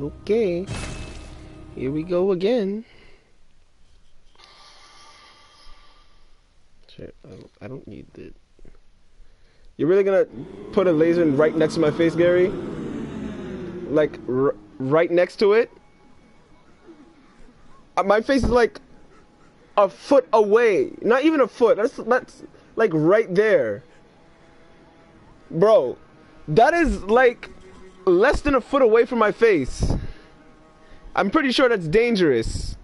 Okay. Here we go again. Shit, I don't need that. You're really gonna put a laser right next to my face, Gary? Like, right next to it? My face is like a foot away. Not even a foot. That's like right there. Bro, that is like less than a foot away from my face. I'm pretty sure that's dangerous.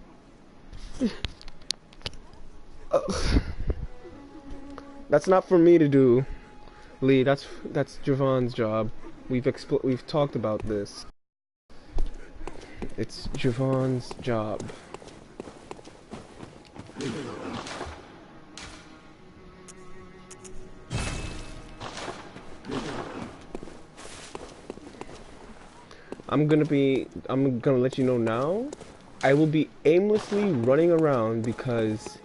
That's not for me to do, Lee. That's Javon's job. We've talked about this. It's Javon's job. I'm gonna let you know now. I will be aimlessly running around because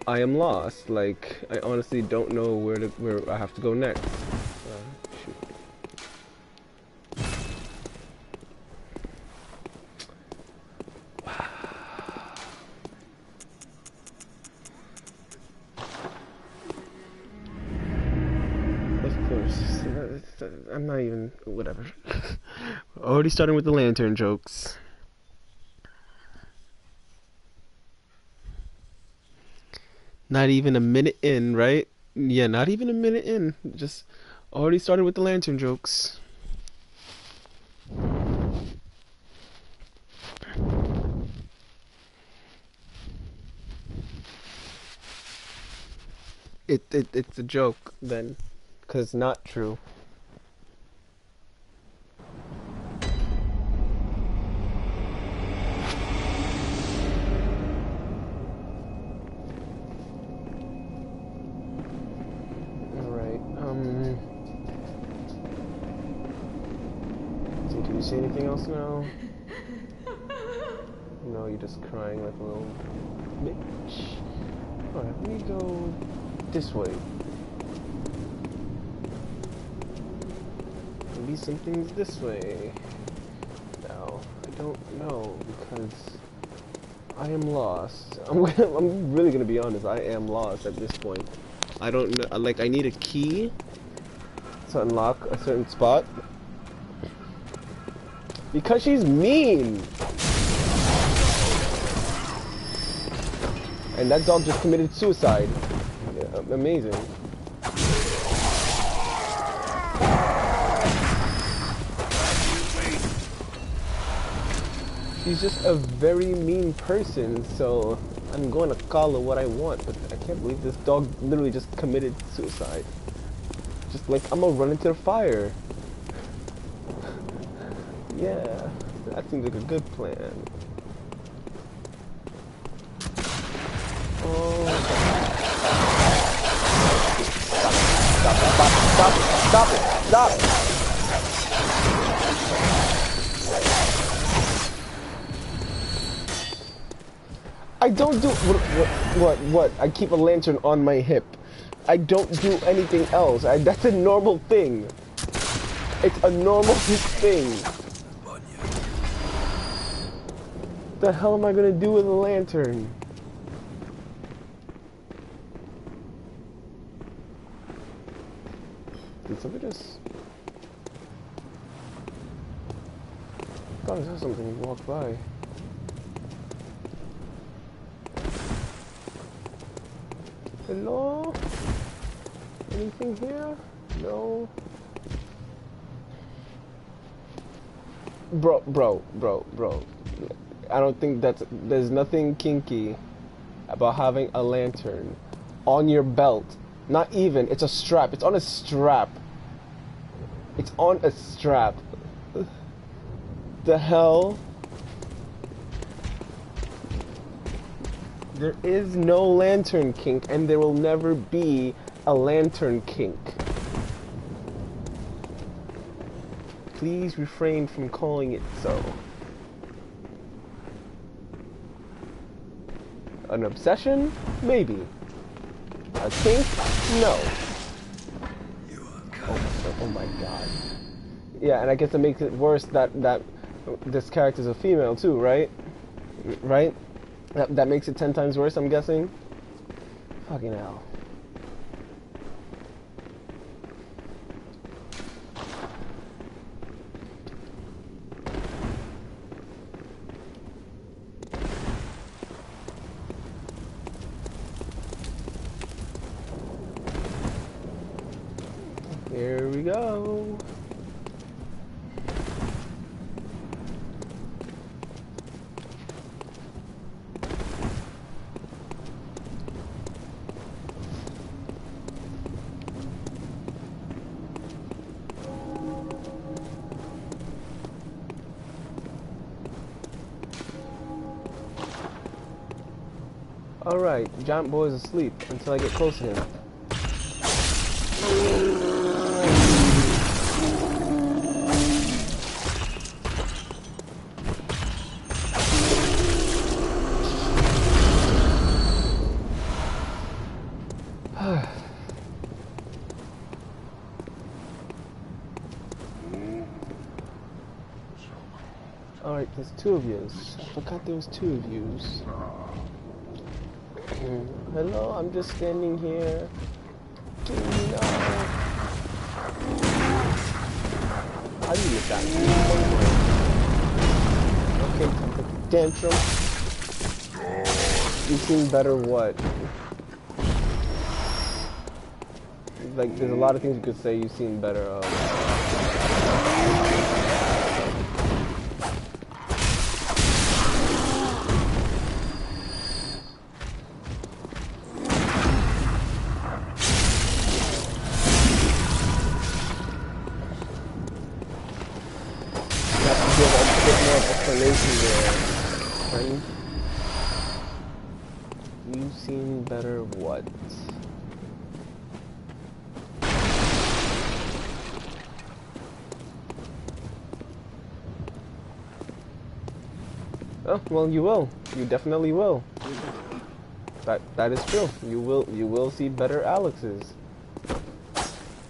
I am lost. Like, I honestly don't know where I have to go next. Shoot. Of course. I'm not even... whatever. Already starting with the lantern jokes. Not even a minute in, right? Yeah, not even a minute in. Just already started with the lantern jokes. It's a joke then, 'cause it's not true. Can you say anything else now? No, you're just crying like a little bitch. Alright, let me go this way. Maybe something's this way. Now, I don't know because I am lost. I'm really gonna be honest, I am lost at this point. I don't know, like I need a key to unlock a certain spot. Because she's mean! And that dog just committed suicide. Yeah, amazing. She's just a very mean person, so I'm going to call her what I want, but I can't believe this dog literally just committed suicide. Just like, I'm gonna run into the fire. Yeah, that seems like a good plan. Oh. Stop it! I don't do what? I keep a lantern on my hip. I don't do anything else. That's a normal thing. It's a normal thing. The hell am I gonna do with a lantern? Did somebody just... I thought I saw something walk by. Hello? Anything here? No. Bro. I don't think there's nothing kinky about having a lantern on your belt. Not even, it's a strap. It's on a strap. It's on a strap. The hell? There is no lantern kink, and there will never be a lantern kink. Please refrain from calling it so. An obsession? Maybe. A kink? No. Oh my god. Yeah, and I guess it makes it worse that this character's a female too, right? Right? That makes it 10 times worse, I'm guessing. Fucking hell. Here we go. Alright, Giant Boy is asleep until I get close to him. Alright, there's two of yous. I forgot there was two of yous. Hello, I'm just standing here. Give me now. How do you look at me? Okay, time for the tantrum. You've seen better what? Like, there's a lot of things you could say you've seen better of. Friend, you've seen better what? Oh, well, you will. You definitely will. That is true. You will see better Alexes.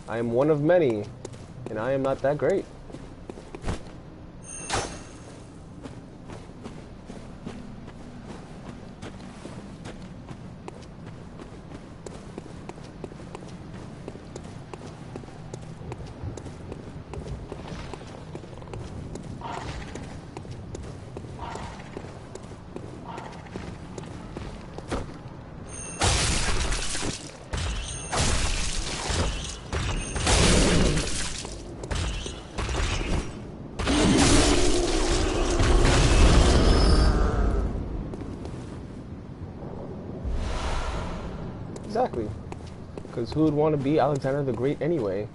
I am one of many, and I am not that great. Exactly. Because who would want to be Alexander the Great anyway?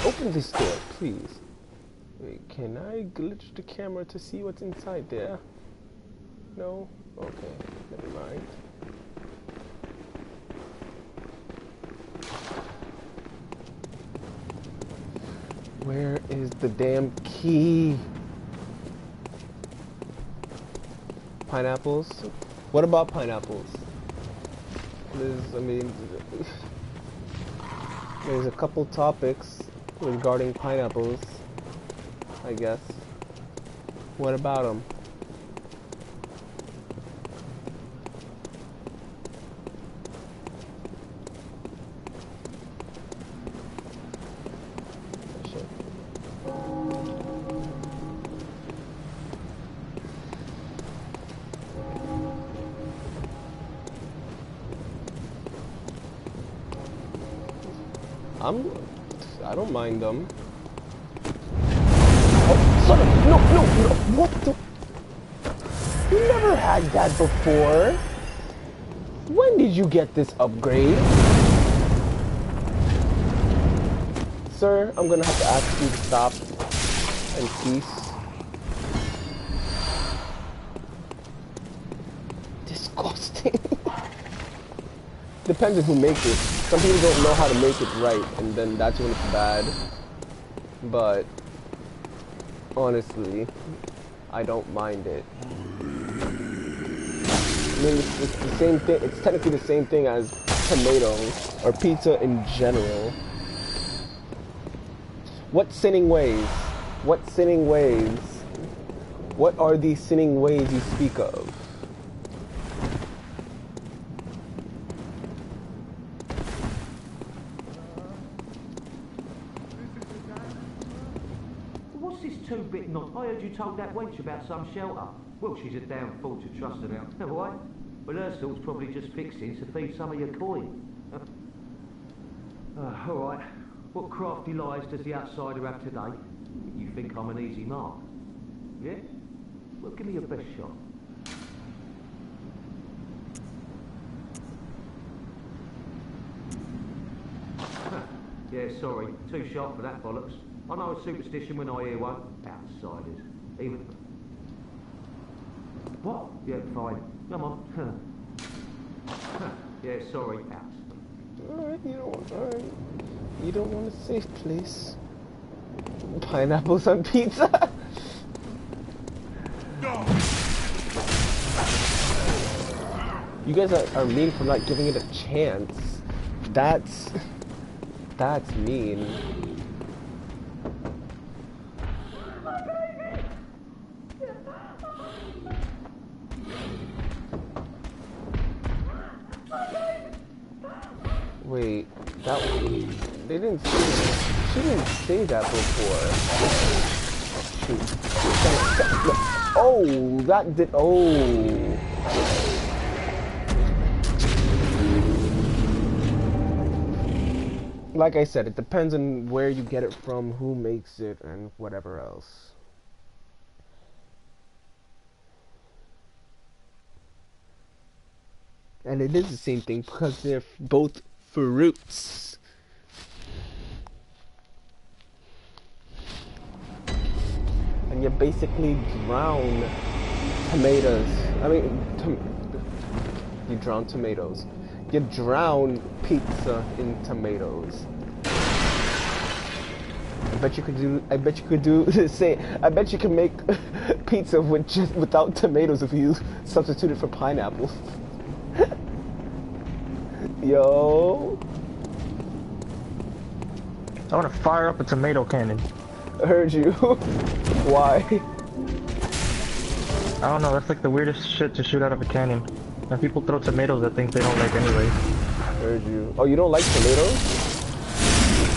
Open this door, please. Wait, can I glitch the camera to see what's inside there? No? Okay, never mind. Where is the damn key? Pineapples? What about pineapples? There's a couple topics regarding pineapples, I guess. What about them? I don't mind them. Oh, son of, no, what the? You never had that before. When did you get this upgrade? Sir, I'm gonna have to ask you to stop and cease. Disgusting. Depends on who makes it. Some people don't know how to make it right, and then that's when it's bad. But Honestly, I don't mind it. I mean, it's the same thing. It's technically the same thing as tomato or pizza in general. What sinning ways? What sinning ways? What are these sinning ways you speak of? What's this two-bit knot? I heard you told that wench about some shelter. Well, she's a damn fool to trust her now. All right? Well, her sort's probably just fixing to feed some of your coin. All right. What crafty lies does the outsider have today? You think I'm an easy mark? Yeah? Well, give me your best shot. Yeah, sorry. Too sharp for that bollocks. I know a superstition when I hear one. Outsiders. Even... What? Yeah, fine. Come on. Yeah, sorry. Alright, you don't want a safe place. Pineapples on pizza? No. You guys are mean for not giving it a chance. That's mean. Wait, they didn't say, she didn't say that before. Shoot. Oh, that did, oh. Like I said, it depends on where you get it from, who makes it, and whatever else. And it is the same thing because they're both fruits. And you basically drown tomatoes. I mean, you drown tomatoes. You drown pizza in tomatoes. I bet you could do the same. I bet you can make pizza with just without tomatoes if you substitute it for pineapples. Yo. I want to fire up a tomato cannon. I heard you. Why? I don't know, that's like the weirdest shit to shoot out of a cannon. And people throw tomatoes at things they don't like anyway. I heard you. Oh, you don't like tomatoes?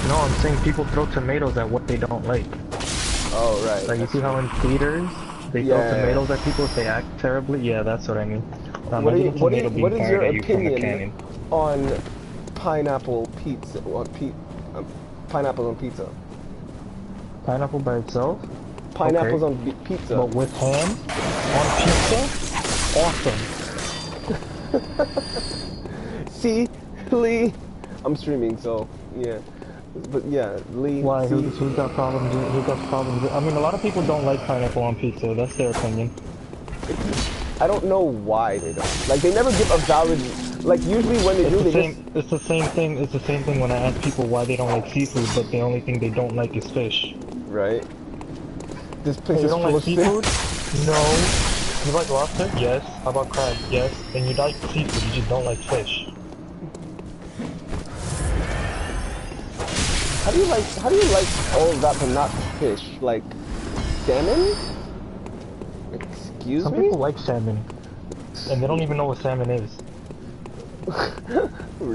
No, I'm saying people throw tomatoes at what they don't like. Oh, right. Like, you see how in theaters, they throw tomatoes at people if they act terribly? Yeah, that's what I mean. What is your opinion on pineapple pizza? Pineapple on pizza. Pineapple by itself? Pineapples on pizza. But with ham on pizza? Awesome. See, Lee, I'm streaming, so yeah. But yeah, Lee. Why? Who's got problems? Who got problems? I mean, a lot of people don't like pineapple on pizza. That's their opinion. I don't know why they don't. Like, they never give a valid. Like, usually when they It's the same thing. It's the same thing when I ask people why they don't like seafood, but the only thing they don't like is fish. Right. This place is full of seafood? No. You like lobster? Yes. How about crab? Yes. And you like seafood, you just don't like fish. How do you like all of that but not fish? Like salmon? Excuse me? Some people like salmon. And they don't even know what salmon is.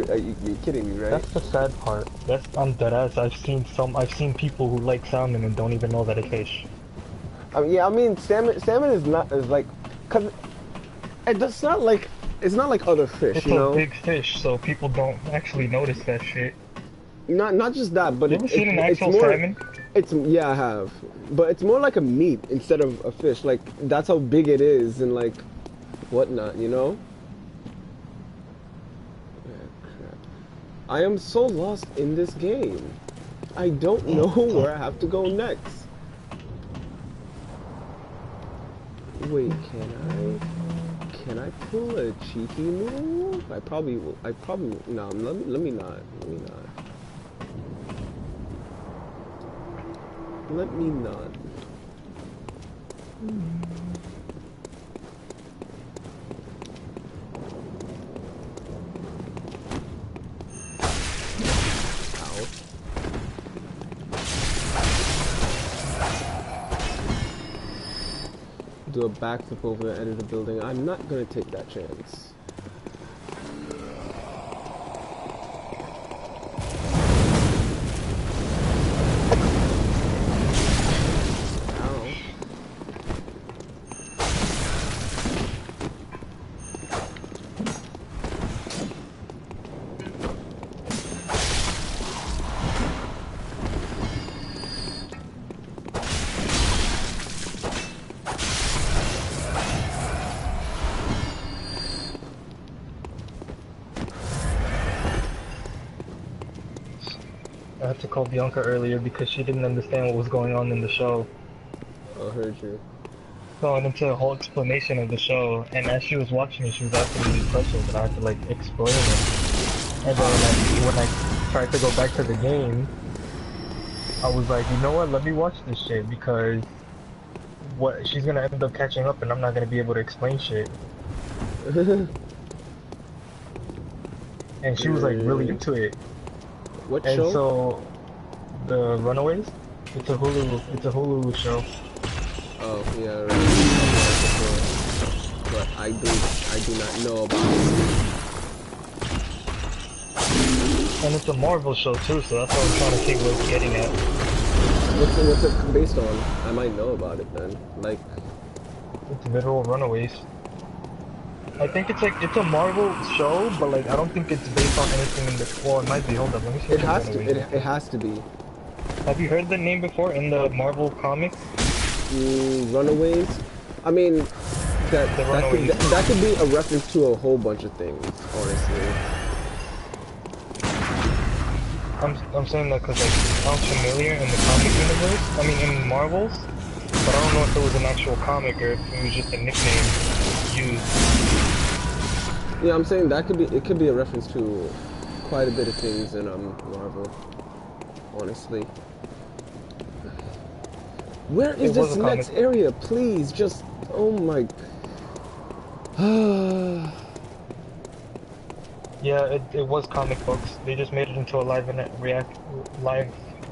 Are you kidding me, right? That's the sad part. I'm deadass. I've seen people who like salmon and don't even know that it's fish. Yeah, I mean salmon is like, cause it's not like other fish, it's you know? It's a big fish, so people don't actually notice that shit. Not just that, but you ever seen an actual salmon? Yeah, I have, but it's more like a meat instead of a fish. Like, that's how big it is and like whatnot, you know? Crap. I am so lost in this game. I don't know where I have to go next. Wait, can I pull a cheeky move? I probably will. No, let me not. Let me not. Ow. Do a backflip over the edge of the building. I'm not gonna take that chance. Ow. I had to call Bianca earlier because she didn't understand what was going on in the show. I heard you. So I went into a whole explanation of the show, and as she was watching it, she was asking me questions, and I had to like explain it. And then like, when I tried to go back to the game, I was like, you know what? Let me watch this shit because what she's gonna end up catching up, and I'm not gonna be able to explain shit. And she was like really into it. What And show? so, the Runaways, it's a Hulu show. Oh yeah, right. But I do not know about it. And it's a Marvel show too, so that's what I'm trying to think what it's getting at. What's it based on? I might know about it then. Like, It's literal Runaways. I think it's a Marvel show, but like I don't think it's based on anything in the. Well, it might be. Hold up, let me see. it has to. It has to be. Have you heard the name before in the Marvel comics? Runaways. I mean, Runaways. that could be a reference to a whole bunch of things. Honestly. I'm saying that because like it sounds familiar in the comic universe. I mean in Marvels, but I don't know if it was an actual comic or if it was just a nickname used. Yeah, I'm saying that could be. It could be a reference to quite a bit of things in Marvel. Honestly. Where is this next area? Please, just. Oh my. Yeah, it was comic books. They just made it into a live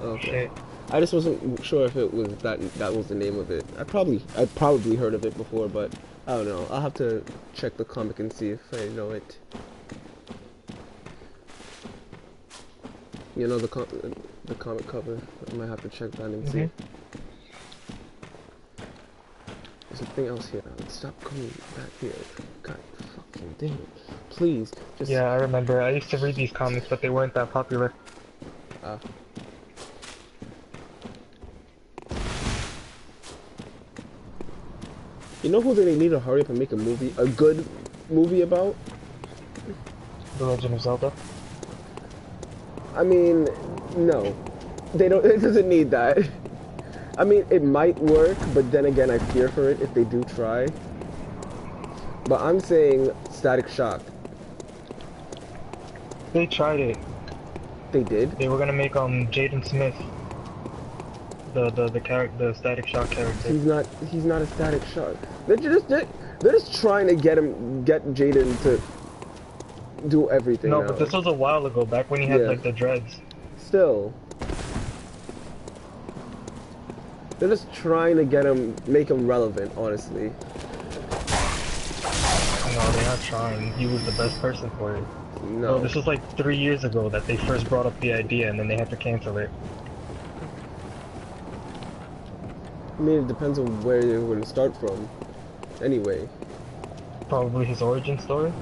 Okay. shit. I just wasn't sure if it was that was the name of it. I probably heard of it before, but I don't know. I'll have to check the comic and see if I know it. You know the comic cover. I might have to check that and see. There's something else here. Stop coming back here. God fucking damn it. Please, just... Yeah, I remember. I used to read these comics, but they weren't that popular. You know who they need to hurry up and make a good movie about? The Legend of Zelda? I mean, no. They don't, it doesn't need that. I mean, it might work, but then again, I fear for it if they do try. But I'm saying Static Shock. They tried it. They did? They were gonna make Jaden Smith the Static Shock character. He's not a Static Shock. They're just trying to get Jaden to do everything. No, now. but this was a while ago, back when he had like the dreads. Still. They're just trying to make him relevant, honestly. No, they're not trying. He was the best person for it. No. This was like 3 years ago that they first brought up the idea and then they had to cancel it. I mean, it depends on where you're going to start from. Anyway. Probably his origin story?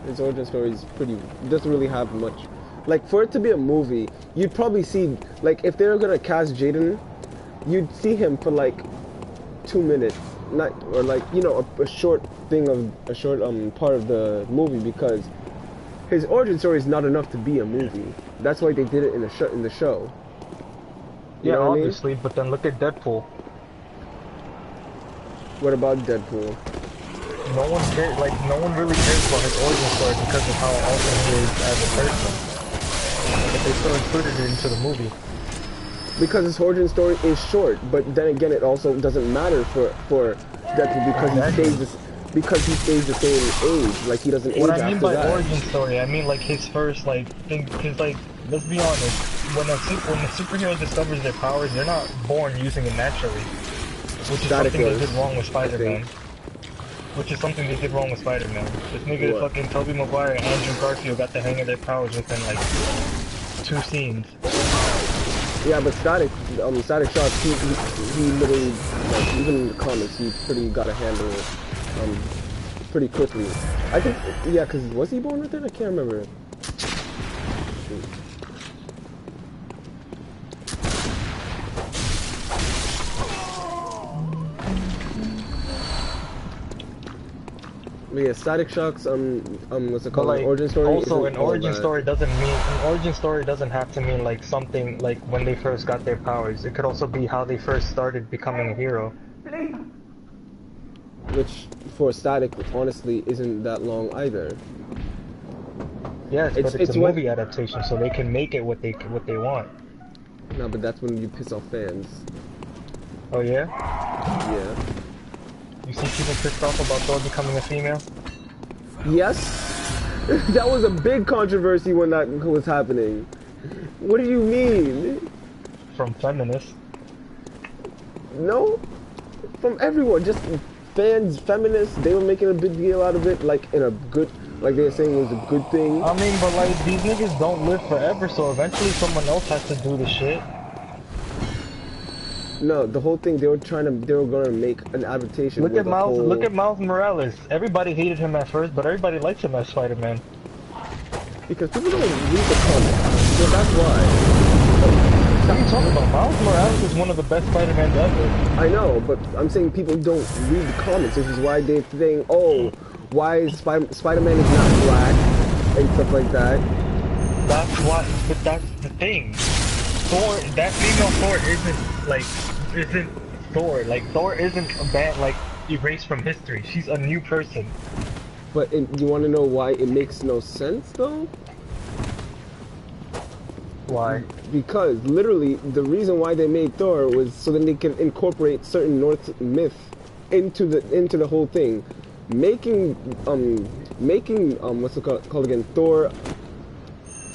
His origin story is doesn't really have much. Like, for it to be a movie, you'd probably see, like, if they were going to cast Jaden, you'd see him for like 2 minutes. Or like, you know, a short part of the movie, because his origin story is not enough to be a movie. That's why they did it in the show. Yeah, obviously, but then look at Deadpool. What about Deadpool? No one cares, like, no one really cares about his origin story because of how awesome he is as a person. But they still included it into the movie. Because his origin story is short, but then again, it also doesn't matter for Deadpool because he stays the same age. Like he doesn't age What after I mean by that. origin story, I mean like his first like thing. Cause like, let's be honest, when a superhero discovers their powers, they're not born using it naturally, which is Static something they was, did wrong with I Spider-Man. think. Which is something they did wrong with Spider-Man. This nigga, What? fucking Tobey Maguire and Andrew Garfield got the hang of their powers within like 2 scenes. Yeah, but Static Shock, he literally, like, even in the comics, he pretty got a handle pretty quickly. I think, yeah, because was he born with it? I can't remember. But yeah, Static Shock's what's it called? But like, Origin story. also isn't an all origin that. story doesn't mean, an origin story doesn't have to mean like something like when they first got their powers. It could also be how they first started becoming a hero. Which for Static, honestly, isn't that long either. Yes, but it's a what- movie adaptation, so they can make it what they want. No, but that's when you piss off fans. Oh yeah? Yeah. You see people pissed off about Thor becoming a female? Yes, that was a big controversy when that was happening. What do you mean? From feminists. No, from everyone, just fans, feminists. They were making a big deal out of it, like in a good, like they were saying it was a good thing. I mean, but like, these niggas don't live forever, so eventually someone else has to do the shit. No, the whole thing they were gonna make an adaptation. Look where at the Miles. whole- Look at Miles Morales. Everybody hated him at first, but everybody likes him as Spider-Man. Because people don't read the comics, so that's why. What are you talking about? Miles Morales is one of the best Spider-Mans ever. I know, but I'm saying people don't read the comics, which is why they're saying, oh, why is Spider-Man is not black and stuff like that. That's why. But that's the thing. Thor. That female Thor isn't Thor. Like Thor isn't a bad like erased from history. She's a new person. But you want to know why it makes no sense, though? Why? Because literally, the reason why they made Thor was so then they can incorporate certain Norse myth into the whole thing, making what's it called again? Thor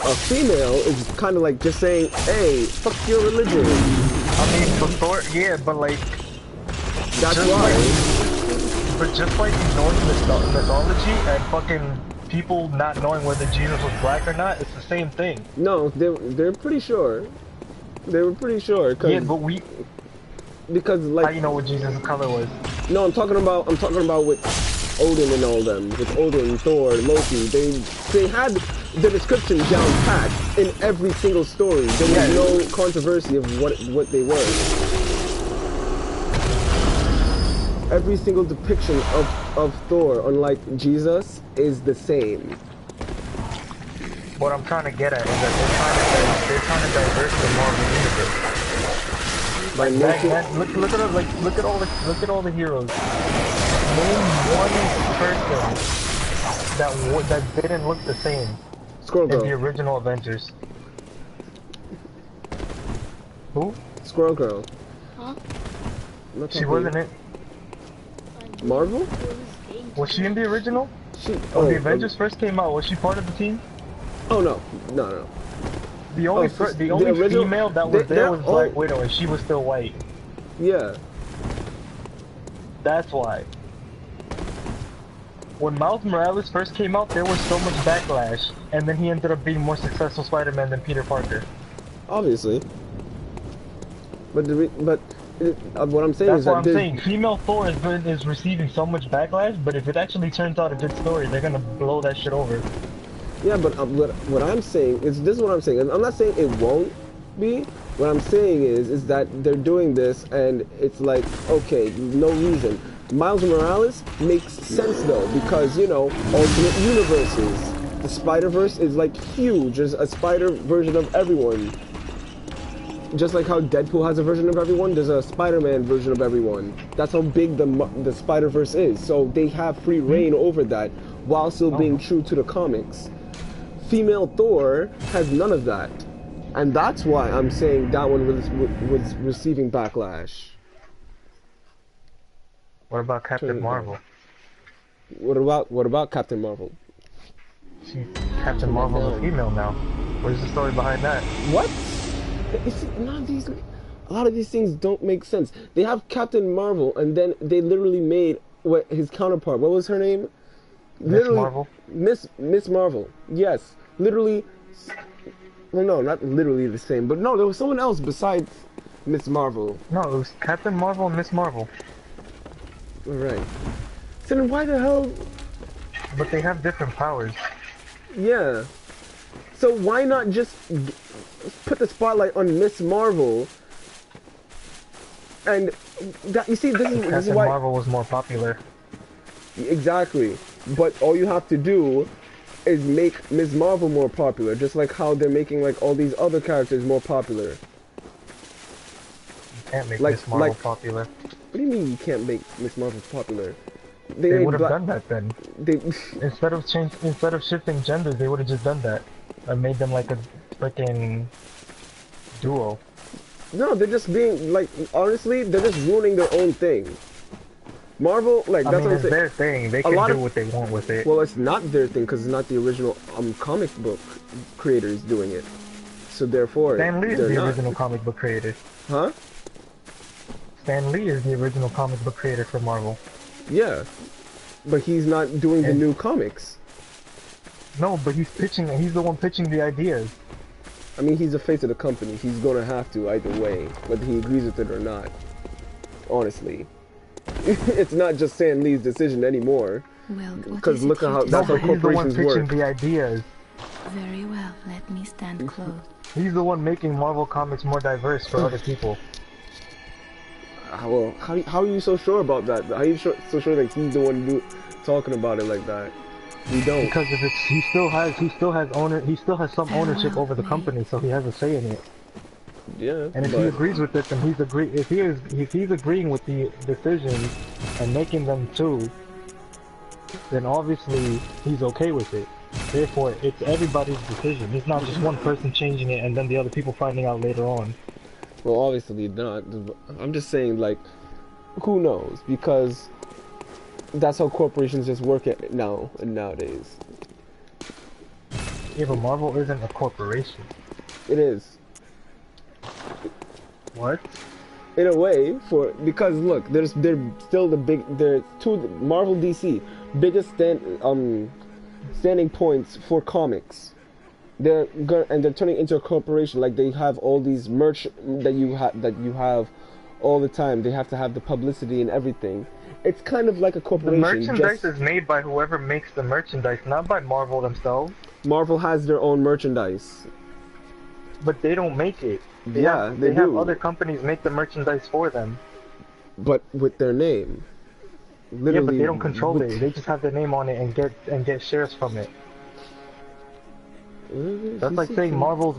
a female is kind of like just saying, hey, fuck your religion. I mean, for Thor, yeah, but like. That's just why. But just like Norse mythology and fucking people not knowing whether Jesus was black or not, it's the same thing. No, they're pretty sure. They were pretty sure. Yeah, but because like how you know what Jesus' color was? No, I'm talking about with Odin and all them. With Odin, Thor, Loki, they had the description down pat in every single story. There was no controversy of what they were. Every single depiction of Thor, unlike Jesus, is the same. What I'm trying to get at is that they're trying to divert the Marvel universe. By making, Look at all the heroes. Name one person that didn't look the same Squirrel in the Girl. original Avengers. Who? Squirrel Girl. Huh? I'm not She talking- wasn't it. Marvel? Was she in the original? When the Avengers first came out, was she part of the team? Oh no. The only the original- female that was there they're was all- Black Widow, and she was still white. Yeah. That's why. When Miles Morales first came out, there was so much backlash, and then he ended up being more successful Spider-Man than Peter Parker. Obviously. But what I'm saying That's is what that I'm saying. Female Thor is receiving so much backlash, but if it actually turns out a good story, they're gonna blow that shit over. Yeah, but what I'm saying is this is what I'm saying. I'm not saying it won't be. What I'm saying is that they're doing this and it's like, okay, no reason. Miles Morales makes sense though, because alternate universes. The Spider-Verse is like huge. There's a spider version of everyone. Just like how Deadpool has a version of everyone, there's a Spider-Man version of everyone. That's how big the Spider-Verse is. So they have free reign over that while still being true to the comics. Female Thor has none of that. And that's why I'm saying that one was receiving backlash. What about Turn Captain it Marvel? What about Captain Marvel? Captain Marvel's a female now. Where's the story behind that? What? You see, a lot of these things don't make sense. They have Captain Marvel, and then they literally made his counterpart. What was her name? Miss Marvel? Miss Marvel. Yes, literally. Well, no, not literally the same, but no, there was someone else besides Miss Marvel. No, it was Captain Marvel and Miss Marvel. All right. So then why the hell? But they have different powers. Yeah. So why not just put the spotlight on Miss Marvel? And that, you see, this is Captain why Marvel was more popular. exactly. But all you have to do is make Ms. Marvel more popular, just like how they're making like all these other characters more popular. You can't make Like- Miss Marvel like- popular. What do you mean you can't make Ms. Marvel popular? They made would have Black- done that then. They Instead of shifting genders, they would have just done that. And made them like a freaking duo. no, they're just being like honestly, they're just ruining their own thing. Marvel, like I that's mean, what I'm it's saying. their thing. They A can lot do of- what they want with it. Well, it's not their thing because it's not the original comic book creators doing it. So therefore, Stan Lee is they're the not. original comic book creator. Huh? Stan Lee is the original comic book creator for Marvel. Yeah, but he's not doing the And- new comics. No, but he's the one pitching the ideas. I mean, he's the face of the company. He's gonna have to either way, whether he agrees with it or not. Honestly, it's not just Stan Lee's decision anymore. Well, what Because is it look at you how- No, that's how but he's the one corporations pitching work. the ideas. Very well, let me stand close. He's the one making Marvel Comics more diverse for other people. Well, how are you so sure about that? How are you so sure that he's the one talking about it like that? We don't. Because if it's he still has some ownership over the company, so he has a say in it. Yeah. And if but he agrees with it, then if he's agreeing with the decisions and making them too, then obviously he's okay with it. Therefore, it's everybody's decision. It's not just one person changing it and then the other people finding out later on. Well, obviously not. I'm just saying, like, who knows? Because that's how corporations just work it now and nowadays. Yeah, but Marvel isn't a corporation. It is. What? In a way, because look, they're still they're two Marvel DC biggest standing points for comics. They're turning into a corporation. Like they have all these merch that you have all the time. They have to have the publicity and everything. It's kind of like a The corporation. merchandise is made by whoever makes the merchandise, not by Marvel themselves. Marvel has their own merchandise. But they don't make it. They Yeah, have, they have do. other companies make the merchandise for them. But with their name. Literally, Yeah, but they don't control with- it. They just have their name on it and get shares from it. That's like saying Marvel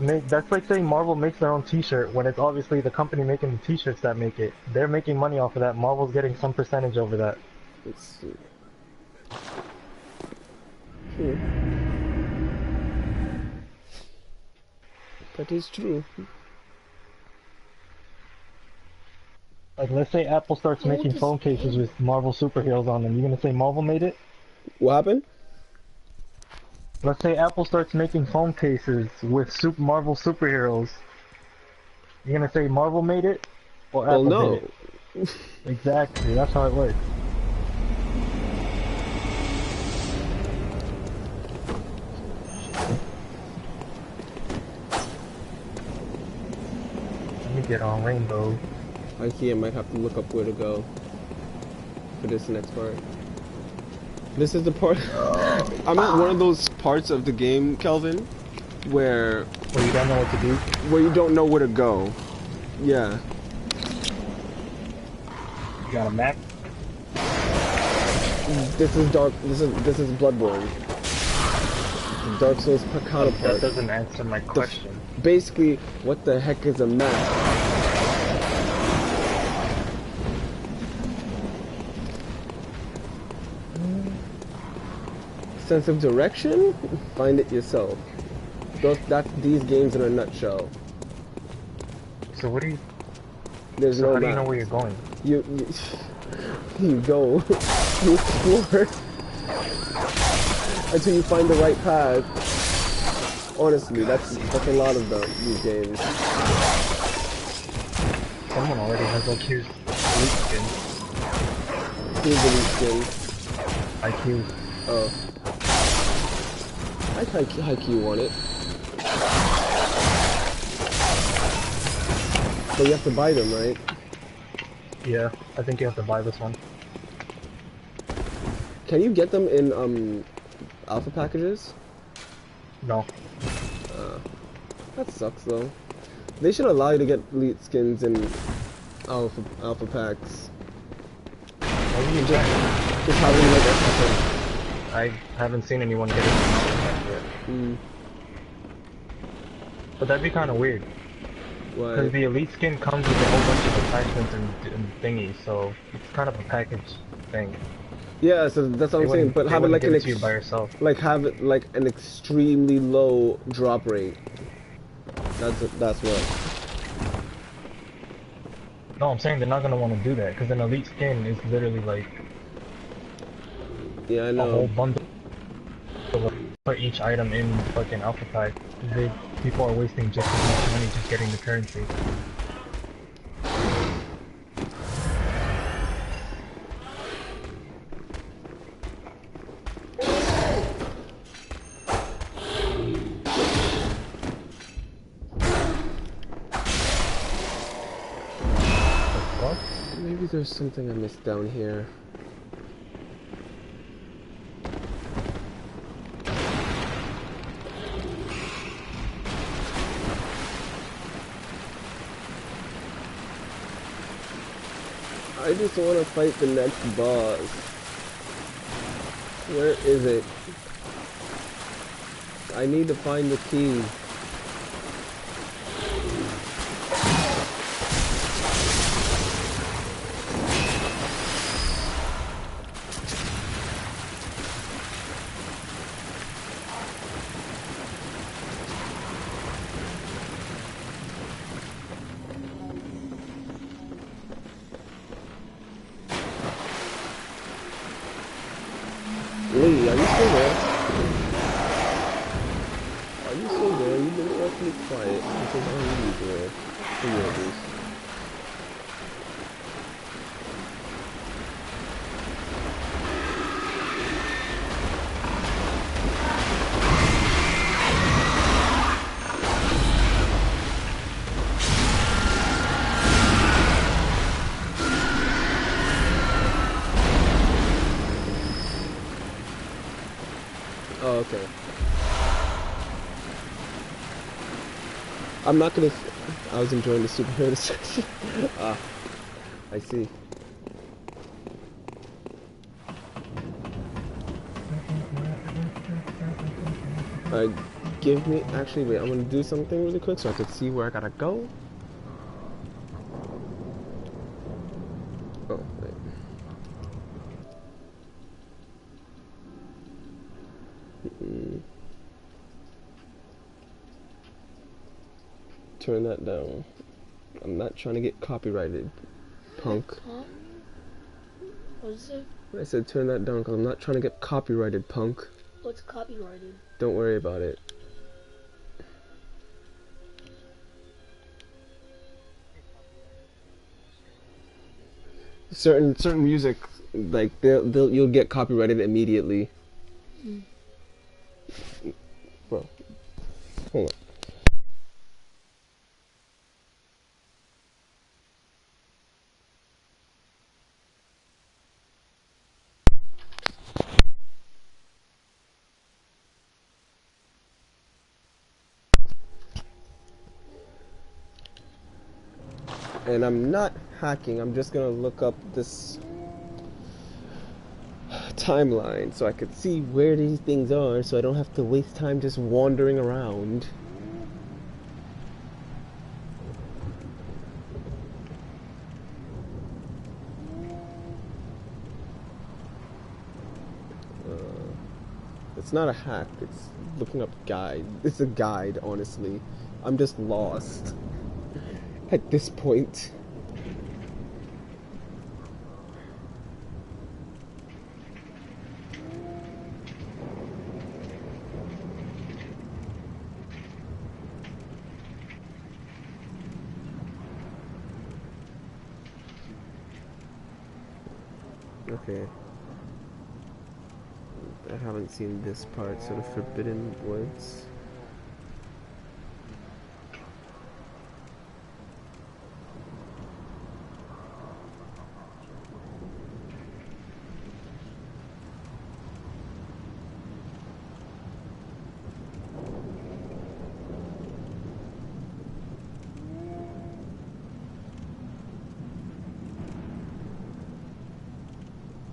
makes their own T-shirt when it's obviously the company making the T-shirts that make it. They're making money off of that. Marvel's getting some percentage over that. Let's see. That is true. Like, let's say Apple starts making phone cases with Marvel superheroes on them. You gonna say Marvel made it? What happened? Let's say Apple starts making phone cases with Marvel superheroes. You gonna say Marvel made it? Or Well, Apple no. did it? Exactly, that's how it works. Let me get on Rainbow. I might have to look up where to go for this next part. This is the part. I'm at one of those parts of the game, Kelvin, where Well, you don't know what to do? you don't know where to go. Yeah. You got a map? This is dark. This is Bloodborne. Dark Souls That counterpart. doesn't answer my question. Basically, what the heck is a map? Sense of direction? Find it yourself. That's these games in a nutshell. So what do you? There's So no how do you map. know where you're going? You go, you explore until you find the right path. Honestly, that's a lot of them these games. Someone already has like his elite skin. Who's the skin? IQ. Oh, I think Haikyuu on it. So you have to buy them, right? Yeah, I think you have to buy this one. Can you get them in alpha packages? No. That sucks though. They should allow you to get elite skins in alpha packs. Maybe you Just having like extra. I haven't seen anyone get it yet. Mm, But that'd be kind of weird. why? Because the elite skin comes with a whole bunch of attachments and thingies, so it's kind of a package thing. Yeah, so that's what I'm saying. But have it like give it to you by yourself. like have it like an extremely low drop rate. That's what. No, I'm saying they're not gonna want to do that because an elite skin is literally like Yeah, I a whole know. bundle for each item in fucking alpha pack. People are wasting just as much money just getting the currency. What? Maybe there's something I missed down here. I just want to fight the next boss. Where is it? I need to find the key. Lee, are you still there? Are you still there? You've been awfully quiet because I'm really there. For you at least. Oh, okay. I'm not gonna. I was enjoying the superhero section. Ah, I see. Give me. Actually, wait. I'm gonna do something really quick so I can see where I gotta go. Oh, wait. Turn that down. I'm not trying to get copyrighted, punk. Huh? What is it? I said turn that down because I'm not trying to get copyrighted, punk. What's copyrighted? Don't worry about it. Certain music, like you'll get copyrighted immediately. Bro, hold on. And I'm not hacking, I'm just gonna look up this timeline so I could see where these things are so I don't have to waste time just wandering around. It's not a hack, it's looking up guide. It's a guide, honestly. I'm just lost. At this point. Okay. I haven't seen this part, so the Forbidden Woods.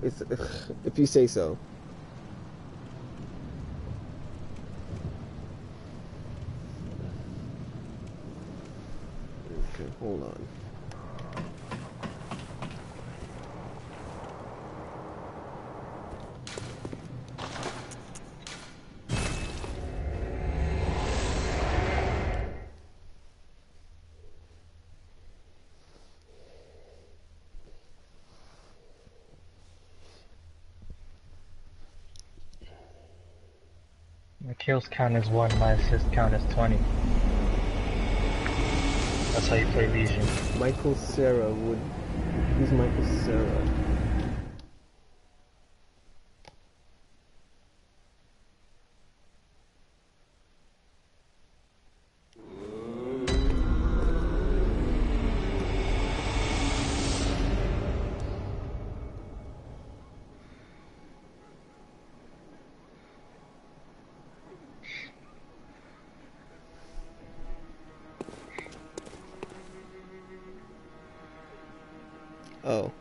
It's, if you say so. Okay, hold on. My kills count as 1, my assist count as 20. That's how you play Legion. Michael Cera would... Who's Michael Cera? Oh.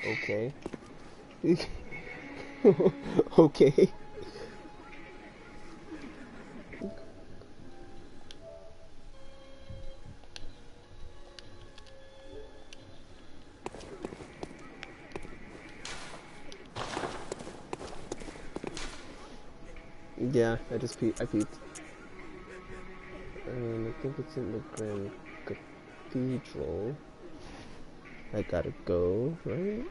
Okay. Okay. Yeah, I peeped. I think it's in the Grand Cathedral. I gotta go, right?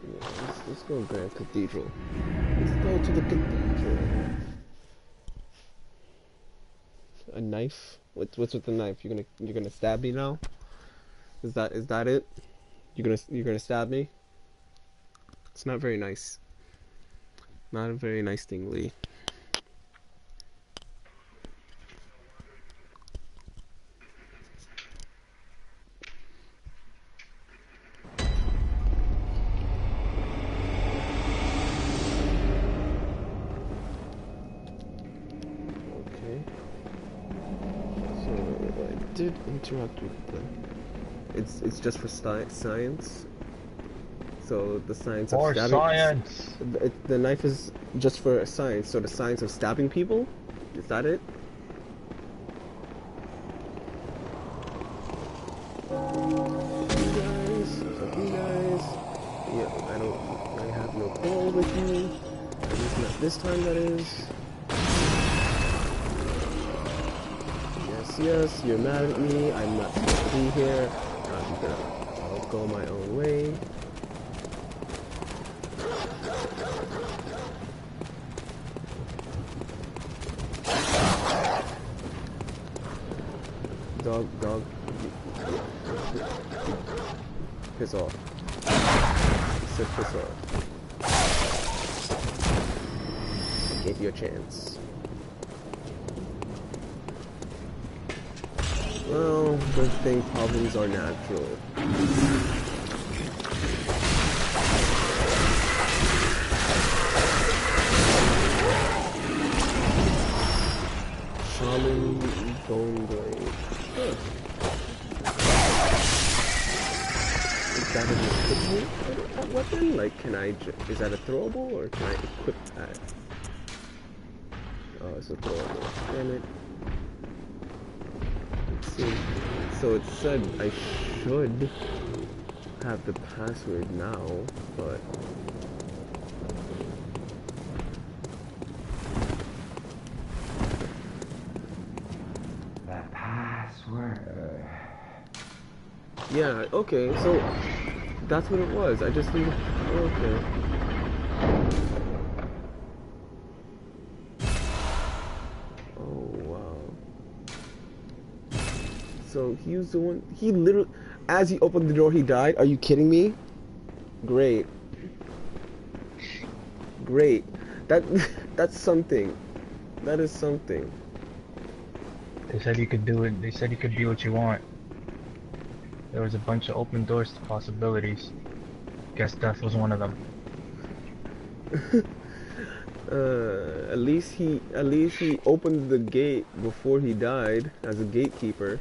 Yeah, let's go Grand Cathedral. Let's go to the cathedral. A knife? What's with the knife? You're gonna stab me now? Is that it? You're gonna stab me? It's not very nice. Not a very nice thing, Lee. Okay. So I did interact with them. It's just for science. So the science of stabbing. Science! The knife is just for science. So the science of stabbing people. Is that it? You guys. Yeah, I have no quarrel with you. At least not this time, that is. Yes, you're mad at me. I'm not supposed to be here. I'll go my own way. Dog. Piss off. Sit piss off. I gave you a chance. Well, good thing problems are natural. Shaman Bone Blade. Huh. Is that an equipment weapon? Like, is that a throwable, or can I equip that? Oh, it's a throwable. Damn it. Let's see. So it said I should have the password now, but The password. yeah, okay, so that's what it was. I just need. Okay. Oh wow. So he was the one. He literally, as he opened the door, he died. Are you kidding me? Great. Great. That that's something. That is something. They said you could do it. They said you could be what you want. There was a bunch of open doors to possibilities. Guess death was one of them. At least he opened the gate before he died as a gatekeeper.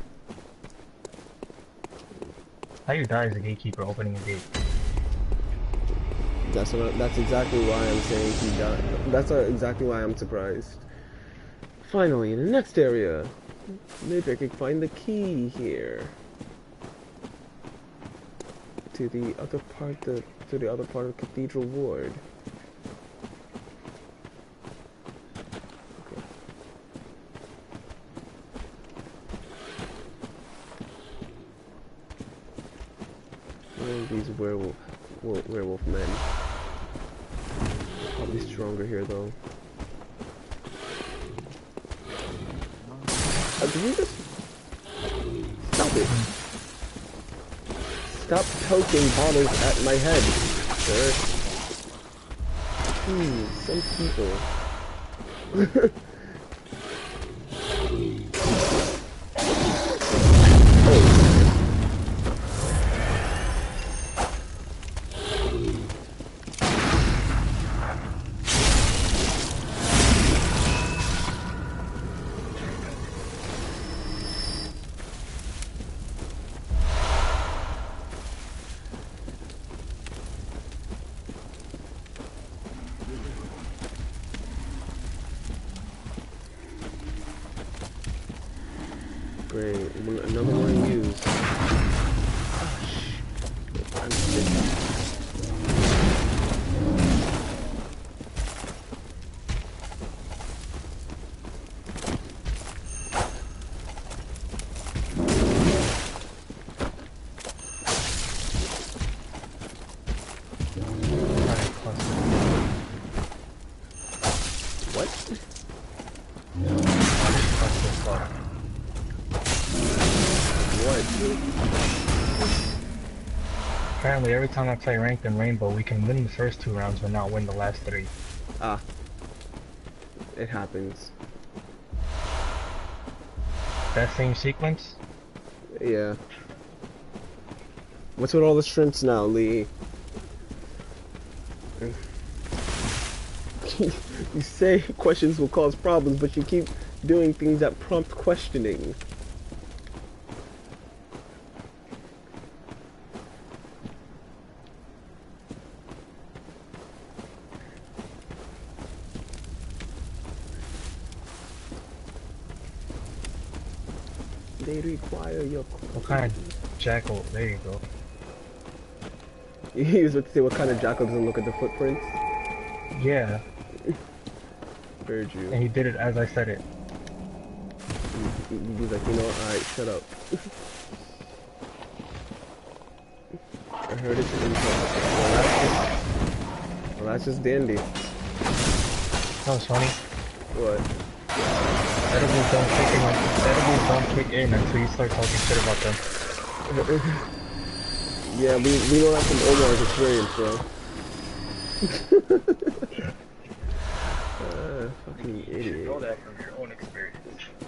How you die as a gatekeeper opening a gate? That's exactly why I'm saying he died. That's exactly why I'm surprised. Finally, in the next area, maybe I can find the key here to the other part of the cathedral ward. Okay. All these werewolf men. Probably stronger here though. Did you just stop it? Stop poking bottles at my head, sir. Some people. Great, another one used. I'm sick. What? Apparently, every time I play ranked in Rainbow, we can win the first 2 rounds but not win the last 3. Ah. It happens. That same sequence? Yeah. What's with all the shrimps now, Lee? You say questions will cause problems, but you keep doing things that prompt questioning. They require your... What kind of jackal? There you go. He was about to say what kind of jackal doesn't look at the footprints? Yeah. Heard you. And he did it as I said it. He was like, you know, alright, shut up. I heard it in well, that's just dandy. That was funny. What? Edibles don't kick in until you start talking shit about them. Yeah, we know that from Omar's experience, bro. Fucking idiot. You know that from your own experience.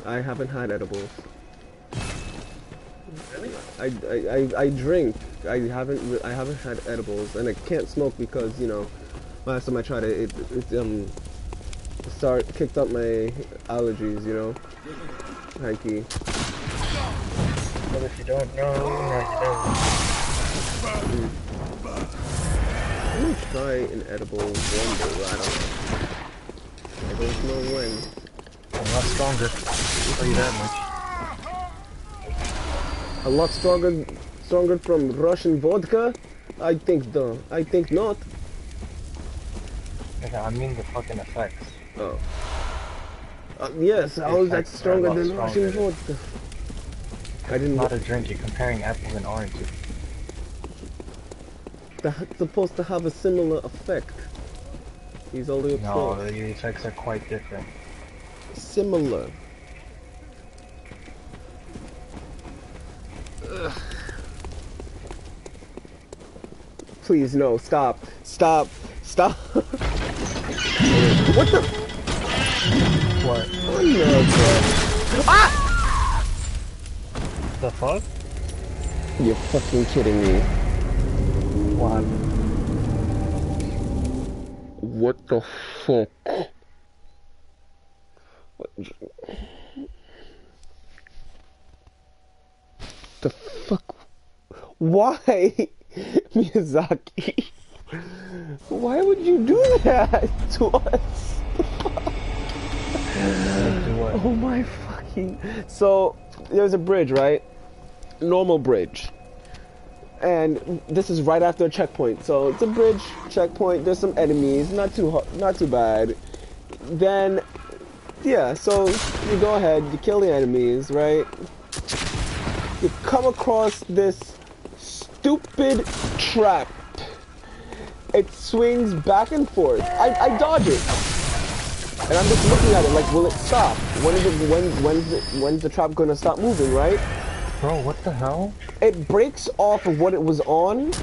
I haven't had edibles. Really? I drink. I haven't had edibles, and I can't smoke because, you know, last time I tried it, kicked up my allergies, you know. High key. But if you don't know, now you know. I'm gonna try an edible one day, but I don't know when. A lot stronger. I'll tell you that much. A lot stronger stronger from Russian vodka? I think not. Nigga, I mean the fucking effects. Oh. Yes, how is that effects are a stronger lot than Russian stronger. vodka? I It's didn't not know. a drink, you're comparing apples and oranges. That's supposed to have a similar effect. He's only a No, pro. the effects are quite different. Similar. Ugh. Please, no, stop. Stop. Stop. What the? What? Oh, no, bro. The fuck? You're fucking kidding me. What? What the fuck? What the fuck? Why? Miyazaki? Why would you do that to us? Do what? Oh my fucking... So, there's a bridge, right? Normal bridge. And this is right after a checkpoint. So, it's a bridge, checkpoint, there's some enemies, not too bad. Then, yeah, so you go ahead, you kill the enemies, right? You come across this stupid trap. It swings back and forth. I dodge it. And I'm just looking at it like, will it stop? When's the trap gonna stop moving, right? Bro, what the hell? It breaks off of what it was on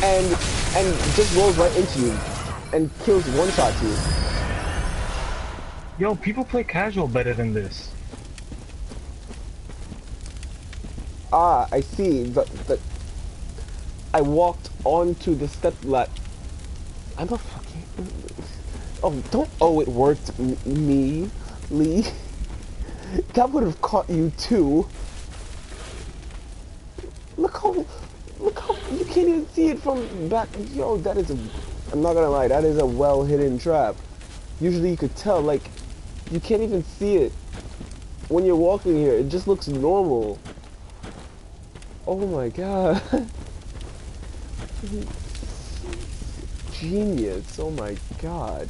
and just rolls right into you and kills one-shot you. Yo, people play casual better than this. Ah, I see. The I walked onto the step ladder. I'm a fucking... Oh, don't... Oh, it worked, me, Lee. That would have caught you too. Look how... You can't even see it from back... Yo, that is a... I'm not gonna lie, that is a well-hidden trap. Usually you could tell, like... You can't even see it. When you're walking here, it just looks normal. Oh my god. Genius, oh my god.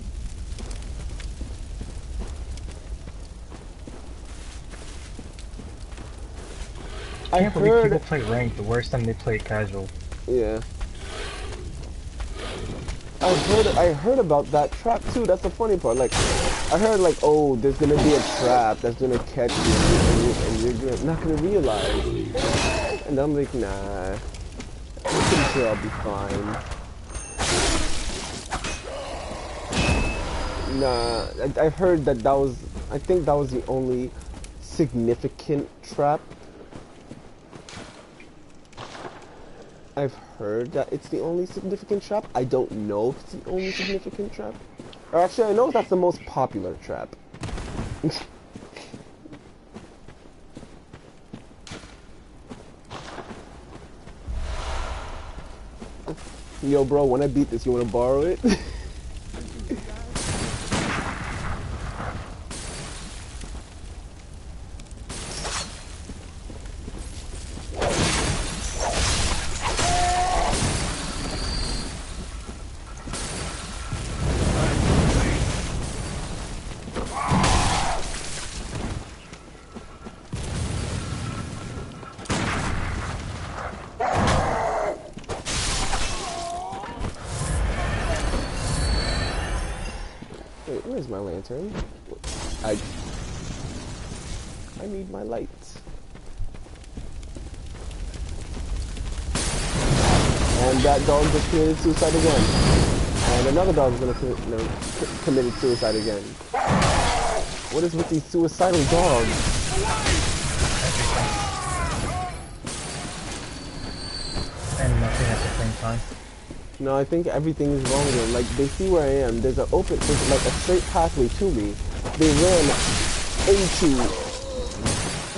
I can't believe heard... people play ranked the worst time they play casual. Yeah. I heard about that trap too, that's the funny part. Like, I heard like, oh, there's gonna be a trap that's gonna catch you and you're not gonna realize. And I'm like, nah. I'm pretty sure I'll be fine. Nah, I heard that was, I think that was the only significant trap. I've heard that it's the only significant trap. I don't know if it's the only significant trap. Or actually, I know that's the most popular trap. Yo, bro, when I beat this, you wanna borrow it? Wait, where's my lantern? I need my lights. And that dog just committed suicide again. And another dog is gonna committed suicide again. What is with these suicidal dogs? And nothing at the same time. No, I think everything is wrong with them. Like, they see where I am. There's like a straight pathway to me. They ran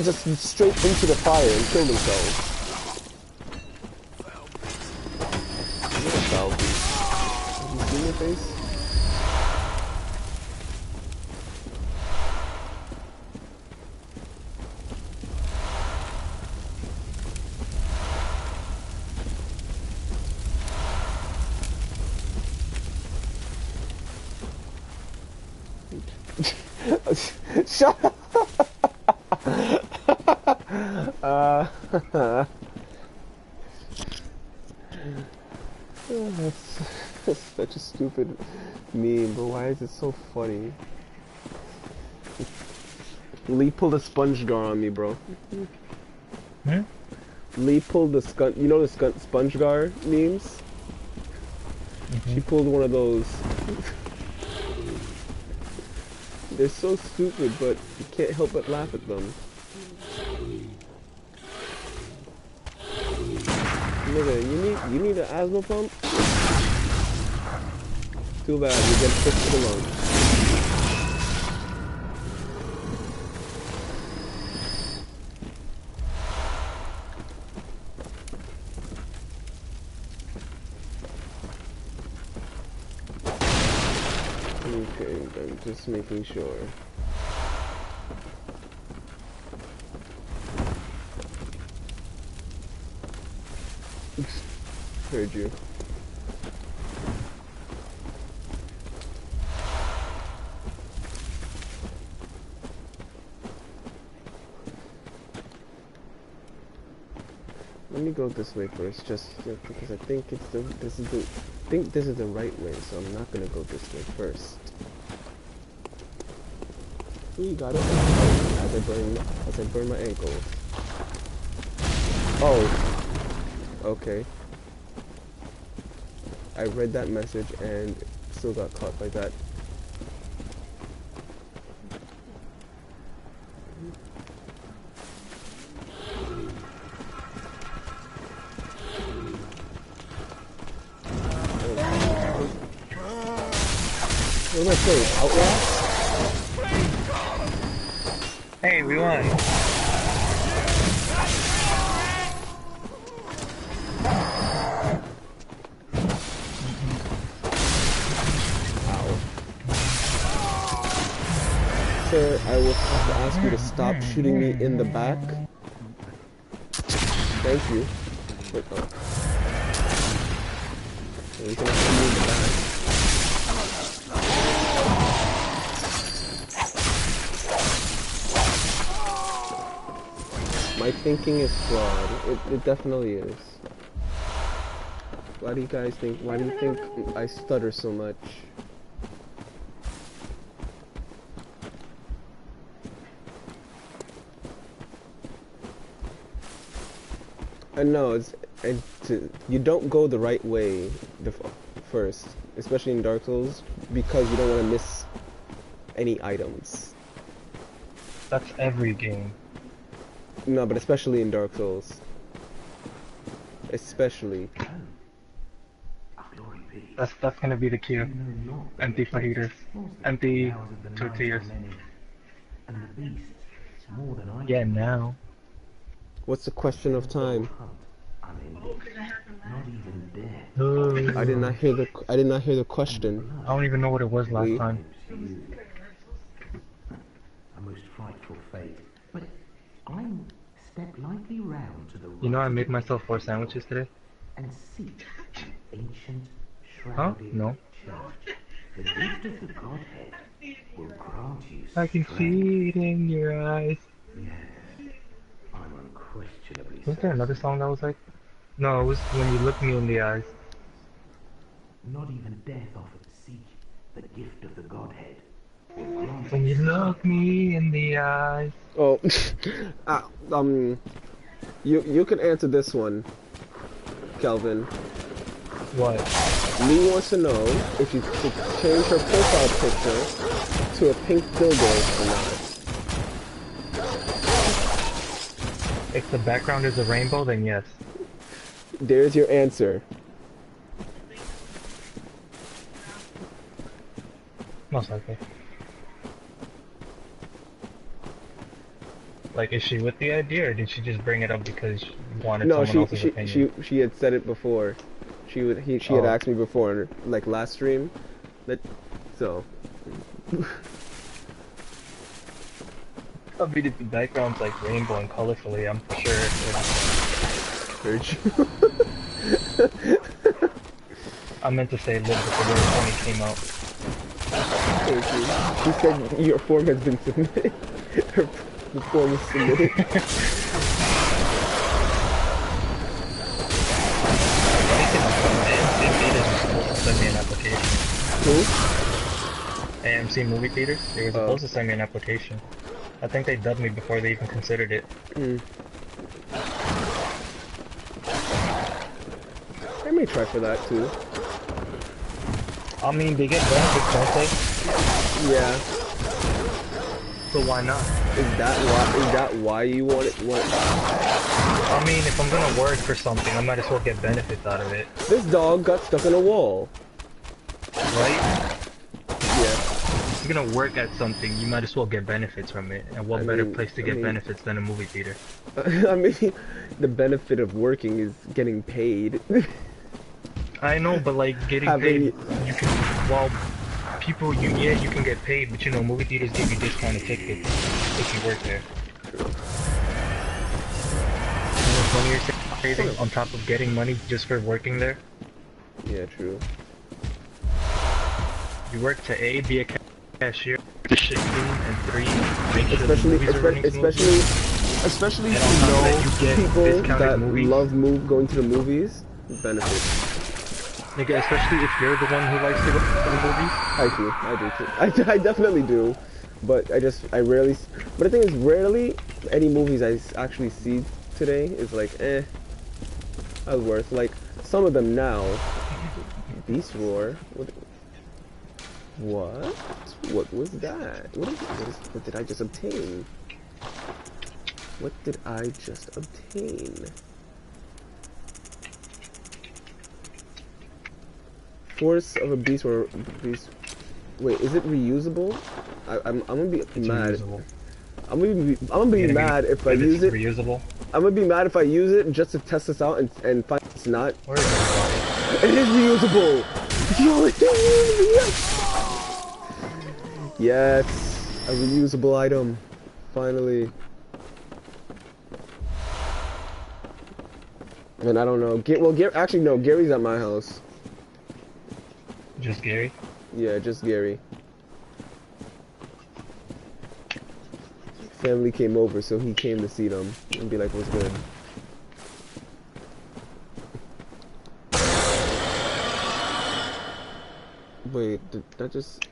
just straight into the fire and killed themselves. Where's Falcon? Have you seen your face? Shut up. That's such a stupid meme, but why is it so funny? Lee pulled a sponge guard on me, bro. Hmm? Lee pulled the you know the sponge guard memes? She pulled one of those. They're so stupid, but you can't help but laugh at them. Nigga, you need an asthma pump? Too bad, you get pushed to the lungs. Okay, I'm just making sure. Heard you. Let me go this way first, just because I think this is the right way, so I'm not gonna go this way first. Ooh, you got it. As I burn my ankles. Oh. Okay. I read that message and still got caught by that. What am I playing? Outlast? Hey, we won. Sir, I will have to ask you to stop shooting me in the back. Thank you. Wait, oh. You can shoot me in the back. My thinking is flawed. It definitely is. Why do you think I stutter so much? And no, you don't go the right way first, especially in Dark Souls, because you don't want to miss any items. That's every game. No, but especially in Dark Souls. Especially. That's gonna be the cue. Empty fajitas. Empty tortillas. Yeah, now. What's the question of time? Ooh. I did not hear the question. I don't even know what it was last time. A most frightful fate. But I'm step lightly round to the right. You know I made myself 4 sandwiches today? And seek ancient Huh? shrouded No. church. The gift of the Godhead will grant you I can strength. see it in your eyes. Yes, I'm unquestionably Was there another song that was like? No, it was When You Look Me in the Eyes. Not even death offered seek the gift of the Godhead will grant When you look me in the eyes. Oh, you can answer this one, Kelvin. What? Lee wants to know if you could change her profile picture to a pink dildo or not. If the background is a rainbow, then yes. There's your answer. Most likely. Like, is she with the idea, or did she just bring it up because she wanted No, someone else's opinion? she had said it before. She had asked me before, like last stream. So. I mean, if the background's like rainbow and colorfully, I'm sure Heard you. I meant to say live before the 20 came out. Thank you. He said your form has been submitted. The form is submitted. Send me an application. Who? AMC movie theaters. They were supposed to send me an application. I think they dubbed me before they even considered it. I may try for that too. I mean, they get benefits, don't they? Yeah. So why not? Is that why you want it? I mean, if I'm gonna work for something, I might as well get benefits out of it. This dog got stuck in a wall. Right? Yeah. If you're gonna work at something, you might as well get benefits from it. And what better place to get benefits than a movie theater? I mean, the benefit of working is getting paid. I know, but like getting paid, you can. Well, people, you can get paid, but you know, movie theaters give you discounted tickets if you work there. You know, 20 years saving on top of getting money just for working there. Yeah, true. You work to A, be a cashier, to ship clean, and 3, make sure the movies are running smoothly. Especially And to on top of know that, you get people discounted that movies. love going to the movies. Benefits. Nigga, especially if you're the one who likes to go to the movies. I do too. I definitely do. But I rarely. But the thing is, rarely any movies I actually see today is like, that's worth. Like some of them now. Beast Roar. What? What was that? What did I just obtain? What did I just obtain? Force of a beast or beast. Wait, is it reusable? I'm gonna be mad. Reusable. I'm gonna be mad if I use it. Reusable. I'm gonna be mad if I use it just to test this out and find it's not. Where is it? It is reusable. Yo, it is. Yes, a reusable item. Finally. And I don't know. Actually no. Gary's at my house. Just Gary? Yeah, just Gary. Family came over, so he came to see them and be like, what's good? Wait, did that just...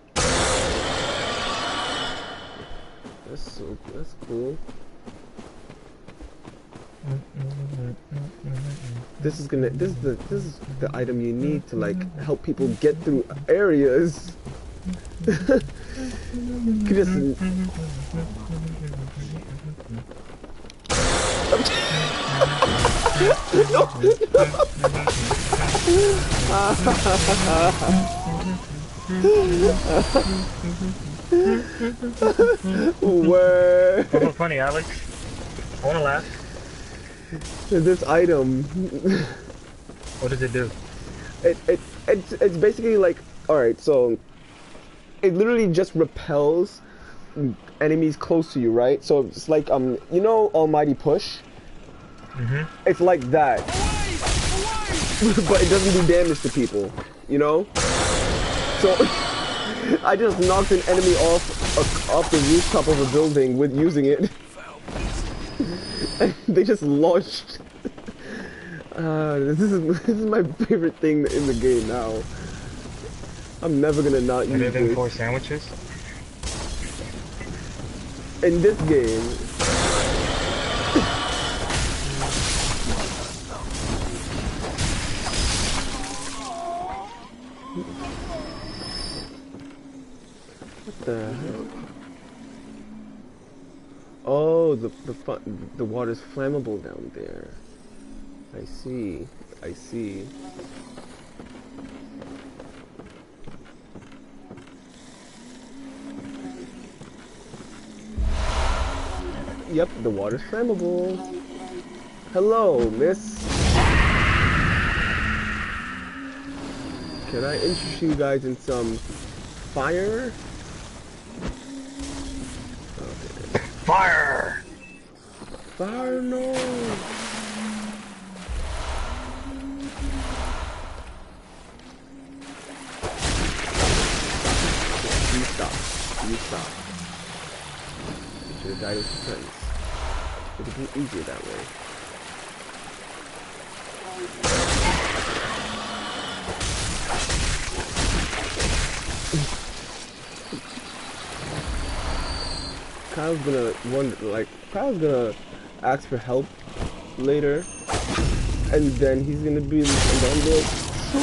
That's cool. This is the item you need to like help people get through areas. Could just Word. That's so funny, Alex. I wanna laugh. This item. What does it do? It's basically like, alright, so it literally just repels enemies close to you, right? So it's like you know Almighty Push? It's like that. But it doesn't do damage to people, you know? So I just knocked an enemy off the rooftop of a building with using it. And they just launched. This is my favorite thing in the game now. I'm never gonna not use Better than this. 4 sandwiches? In this game. What the hell? Oh, the water's flammable down there. I see. I see. Yep, the water's flammable. Hello, miss. Can I interest you guys in some fire? Okay. Fire! Fire, no! Please stop. items for friends. It'll be easier that way. Kyle's gonna Kyle's gonna ask for help later, and then he's gonna be, and then I'll be like, sure.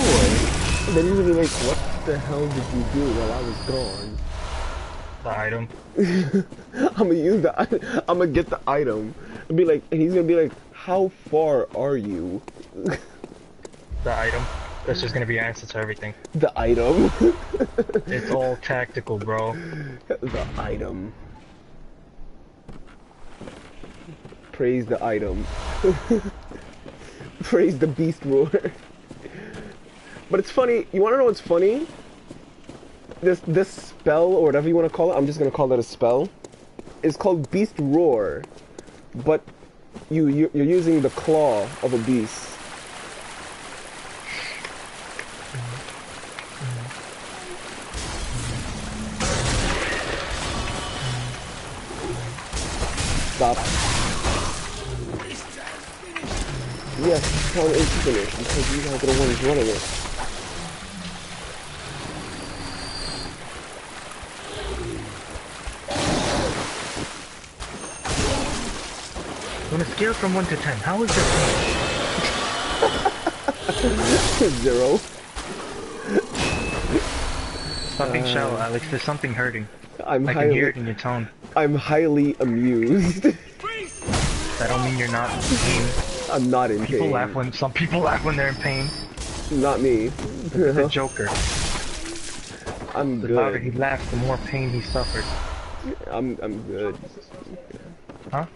And then he's gonna be like, what the hell did you do while I was gone? The item. I'm gonna get the item. And be like, and he's gonna be like, how far are you? The item. That's just gonna be your answer to everything. The item. It's all tactical, bro. The item. Praise the item. Praise the beast roar. But it's funny. You wanna know what's funny? This spell, or whatever you want to call it, I'm just gonna call it a spell. It's called Beast Roar, but you're using the claw of a beast. Stop. Yes, this town is finished because you guys are the ones running it. On a scale from 1 to 10, how is this? 0. Stop being shallow, Alex. There's something hurting. I can hear it in your tone. I'm highly amused. That don't mean you're not in pain. I'm not in People pain. laugh when some people laugh when they're in pain. Not me. The Joker. I'm The good. louder he laughs, the more pain he suffers. I'm good. Huh?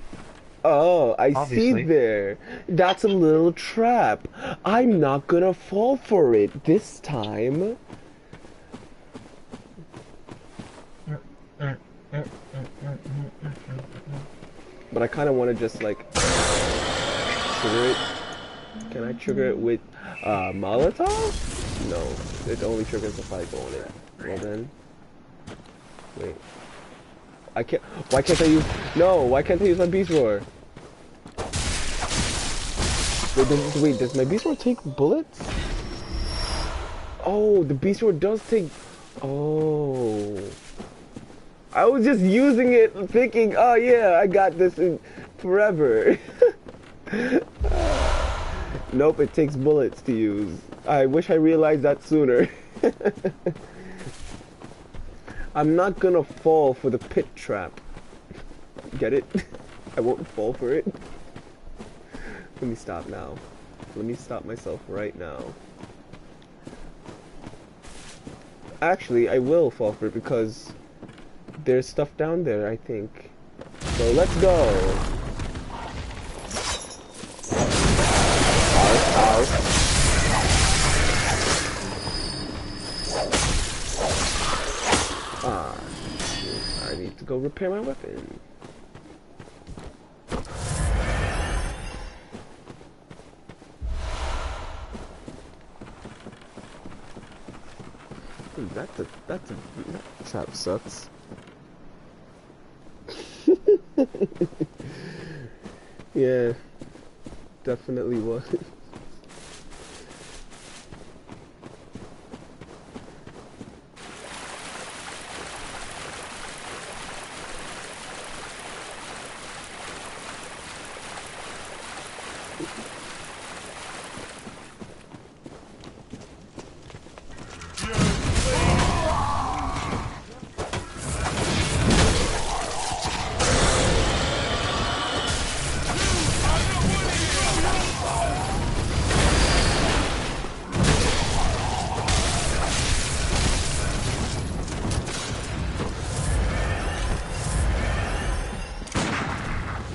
Oh, I Obviously. see there. That's a little trap. I'm not gonna fall for it this time. But I kind of want to just like trigger it. Can I trigger it with Molotov? No, it only triggers if I go on it. Well then, wait. I can't. Why can't I use? No, why can't I use my Beast Roar? Wait, does my Beast Roar take bullets? Oh, the Beast Roar does take. Oh. I was just using it thinking, oh yeah, I got this in forever. Nope, it takes bullets to use. I wish I realized that sooner. I'm not gonna fall for the pit trap. Get it? I won't fall for it. Let me stop now. Let me stop myself right now. Actually, I will fall for it because there's stuff down there, I think. So let's go. Ow. Ah, I need to go repair my weapon. That trap sucks. Yeah, definitely was.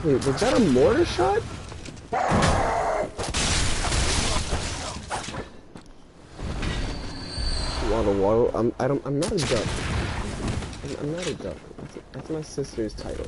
Wait, was that a mortar shot? Waddle. I'm not a duck. I'm not a duck. That's my sister's title.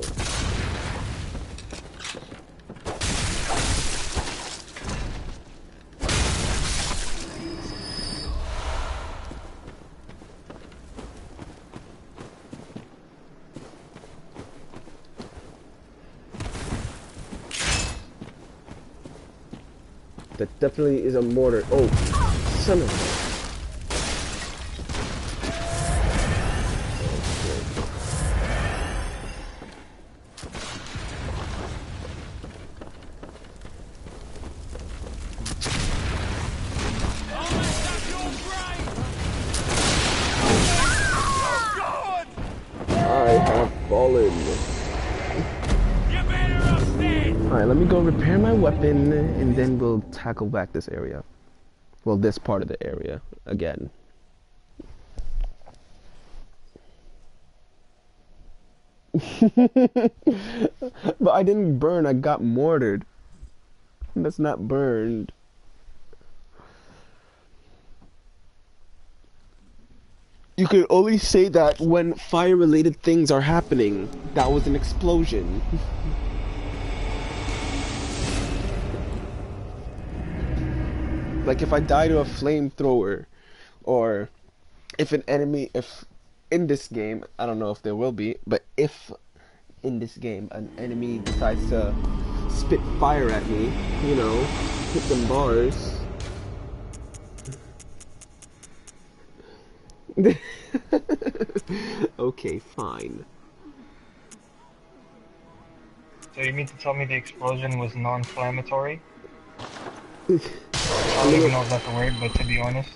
That definitely is a mortar. Oh, son of a... I have fallen. Alright, let me go repair my weapon, and then we'll tackle back this area. Well, this part of the area, again. But I didn't burn, I got mortared. That's not burned. You can only say that when fire-related things are happening. That was an explosion. Like if I die to a flamethrower, or if an enemy, if in this game, I don't know if there will be, but if in this game an enemy decides to spit fire at me, you know, hit them bars. Okay, fine. So you mean to tell me the explosion was non-inflammatory? I don't even know if that's a word, but to be honest.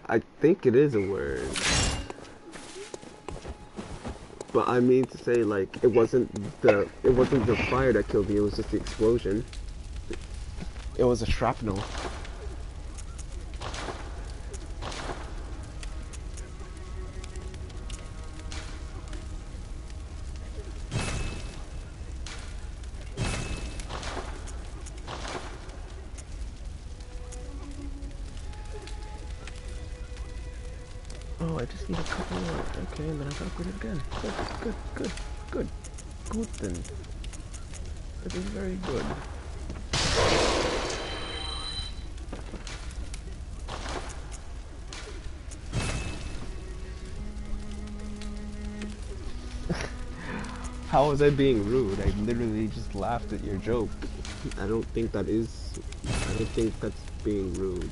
I think it is a word. But I mean to say, like, it wasn't the fire that killed me, it was just the explosion. It was a shrapnel. Oh, I just need a couple more. Okay, and then I've upgraded again. Good. Good then. That is very good. How was I being rude? I literally just laughed at your joke. I don't think that's being rude.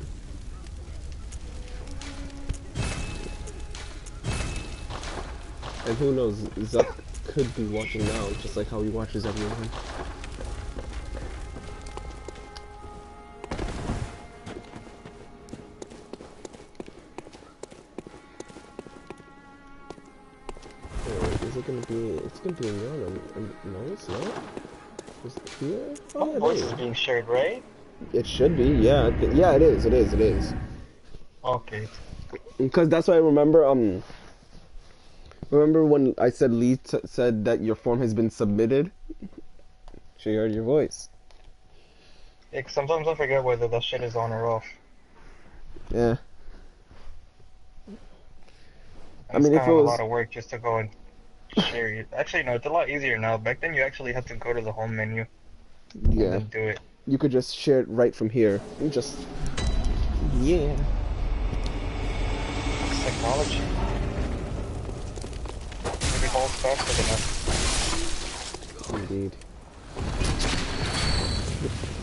And who knows, Zuck could be watching now, just like how he watches everyone. Is it gonna be, it's gonna be in your room. No, it's not. Is it here? Oh, yeah, Voice is being shared, right? it should be, yeah. Yeah, it is. Okay. Because that's what I remember, remember when I said Lee said that your form has been submitted? She heard your voice. Yeah, 'cause sometimes I forget whether that shit is on or off. Yeah. I It's mean, if kind it of a was... lot of work just to go and share it. Actually, no, it's a lot easier now. Back then, you actually had to go to the home menu Yeah. and do it. You could just share it right from here. You just... Yeah. It's technology. It evolves faster than us. Indeed.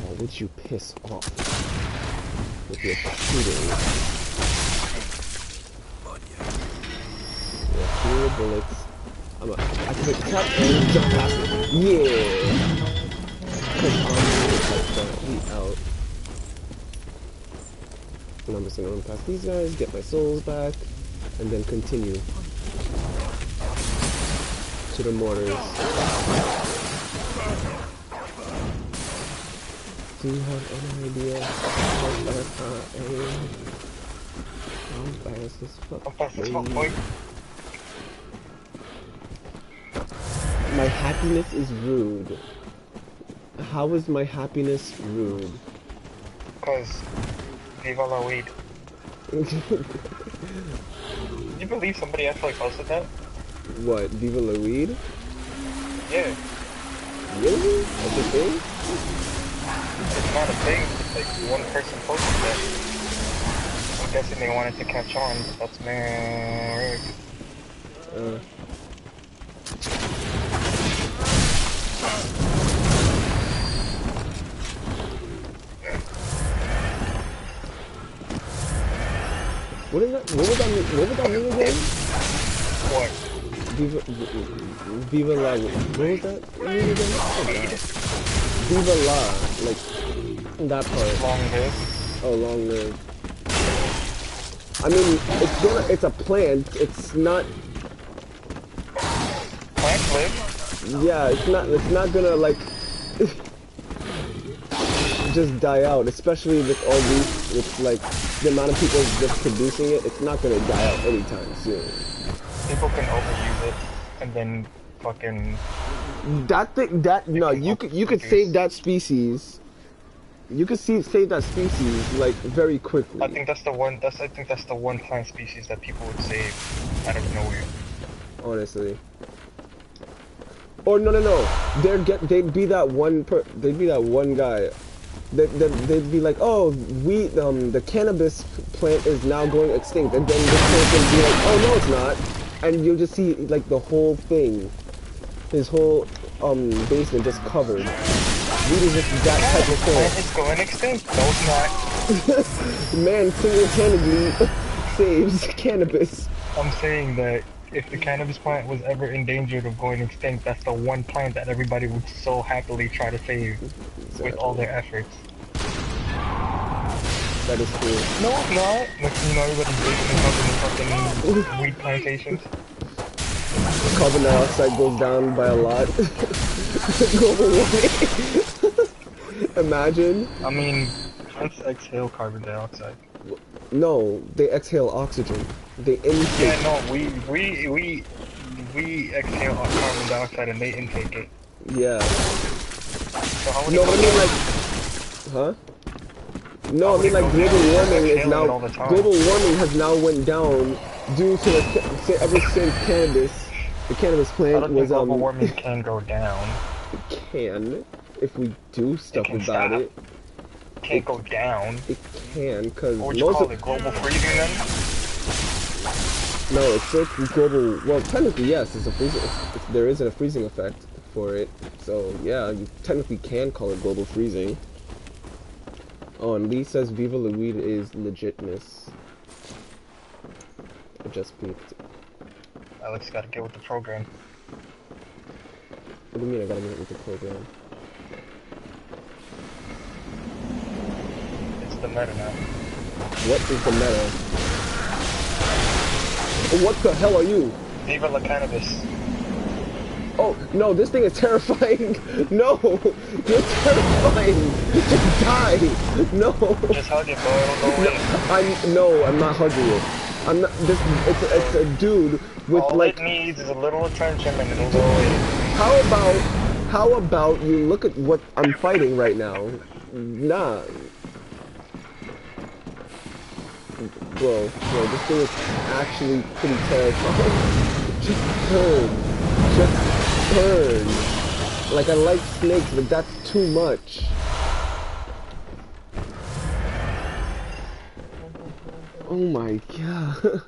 Oh, would you piss off with your shooting? Yeah, fewer bullets. I can tap and jump past it. Yeah! Because I'm like that. We out. And I'm just gonna run past these guys, get my souls back, and then continue to the mortars. Do you have any idea how fast I am? How fast is fuck? How fast is fuck, boy? My happiness is rude. How is my happiness rude? Because Viva la weed. Can you believe somebody actually posted that? What, Viva la weed? Yeah. Really? That's a thing? It's not a thing. Like, one person posted that. I'm guessing they wanted to catch on, but that's man. What is that? What was that name again? What? Viva La. What was that name again? Viva La. Like that part. Long live. Oh, long live. I mean, it's a plant. It's not. Plant live? Yeah, it's not gonna like just die out, especially with all these, with like the amount of people just producing it. It's not gonna die out anytime soon. People can overuse it and then fucking. That thing, no, you could save that species. You could save that species like very quickly. I think that's the one plant species that people would save out of nowhere. Honestly. Or no, they'd be that one guy. They'd be like, oh, the cannabis plant is now going extinct, and then this person be like, oh no, it's not, and you'll just see like the whole thing, his whole basement just covered. Weed is just that type of thing. It's going extinct. No, it's not. Man single-handedly saves cannabis. I'm saying that if the cannabis plant was ever endangered of going extinct, that's the one plant that everybody would so happily try to save with all their efforts. That is true. No, it's not. Like, you know, everybody's basically covered in fucking weed plantations. Carbon dioxide goes down by a lot. Global warming. Imagine. I mean, plants exhale carbon dioxide. No, they exhale oxygen. They intake. Yeah, no, we exhale carbon dioxide and they intake it. Yeah. So how would No, it I mean like, huh? No, I mean like global warming is now. Global warming has now went down due to ever since the cannabis I plant don't think was global warming can go down. It can if we do stuff can about stop. it. It can't go down. It can, because What would you call it? Global freezing then? No, it's like global. Well, technically, yes. It's a freezing. There isn't a freezing effect for it, so yeah, you technically can call it global freezing. Oh, and Lee says Viva La Weed is legitness. I just peeked. Alex gotta get with the program. What do you mean I gotta get with the program? It's the meta now. What is the meta? What the hell are you? Viva la cannabis. Oh, no, this thing is terrifying. No, you're terrifying. Just die. No. Just hug it, bro. It'll go No, I'm not hugging it. I'm not. It's a dude with all like. it needs is a little attention and it'll go away. How about you look at what I'm fighting right now? Nah. Bro, this thing is actually pretty terrifying. Just turn. Like, I like snakes, but that's too much. Oh my god.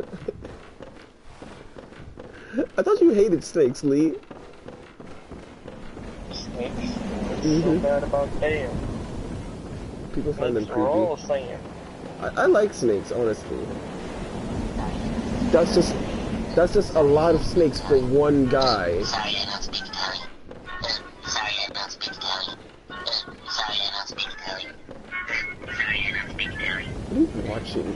I thought you hated snakes, Lee. Snakes? What's so bad about them? People find them Snakes are all creepy. saying. I like snakes, honestly. That's just a lot of snakes for one guy. Sorry, I don't speak Italian. Sorry, I don't speak Italian. Sorry, I don't speak Italian. Sorry, I don't speak Italian. What are you watching?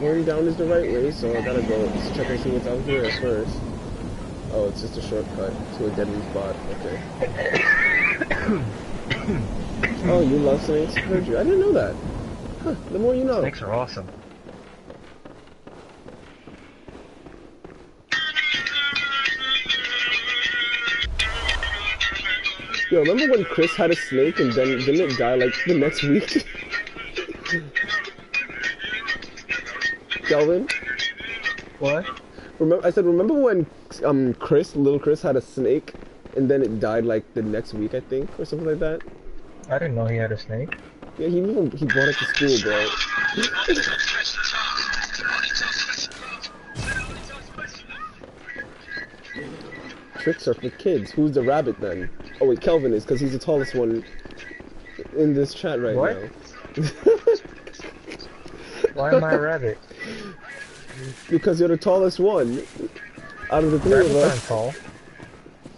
Going down is the right way, so I gotta go check and see what's out here first. Oh, it's just a shortcut to a deadly spot. Okay. Oh, you love snakes? Heard you. I didn't know that. Huh, the more you know. Snakes are awesome. Yo, remember when Chris had a snake and then didn't it die like the next week? Kelvin? What? Remember when little Chris had a snake and then it died like the next week, I think, or something like that? I didn't know he had a snake. Yeah, he brought it to school, bro. Tricks are for kids. Who's the rabbit then? Oh wait, Kelvin is, because he's the tallest one in this chat right What? now. Why am I a rabbit? Because you're the tallest one out of the three of Rabbits us. aren't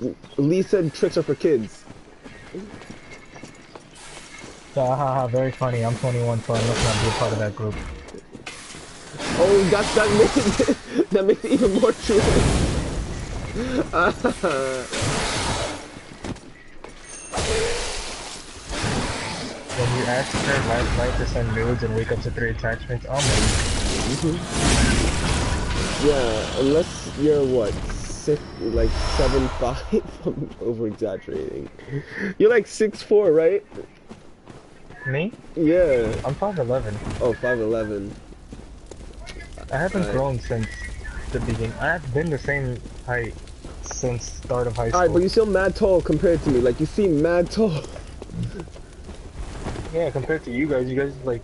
tall. Lee said tricks are for kids. Haha, very funny. I'm 21, so I must not be a part of that group. Oh, that makes it that makes it even more true. When you asked her last night to send nudes and wake up to 3 attachments, I'm like, Yeah, unless you're what, like 7'5". I'm over exaggerating. You're like 6'4", right? me? Yeah. I'm 5'11". Oh, 5'11". I haven't Alright. grown since the beginning. I've been the same height since start of high school. Alright, but you're still mad tall compared to me. Like, you seem mad tall. Yeah, compared to you guys like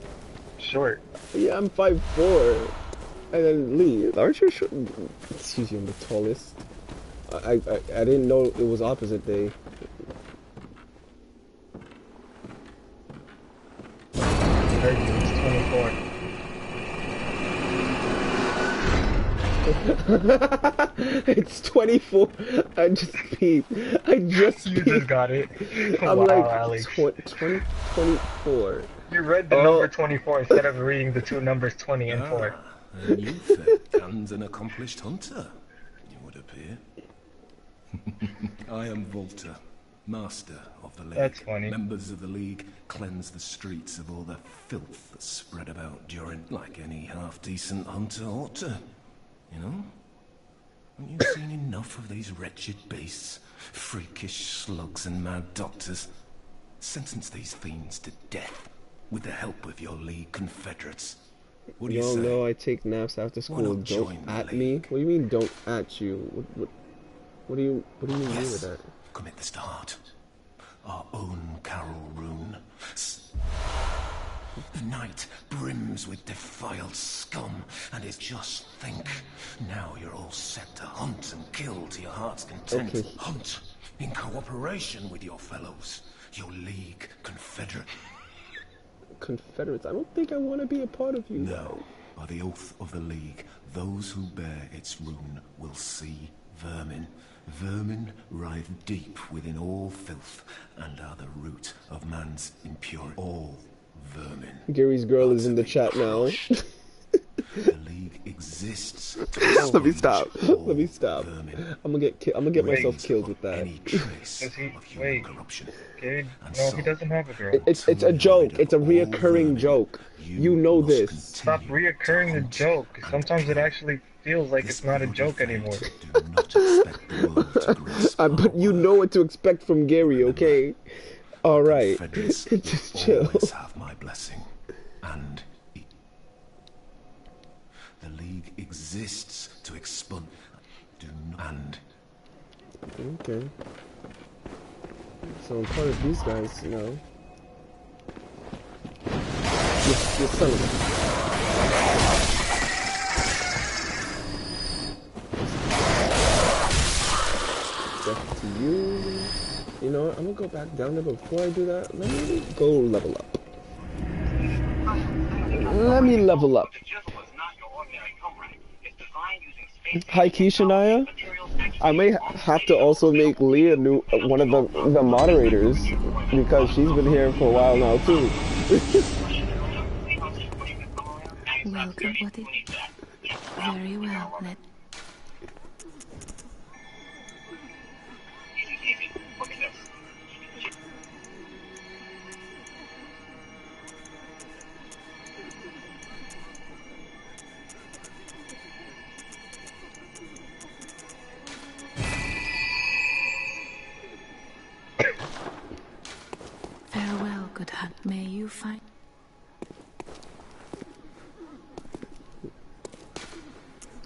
short. Yeah, I'm 5'4". And then Lee, aren't you short? Excuse you, I'm the tallest. I didn't know it was opposite day. I heard you, it's 24. It's 24. I just peeped. I just You peeped. just got it. I'm Wow, like Alex. 24. You read the number 24 instead of reading the two numbers 20 and 4. And you fit and an accomplished hunter, it would appear. I am Volta, master of the League. That's funny. Members of the League cleanse the streets of all the filth that's spread about during, like any half-decent hunter ought to. You know? Haven't you seen enough of these wretched beasts? Freakish slugs and mad doctors. Sentence these fiends to death with the help of your League confederates. What do you say? No, I take naps after school. not Don't join the at me? League? What do you mean don't at you? What do you mean Yes, with that? commit this to heart. Our own Carol Rune. The night brims with defiled scum, and it's just think. Now you're all set to hunt and kill to your heart's content. Okay. Hunt in cooperation with your fellows, your League confederate. Confederates. I don't think I want to be a part of you. No, by the oath of the League, those who bear its rune will see vermin. Vermin writhe deep within all filth, and are the root of man's impurity. All vermin. Gary's girl is in the chat now. The League exists to Let me expunge stop. all Let me stop. vermin. I'm gonna get myself Rid killed with of that. Any trace Does he- of human wait. corruption. Okay, And no, so, he doesn't have a girl. It's a joke. It's a reoccurring joke. You know must this. Stop continue reoccurring to the hunt joke. and Sometimes it kill. actually feels like it's not a joke anymore. Do not expect the world to grasp But you know what to expect from Gary, okay? All right. Confederates Just will chill. always have my blessing, and the League exists to expun. Do not and Okay. So I'm part of these guys, you know. You son of a... Death to you. You know what? I'm gonna go back down there, but before I do that, let me go level up. Let me level up. Hi, Keisha. I may have to also make Leah one of the moderators because she's been here for a while now too. Welcome, what is... Very well, let... Farewell, good hunt. May you find...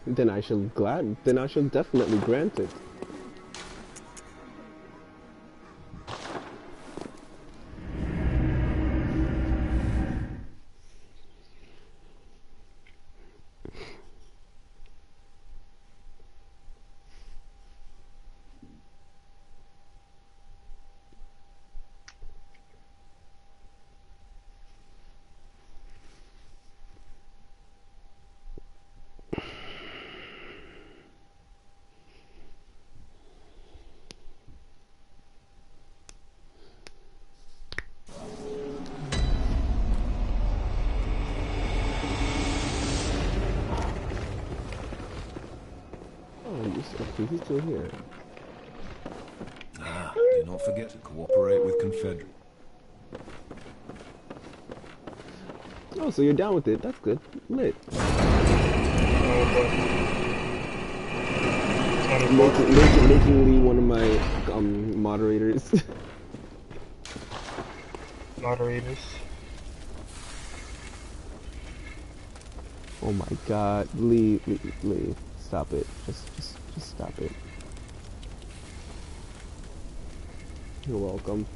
Then I shall definitely grant it. see, he's still here. Ah, do not forget to cooperate with Confederate. Oh, so you're down with it. That's good. Lit. Making Lee one of my moderators. Moderators. Oh my God, Lee, stop it. Just stop it. You're welcome.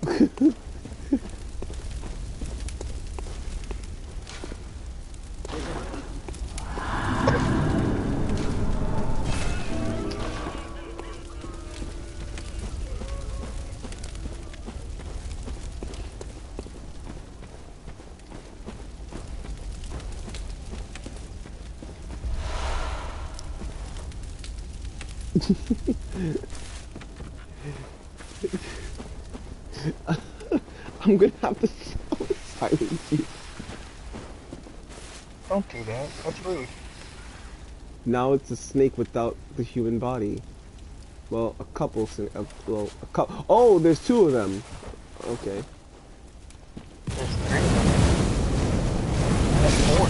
I'm gonna have to silence you. Don't do that. That's rude. Now it's a snake without the human body. Well, a couple. Well, a couple. Oh, there's two of them. Okay. There's 3 of them. That's 4.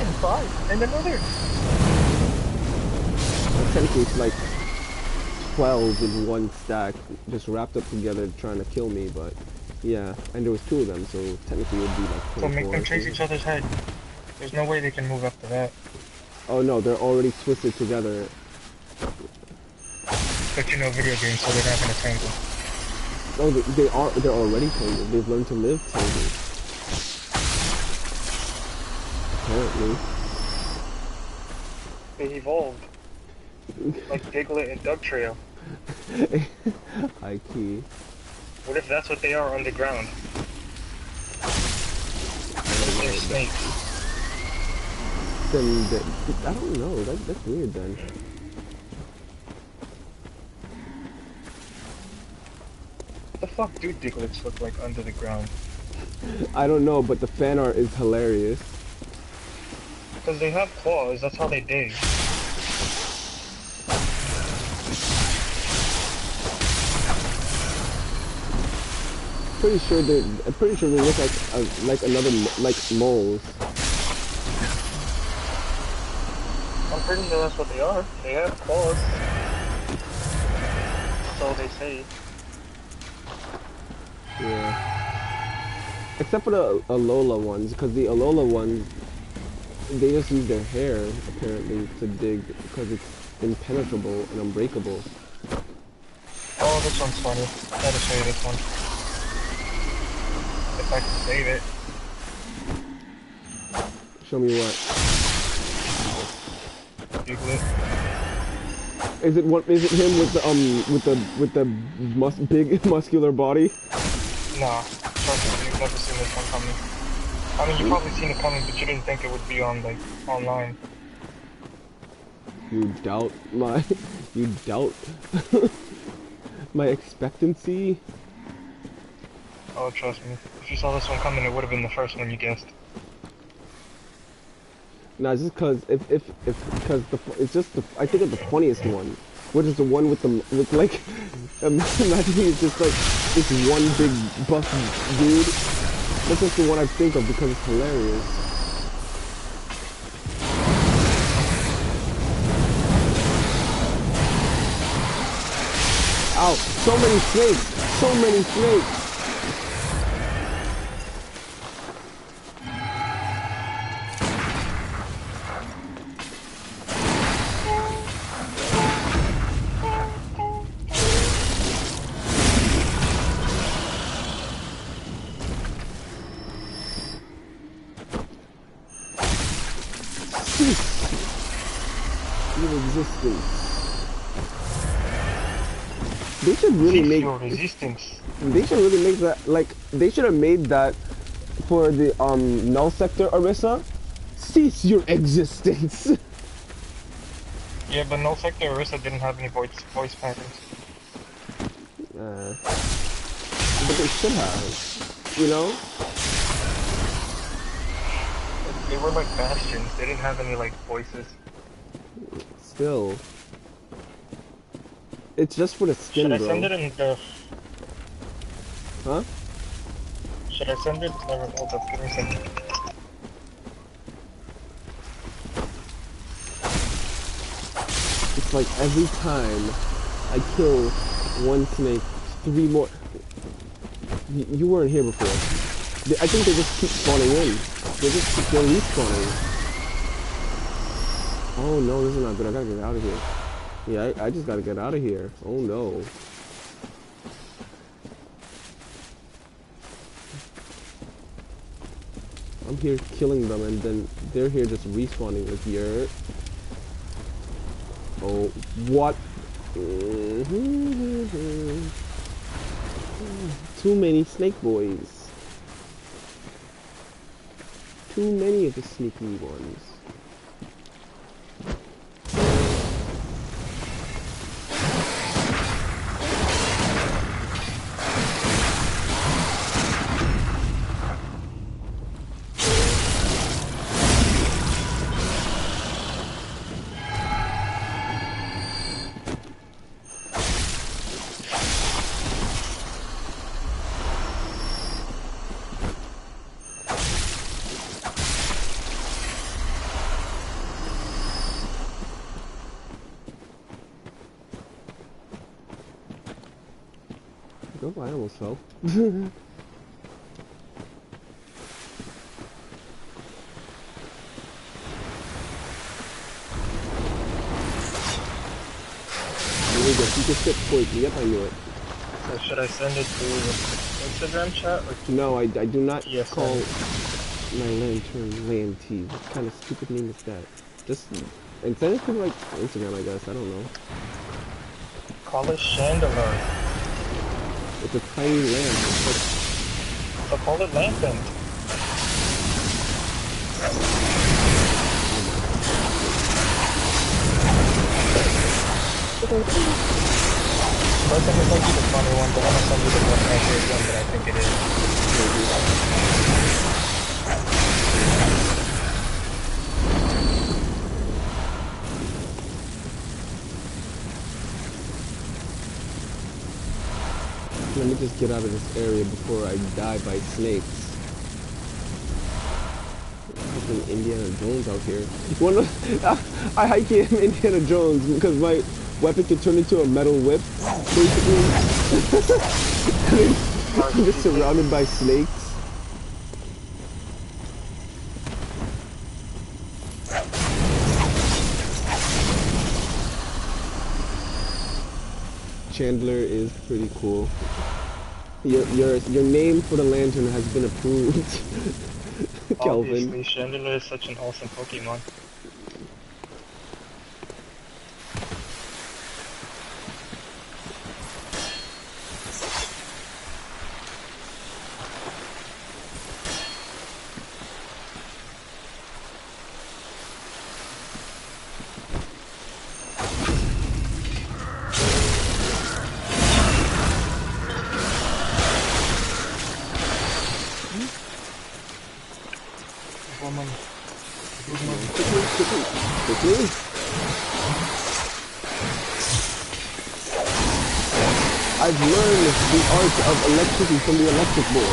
And 5. And another. Well, technically, it's like 12 in one stack, just wrapped up together, trying to kill me. But yeah, and there was 2 of them, so technically it would be like 24. So make them chase each other's head. There's no way they can move after that. Oh no, they're already twisted together. But you know video games, so they're not gonna tangle. Oh, they're already tangled. They've learned to live tangled. Apparently. They evolved. Like Diglett and Dugtrio. High key. What if that's what they are underground? They're snakes. Then I don't know. That's weird then. What the fuck do Diglets look like under the ground? I don't know, but the fan art is hilarious. Because they have claws, that's how they dig. I'm pretty sure they look like moles. I'm pretty sure that's what they are. They have claws. That's all they say. Yeah. Except for the Alola ones, because the Alola ones, they just use their hair, apparently, to dig, because it's impenetrable and unbreakable. Oh, this one's funny. I gotta show you this one. If I can save it. Show me what. Diglett. Is it him with the big muscular body? Nah, trust me, you've never seen this one coming. I mean, you've probably seen it coming, but you didn't think it would be on, like, online. You doubt my my expectancy? Oh, trust me. If you saw this one coming, it would have been the first one you guessed. Nah, just because it's just I think it's the funniest one, which is the one with like imagine it's just like this one big buff dude. That's just the one I think of because it's hilarious. Ow! So many snakes! So many snakes! They should really make resistance. They should really make that, like, they should have made that for the null sector Orisa. Cease your existence. Yeah, but Null Sector Orisa didn't have any voice patterns. But they should have, you know? They were like bastions. They didn't have any like voices. Still. It's just for the skin, Should I bro. send it in the... Huh? Should I send it? Never hold up, give me a second. It's like every time I kill one snake, 3 more. You weren't here before. I think they just keep spawning in. They're respawning. Oh no, this is not good. I gotta get out of here. Yeah, I just gotta get out of here. Oh no. I'm here killing them and then they're here just respawning with your... Oh, what? Too many snake boys. Too many of the sneaky ones. Oh, I almost fell. You can sit quickly. Yep, I knew it. So should I send it to Instagram chat or to... No, I do not Yes, call my lantern Lanty. What kind of stupid name is that? Just and send it to like Instagram, I guess. I don't know. Call it Chandelier. It's a tiny lamp. It's like, So call it Lantern. First, I'm gonna send you the funny one, but I'm gonna send you the more accurate one that I think it is. let me just get out of this area before I die by snakes. Fucking Indiana Jones out here. I hike in Indiana Jones because my weapon can turn into a metal whip, basically. I'm just surrounded by snakes. Chandler is pretty cool. Your name for the lantern has been approved. Kelvin. Obviously, Chandelier is such an awesome Pokemon. Quickly. I've learned the art of electricity from the electric boy.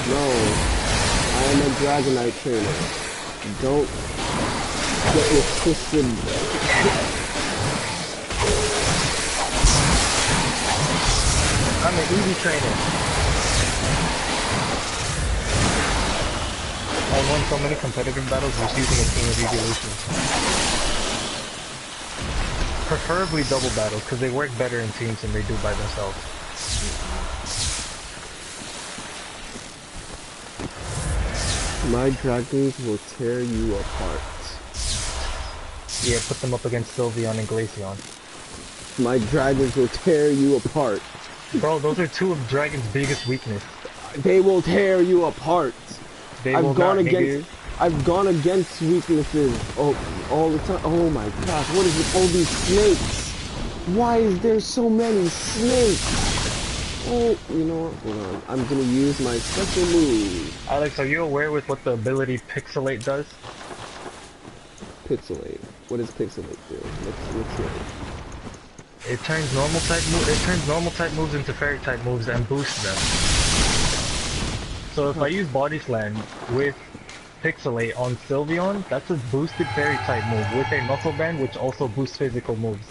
No, I am a Dragonite trainer. Don't get it twisted. I'm an easy trainer. I won so many competitive battles just using a team of evolutions. Preferably double battles, because they work better in teams than they do by themselves. My dragons will tear you apart. Yeah, put them up against Sylveon and Glaceon. My dragons will tear you apart. Bro, those are two of Dragon's biggest weakness. They will tear you apart. They will not, nigga. I've gone against weaknesses all the time. Oh my gosh, what is with all these snakes? Why is there so many snakes? Oh, you know what? Hold on. I'm gonna use my special move. Alex, are you aware with what the ability Pixelate does? Pixelate. What does Pixelate do? Let's see. It turns normal type moves into fairy type moves and boosts them. So if I use Body Slam with Pixelate on Sylveon, that's a boosted fairy type move with a Knuckle Band which also boosts physical moves.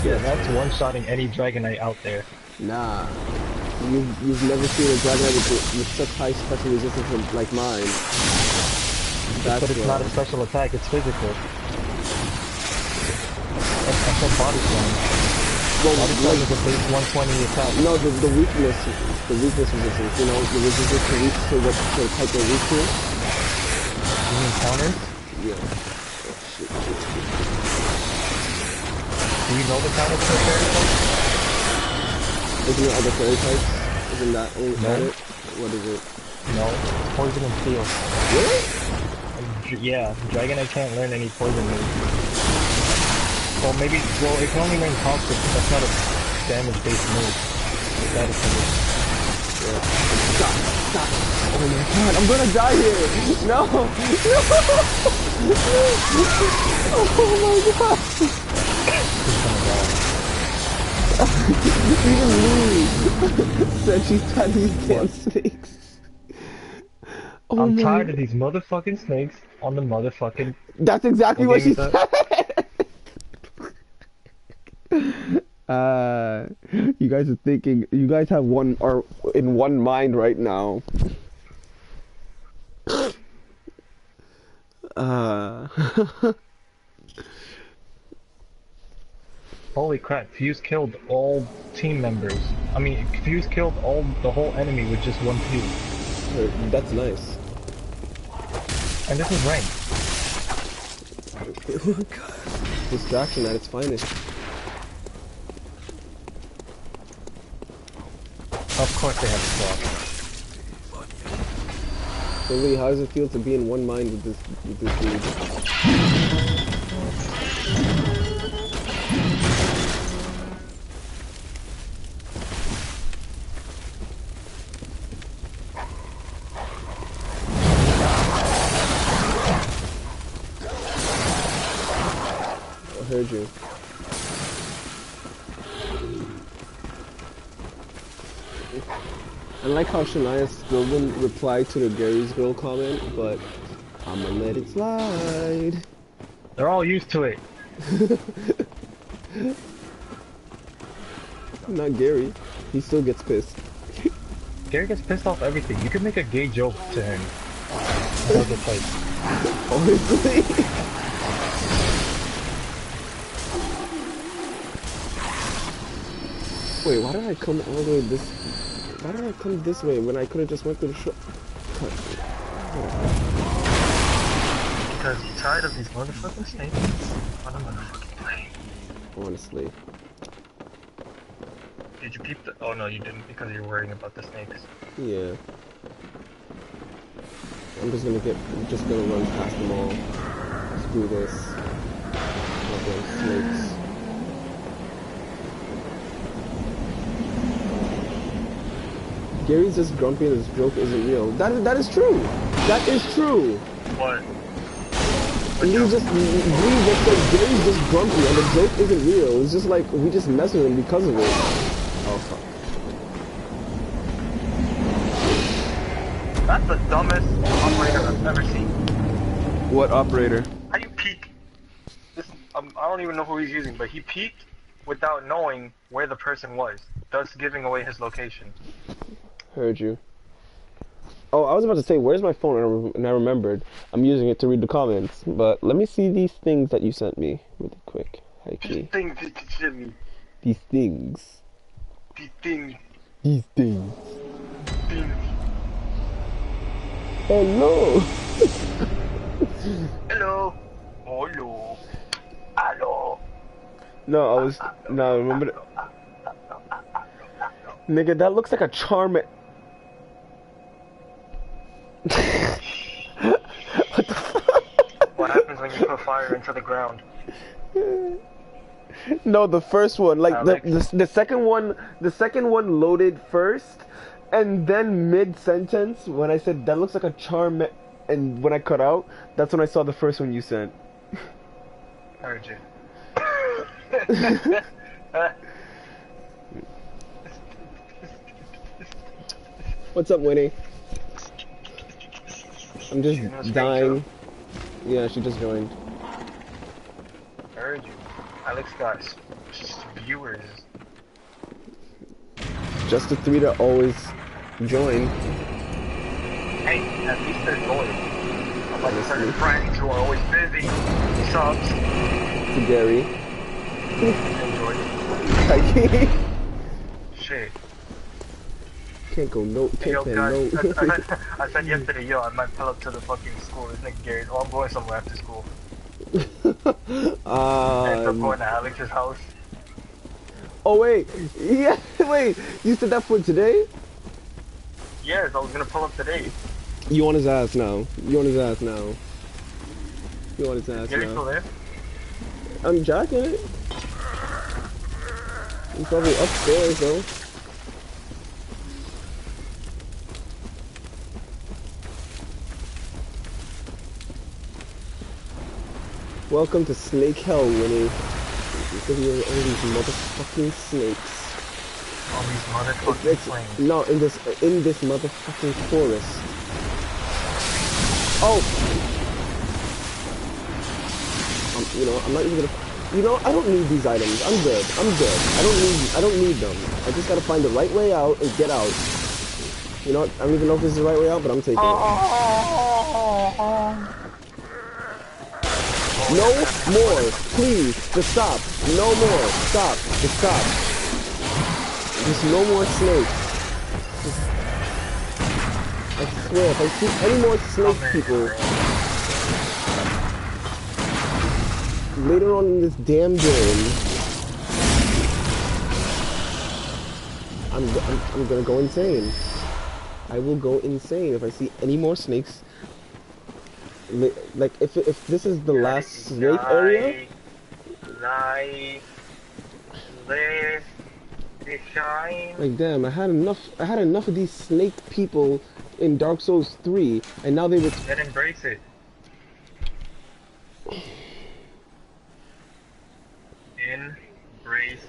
Yeah, that's one-shotting any Dragonite out there. Nah. You've never seen a Dragonite with such high special resistance like mine. But it's not a special attack, it's physical. I said Body Slam. Well, Body Slam is a base 120 attack. No, the weakness resistance, you know, the resistance to what type of weak to. You mean counters? Yeah. Shit. Do you know the counters for fairy types? Isn't there other fairy types? Isn't that only No. it? What is it? No, poison and steel. Really? Yeah, Dragonite can't learn any poison moves. Well, it can only learn toxic, but that's not a damage-based move. That is Yeah. Stop. Oh my god, I'm gonna die here! No! Oh my god! Even Louie said she's tired of these damn snakes. Oh I'm my tired of these motherfucking snakes on the motherfucking... That's exactly what she said! You guys are thinking, you guys are in one mind right now. Holy crap, Fuse killed all team members. I mean, Fuse killed the whole enemy with just one Fuse. That's nice. And this is ranked. Distraction at its finest. Of course they have swap. So Lee, how does it feel to be in one mind with this dude? I heard you. I like how Shania still didn't reply to the Gary's Girl comment, but I'ma let it slide. They're all used to it. Not Gary. He still gets pissed. Gary gets pissed off everything. You could make a gay joke to him. About the fight. Honestly. Wait, why did I come all the way this... Why did I come this way when I could have just went through the short cut? Because you're tired of these motherfucking snakes on a motherfucking plane. Honestly. Did you peep the... Oh no, you didn't, because you're worrying about the snakes. Yeah. I'm just gonna run past them all. Screw this. Goddamn snakes. Gary's just grumpy and his joke isn't real. That is true. That is true. What? And Gary's just Gary's just grumpy and the joke isn't real. It's just like we just mess with him because of it. Oh fuck. That's the dumbest operator I've ever seen. What operator? How do you peek? I don't even know who he's using, but he peeked without knowing where the person was, thus giving away his location. Heard you. Oh, I was about to say, where's my phone? And I remembered. I'm using it to read the comments. But let me see these things that you sent me really quick. These things that you sent me. These things. These things. These things. Things. Hello. Hello. Hello. Hello. No, remember. Nigga, that looks like a Charmander. What happens when you put fire into the ground? No, the first one, like Alex. the second one, loaded first, and then mid sentence when I said that looks like a charm, and when I cut out, that's when I saw the first one you sent. Heard you. What's up, Winnie? I'm just You know dying. Yeah, she just joined. Heard you. Alex got viewers. Just the three that always join. Hey, at least they're loyal. I'm like certain friends who are always busy. Subs. To Gary. Enjoy. Mikey. Shit. Can't go no. Yo, Can't say guys, no. I said yesterday, yo, I might pull up to the fucking school. This nigga Gary, oh, I'm going somewhere after school. And I'm going to Alex's house. Oh wait, yeah, wait. You said that for today? Yes, I was gonna pull up today. You on his ass now. You on his ass now. You on his ass Gary still now. there? I'm jacking it. He's probably upstairs though. Welcome to Snake Hell, Winnie. Because you're all these motherfucking snakes. All these motherfucking flames. No, in this motherfucking forest. Oh! You know, I'm not even gonna. You know, I don't need these items. I'm good. I don't need them. I just gotta find the right way out and get out. You know, I don't even know if this is the right way out, but I'm taking it. No more, please, just stop. No more, stop, just stop. Just no more snakes. I swear, if I see any more snake people later on in this damn game, I'm gonna go insane. I will go insane if I see any more snakes. Like if this is the last snake area. Like damn, I had enough of these snake people in Dark Souls 3, and now they would. Then embrace it. Embrace.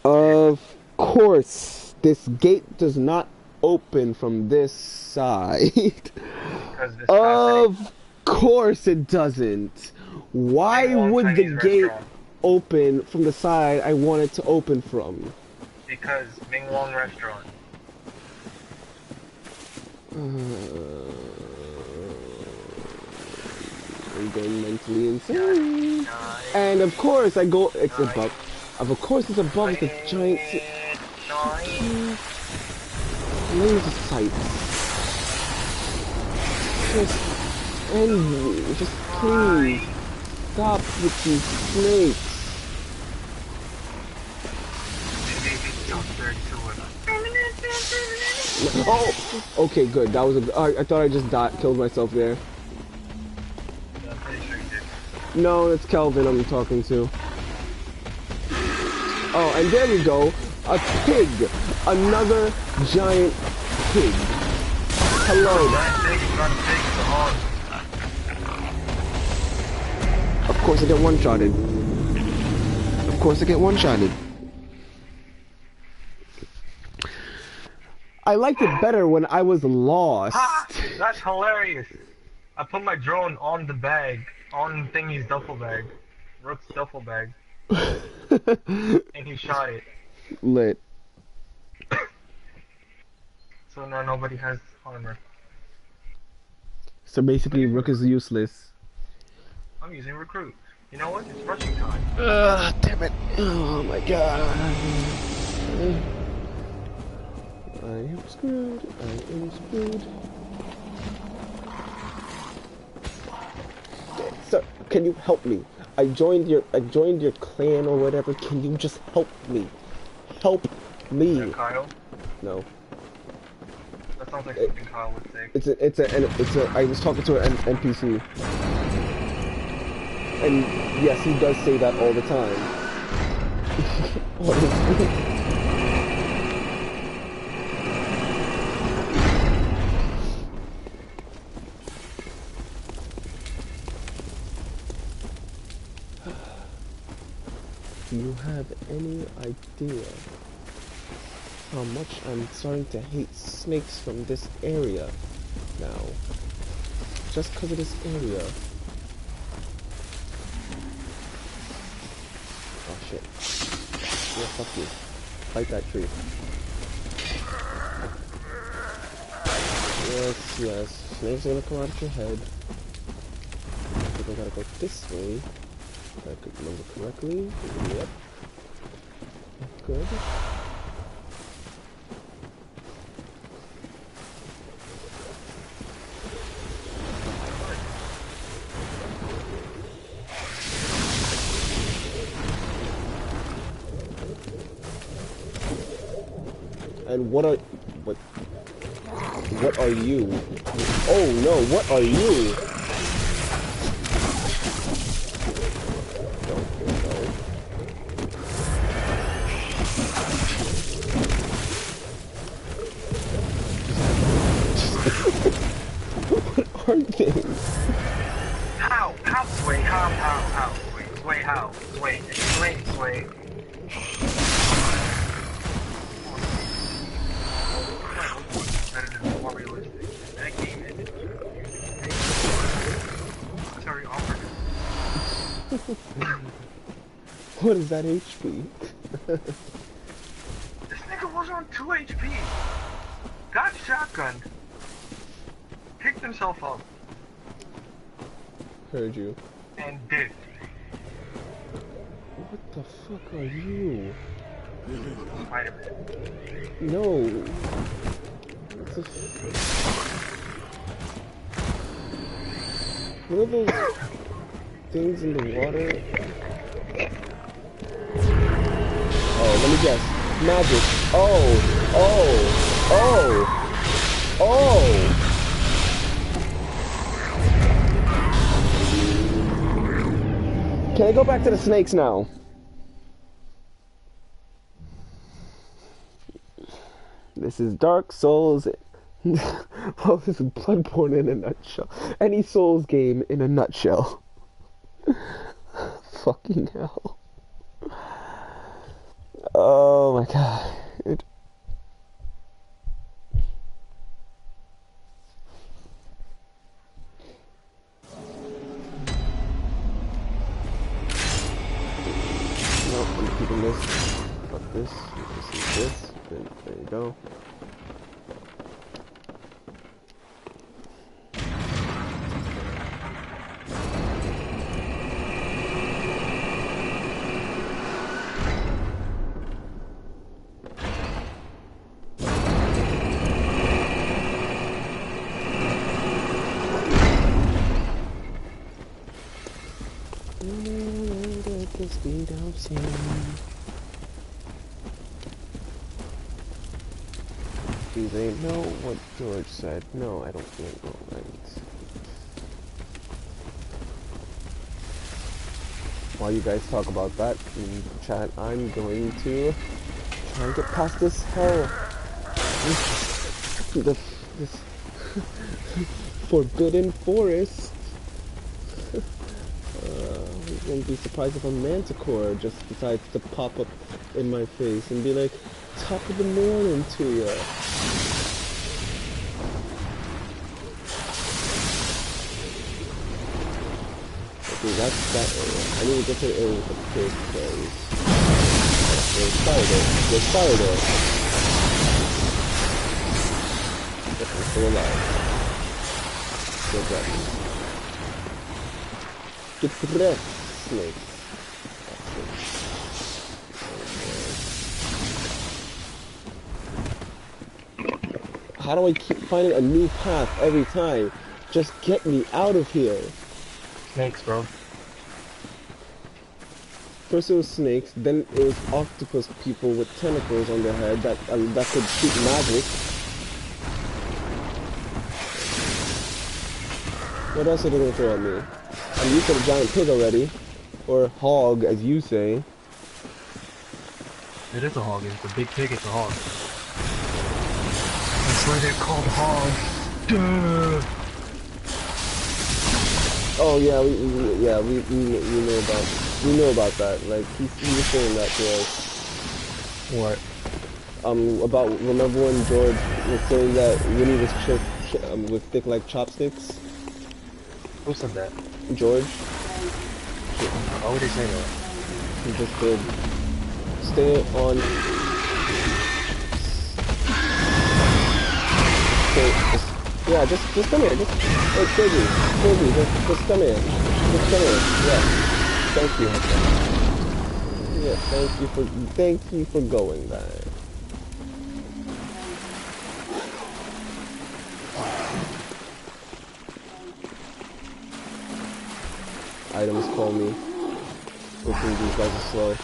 Of course, this gate does not open from this side. Because this Of course it doesn't. Why would the gate open from the side I want it to open from? Because Ming Wong Restaurant. I'm going mentally insane. And of course I go, it's above. Of course it's above the giant laser sights. Just end, just please stop with these snakes. Oh, okay, good. That was a. I thought I just killed myself there. No, it's Kelvin I'm talking to. Oh, and there we go. A pig. Another giant pig. Hello. Of course I get one-shotted. Of course I get one-shotted. I liked it better when I was lost. Ha! That's hilarious. I put my drone on the bag, on Thingy's duffel bag, Rook's duffel bag, and he shot it. Lit. So now nobody has armor. So basically, Rook is useless. I'm using recruit. You know what? It's rushing time. Damn it. Oh my god. I am screwed. I am screwed. Sir, can you help me? I joined your clan or whatever. Can you just help me? Help me. Kyle? No. That sounds like something Kyle would say. It's a. I was talking to an NPC. And yes, he does say that all the time. Honestly. Do you have any idea how much I'm starting to hate snakes from this area now? Just because of this area. Oh shit. Yeah, fuck you. Fight that tree. Yes, yes. Snakes are gonna come out of your head. I think I gotta go this way. If I could remember correctly. Yep. Good. And what are you? Oh no, what are you? What are they? How? How, Sway? How? Sway, how? Sway, explain, Sway. Better than more realistic. That game is very awkward. What is that HP? This nigga was on 2 HP. Got shotgunned. Picked himself up. Heard you. And did. What the fuck are you? Spider-Man. No. What the What are those things in the water? Oh, let me guess. Magic. Oh. Can I go back to the snakes now? This is Dark Souls. Well, this is Bloodborne in a nutshell. Any Souls game in a nutshell. Fucking hell. Oh my god. Nope, I'm keeping this. Fuck this. This is this. There you go. The speed of sound. Do they know what George said? No, I don't think no, right. While you guys talk about that in chat, I'm going to try and get past this hell. This forbidden forest. I won't be surprised if a manticore just decides to pop up in my face and be like, top of the morning to ya. Okay, that's that area. I need to get to the area with the big place. There's fire there. There's fire there. Yep, I'm still alive. Still breath. Get breath. Snake. How do I keep finding a new path every time? Just get me out of here. Snakes, bro. First it was snakes, then it was octopus people with tentacles on their head that could shoot magic. What else are they gonna throw at me? I'm used to the giant pig already. Or hog, as you say. It is a hog. It's a big pig. It's a hog. That's why they're called hogs. Duh. Oh yeah, we know about that. Like he was saying that to us. What? About remember when George was saying that Winnie was with thick like chopsticks? Who said that? George. Why would he say that? He just did. Stay on. Yeah, just come here. Just hey, Kirby, just come here. Just come here. Yeah. Thank you. Yeah, thank you for going there. Items call me. Hopefully these guys are slow.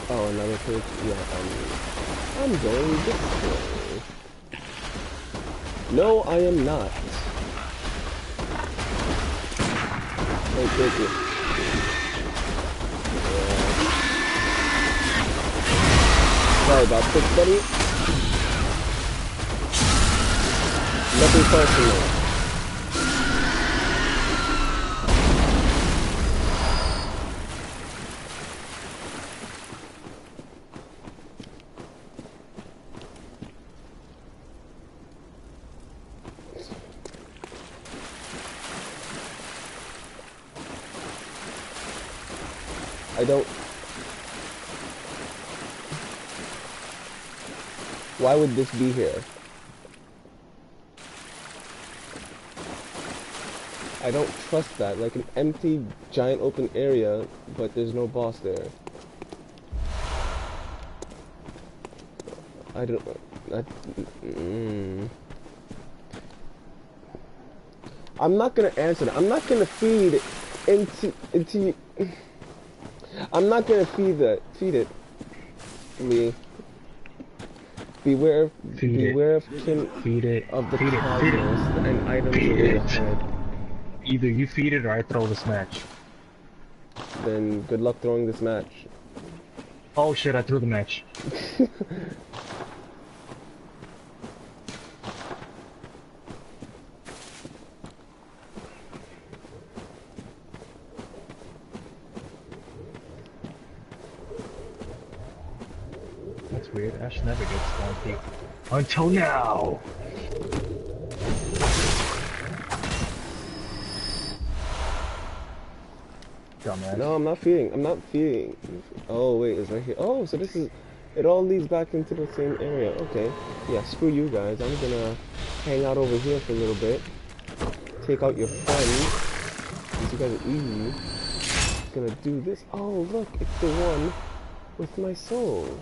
Oh, another page? Yeah, I'm going this way. No, I am not. Hey, take it. Sorry about this, buddy. Nothing personal. I don't... Why would this be here? I don't trust that. Like an empty, giant open area, but there's no boss there. I don't... I'm not gonna answer that. I'm not gonna feed into... I'm not gonna feed it, Lee. Beware of the cosmos and items ahead. Either you feed it or I throw this match. Then good luck throwing this match. Oh shit, I threw the match. That's weird. Ash never gets spawn peek. Until now! Dumbass. No, I'm not feeding. Oh wait, it's right here. Oh, so this is... It all leads back into the same area. Okay. Yeah, screw you guys. I'm gonna hang out over here for a little bit. Take out your friends. Since you guys are easy. Gonna do this. Oh, look, it's the one with my souls.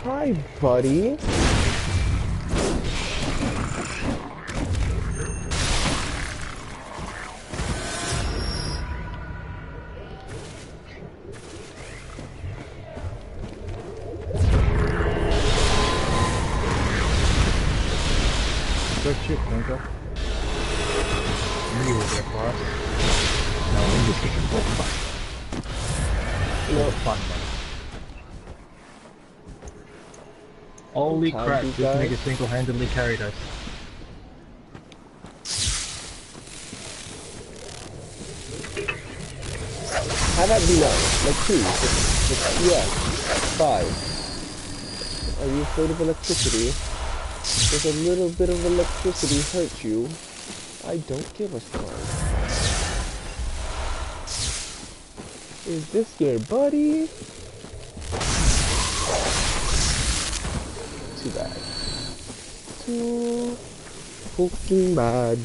Hi, buddy. Good shit, Franco. You were there for us. No, I'm just kicking both of us. No, fun, man. Holy crap, this nigga single-handedly carried us. Have that be nice. Like 2. Yeah. 5. Are you afraid of electricity? Does a little bit of electricity hurt you? I don't give a fuck. Is this your buddy? Too bad. Too fucking bad.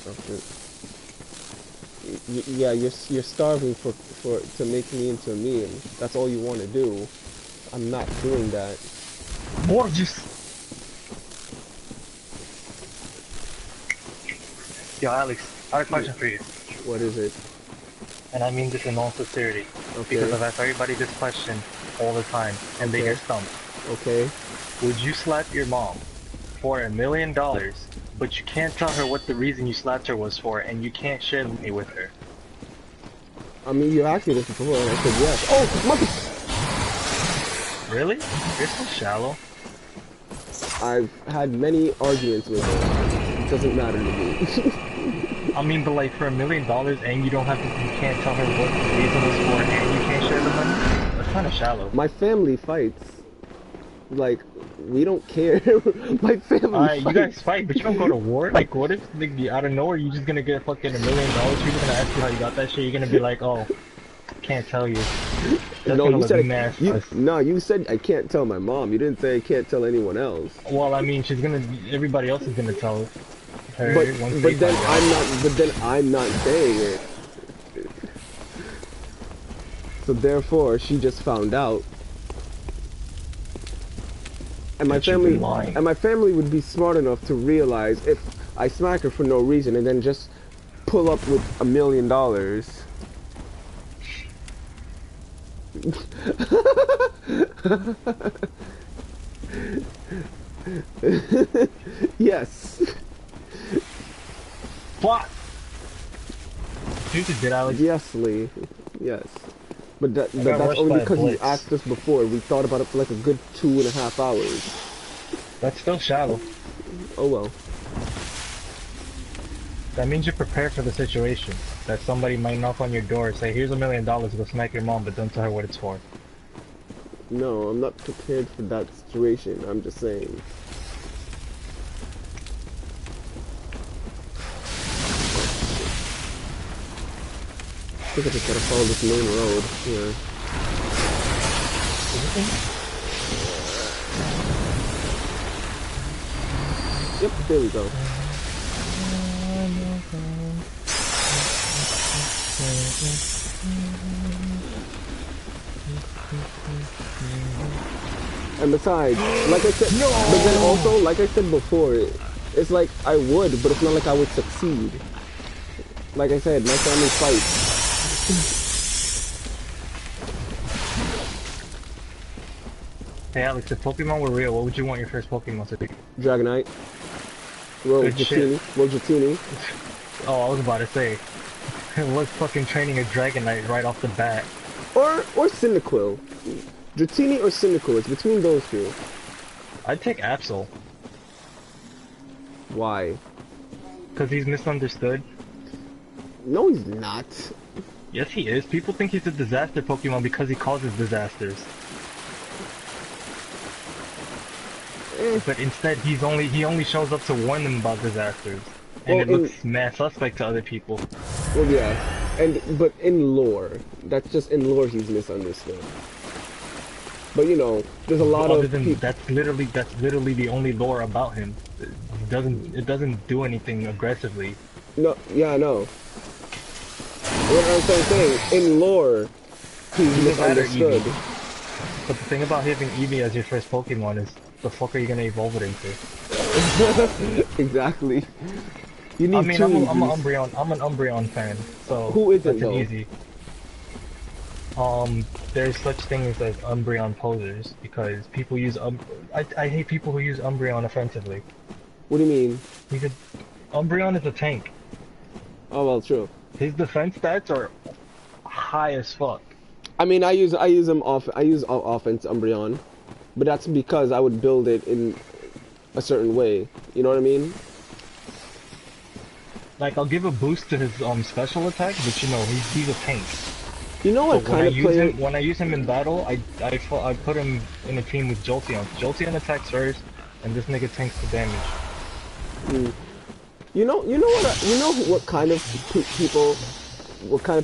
Okay. Yeah, you're starving to make me into a meme. That's all you want to do. I'm not doing that. Gorgeous. Yo, Alex, I have a question for you. What is it? And I mean this in all sincerity. Okay. Because I've asked everybody this question all the time, and they Okay. get stumped. Okay. Would you slap your mom for $1 million, but you can't tell her what the reason you slapped her was for, and you can't share the money with her? I mean, you asked me this before, and I said yes. Oh, mother! Really? You're so shallow. I've had many arguments with her. It doesn't matter to me. I mean, but like for $1 million, and you can't tell her what the reason was for, and you can't share the money? That's kind of shallow. My family fights. Like, we don't care. My family Alright, fights. you guys fight, but you don't go to war? Like, what if, like, out of nowhere, you're just gonna get fucking $1 million, people gonna ask you how you got that shit, you're gonna be like, oh, can't tell you. That's No, gonna you look said mad you, sus. no, you said I can't tell my mom. You didn't say I can't tell anyone else. Well, I mean, everybody else is gonna tell her But once they then find out. I'm not saying it. So therefore, she just found out. And my That you've been family lying. and my family would be smart enough to realize if I smack her for no reason and then just pull up with $1 million. Yes. What? You just did, Alex. Yes, Lee. Yes. But got that's rushed by only a because you blitz. asked us before. We thought about it for like a good 2.5 hours. That's still shallow. Oh well. That means you're prepared for the situation. That somebody might knock on your door and say, here's $1 million, go smack your mom, but don't tell her what it's for. No, I'm not prepared for that situation. I'm just saying. I think I just gotta follow this main road here. Yep, there we go. And besides, like I said, but then also, like I said before, it's like I would, but it's not like I would succeed. Like I said, my family fights. Hey Alex, if Pokemon were real, what would you want your first Pokemon to be? Dragonite. Good shit. Rojatini. Oh, I was about to say. What's fucking training a Dragonite right off the bat? Or Cyndaquil. Dratini or Cyndaquil, it's between those two. I'd take Absol, Why? because he's misunderstood. No, he's not. Yes, he is. People think he's a disaster Pokemon because he causes disasters. But instead, he only shows up to warn them about disasters. And Well, it looks mad suspect to other people. Well, yeah. But in lore, that's just in lore he's misunderstood. But you know, there's a lot Other of than people. that's literally the only lore about him. It doesn't do anything aggressively. No, yeah, I know. What I'm saying, in lore, he's He's a better misunderstood. Eevee. But the thing about having Eevee as your first Pokemon is, the fuck are you gonna evolve it into? Exactly. You need I mean, two I'm an Eevees. Umbreon fan, so Who isn't, that's an though? easy. There's such things as Umbreon posers because people use I hate people who use Umbreon offensively. What do you mean? Umbreon is a tank. Oh well, true. His defense stats are high as fuck. I mean, I use offense Umbreon, but that's because I would build it in a certain way. You know what I mean? Like I'll give a boost to his special attack, but you know he's a tank. You know what So when kind of player? when I use him in battle, I put him in a team with Jolteon. Jolteon attacks first, and this nigga tanks the damage. You know what kind of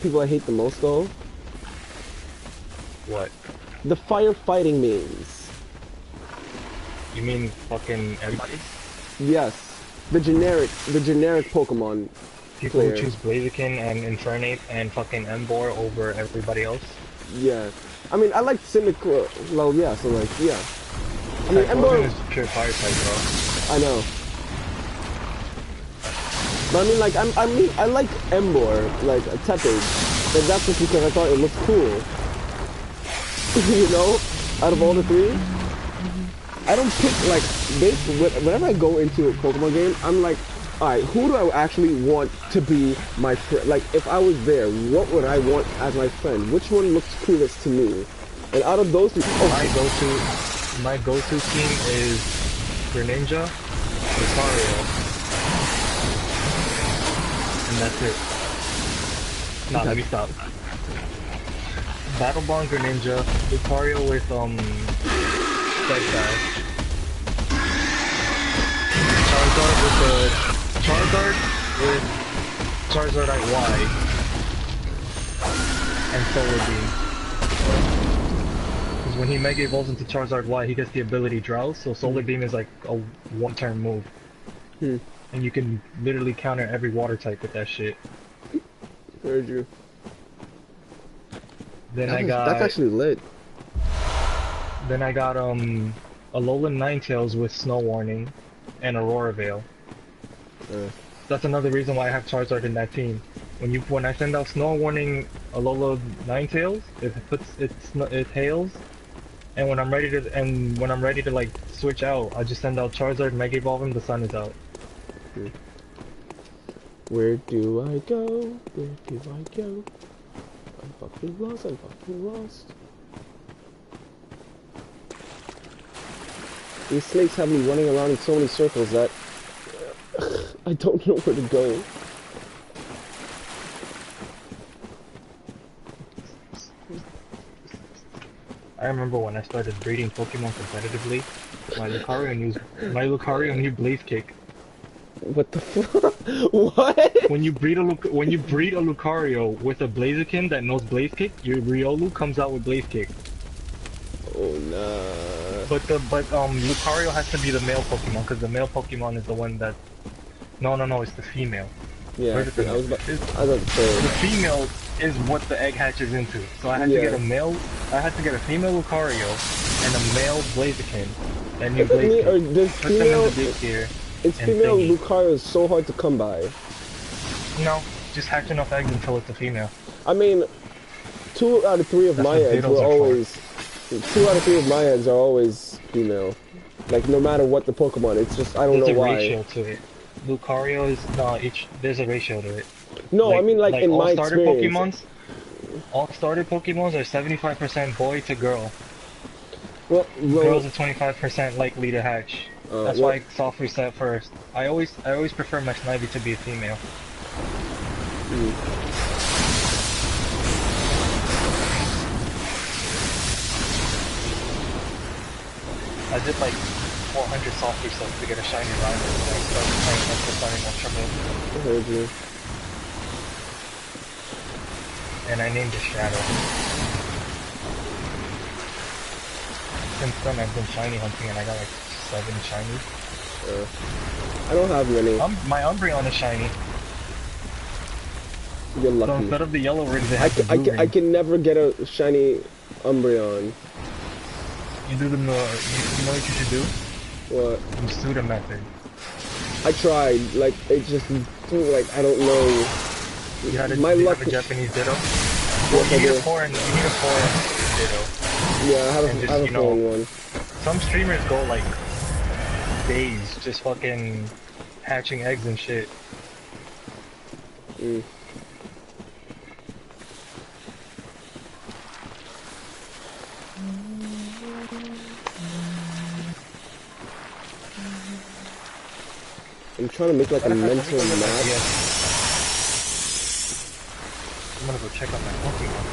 people I hate the most though? What? The firefighting mains. You mean fucking everybody? Yes, the generic Pokemon People player. who choose Blaziken and Infernape and fucking Emboar over everybody else? Yeah, I mean I like Cyndaquil. Well, yeah, so like yeah. I mean Typhlosion Ember. is pure fire type, bro. I know. But I mean like I like Emboar, like a Tepig. But that's just because I thought it looked cool. You know, out of all the three, I don't pick like whenever I go into a Pokemon game, I'm like, all right, who do I actually want to be my friend? Like, if I was there, what would I want as my friend? Which one looks coolest to me? And out of those three, my go-to team is Greninja, Lucario, and that's it. Nah, let me stop. Battle Bond Greninja, Lucario with Steadfast, Charizard with Charizardite Y, and Solar Beam. Because when he Mega Evolves into Charizard Y, he gets the ability Drowse, so Solar Beam is like a one-turn move. And you can literally counter every water type with that shit. Heard you. Then that's actually lit. Then I got Alolan Ninetales with Snow Warning and Aurora Veil. That's another reason why I have Charizard in that team. When I send out Snow Warning Alola Ninetales, it hails, and when I'm ready to like switch out, I just send out Charizard, Mega Evolve him, the sun is out. Where do I go? Where do I go? I'm fucking lost, I'm fucking lost. These snakes have me running around in so many circles that I don't know where to go. I remember when I started breeding Pokemon competitively, my Lucario knew Blaze Kick. What the fuck? What? When you breed a Lucario with a Blaziken that knows Blaze Kick, your Riolu comes out with Blaze Kick. Oh nah. But Lucario has to be the male Pokemon because the male Pokemon is the one that. No, it's the female. Yeah, I was about to say. The female is what the egg hatches into. So I had to get a male. I had to get a female Lucario and a male Blaziken. That new Blaziken. Put them in the big tier. It's female Lucario is so hard to come by. No, just hatch enough eggs until it's a female. I mean, 2 out of 3 of my eggs were always. 2 out of 3 of my eggs are always female. Like no matter what the Pokemon, it's just I don't know why. There's a ratio to it. Lucario is there's a ratio to it. No, I mean like in my experience. All starter Pokemons are 75% boy to girl. Well, girls are 25% likely to hatch. That's why I soft reset first. I always prefer my Snivy to be a female. I did like 400 soft resets to get a shiny Rhino when I started playing against the starting Ultra Moon. I heard you. And I named it Shadow. Since then I've been shiny hunting and I got like 7 shinies. I don't have many. My Umbreon is shiny. You're lucky. So instead of the yellow rings, they have I can never get a shiny Umbreon. You do you know what you should do? What? You Suda method. I tried, like, it just, like, I don't know. You had my luck. Have a Japanese Ditto? Well, you need a foreign Ditto. Yeah, I have a foreign one. Some streamers go, like, days just fucking hatching eggs and shit. I'm trying to make like a mental map. I'm gonna go check out my Pokemon.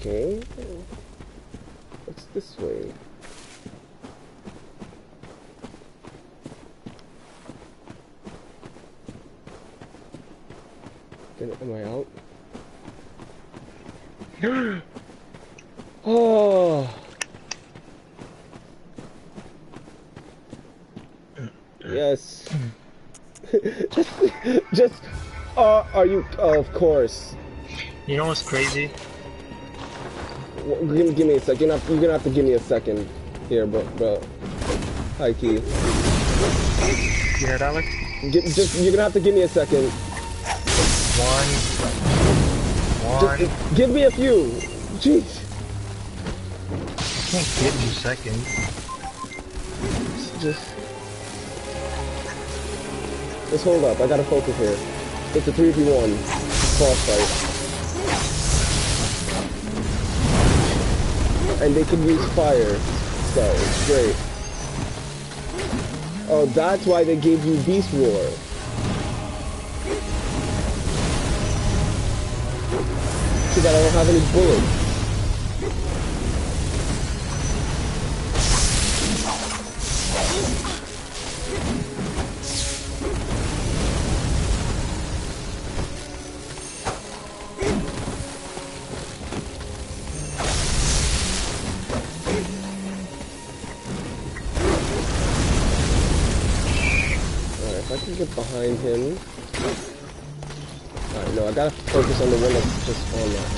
Okay, what's this way? Am I out? Oh. Yes. just, are you? Oh, of course. You know what's crazy? Give me a second. You're gonna have to give me a second here, bro. High key. You heard Alex? You're gonna have to give me a second. One. Just, give me a few. Jeez. I can't give you seconds. Just hold up. I gotta focus here. It's a 3v1 boss fight. And they can use fire. So, it's great. Oh, that's why they gave you Beast Roar. Too bad I don't have any bullets. Get behind him. Alright, no, I gotta focus on the one that's just on that.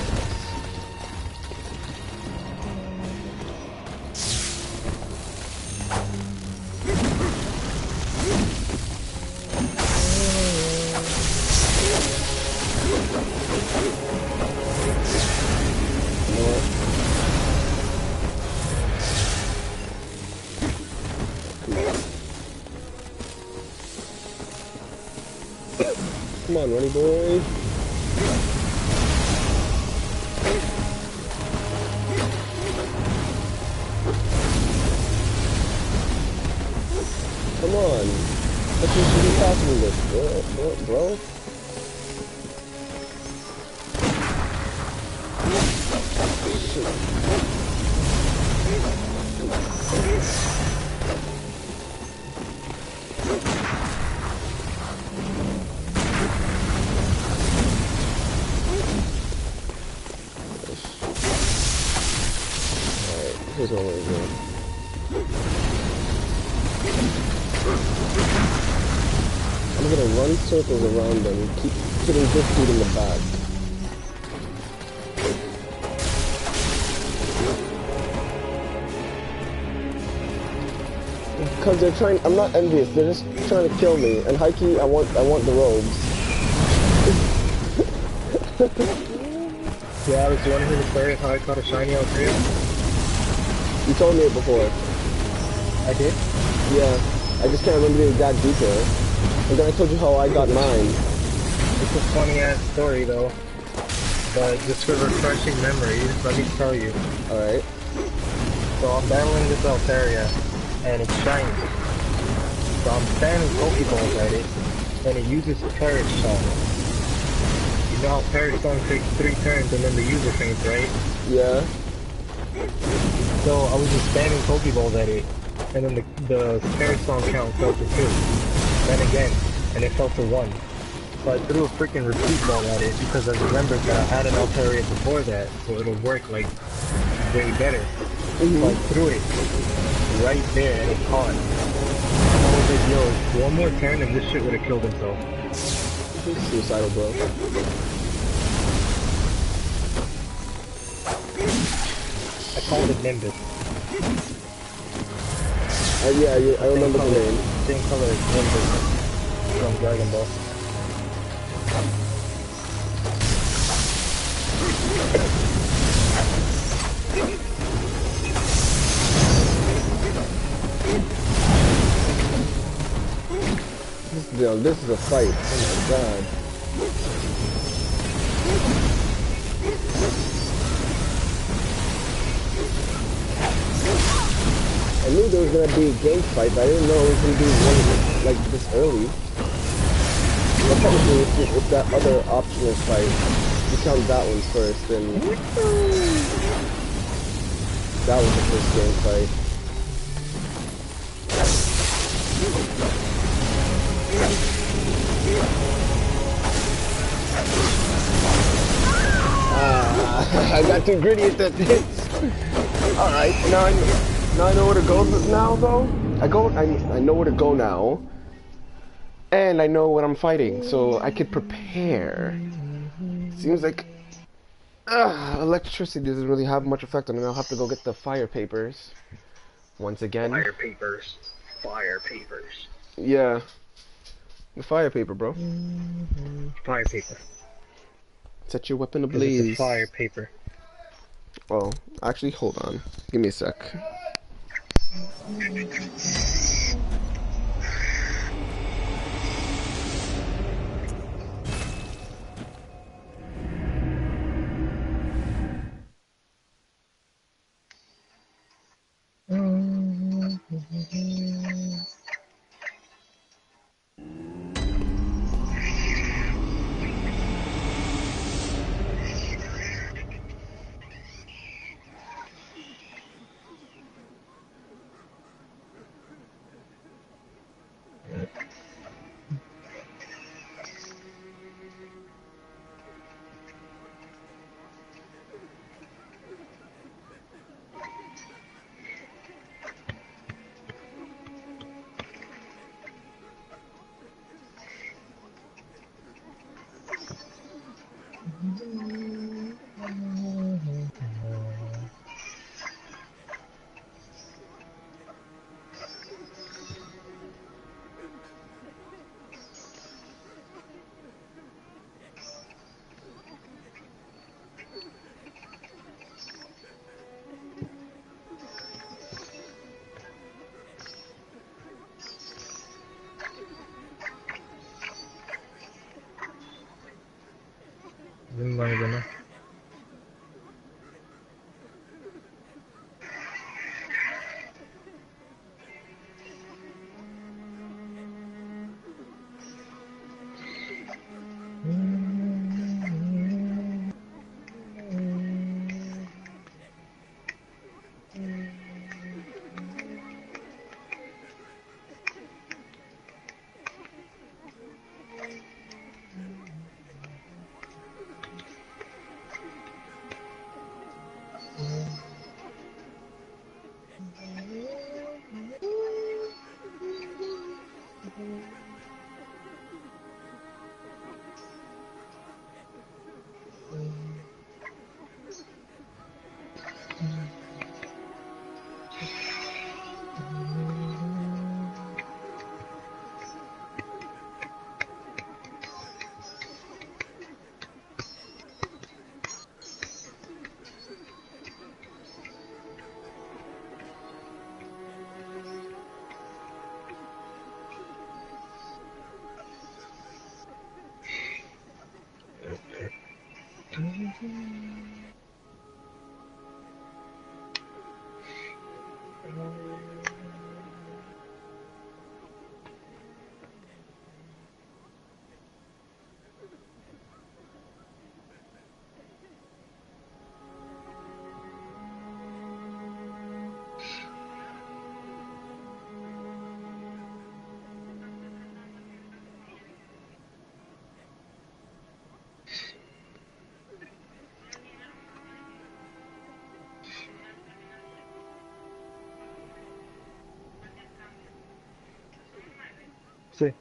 Come on, runny boy. Come on. That should be possible this, bro. Here's what we're doing. I'm gonna run circles around them and keep hitting this dude in the back. Because they're trying, I'm not envious, they're just trying to kill me. And Heike, I want the robes. Yeah, Alex, you wanna hear the story of how I caught a shiny out here? You told me it before. I did? Yeah, I just can't remember the exact detail. And then I told you how I got mine. It's a funny ass story though. But just for refreshing memories, let me tell you. Alright. So I'm battling this Altaria, and it's shiny. So I'm spamming Pokeballs at it, and it uses Perish Song. You know how Perish Song takes 3 turns and then the user faints, right? Yeah. So I was just spamming Pokeballs at it, and then the Perish Song count fell to 2. Then again, and it fell to 1. So I threw a freaking repeat ball at it because I remembered that I had an Altaria before that, so it'll work like way better. So I threw it right there and it caught. I was like, yo, one more turn and this shit would have killed himself. He's suicidal, bro. I called it Nimbus. Yeah, I remember the name. Same color as Nimbus from Dragon Ball. This is a fight. Oh my god. I knew there was gonna be a game fight, but I didn't know it was gonna be one like this early. But technically, if that other optional fight, you count that one first, then that was the first game fight. I got too greedy at that hits. All right, now I know where to go now though. I know where to go now, and I know what I'm fighting, so I could prepare. Seems like electricity doesn't really have much effect on me. I'll have to go get the fire papers once again. Fire papers. Fire papers. Yeah, the fire paper, bro. Fire paper. Set your weapon Because it's a ablaze. fire paper. Oh, actually, hold on. Give me a sec. See.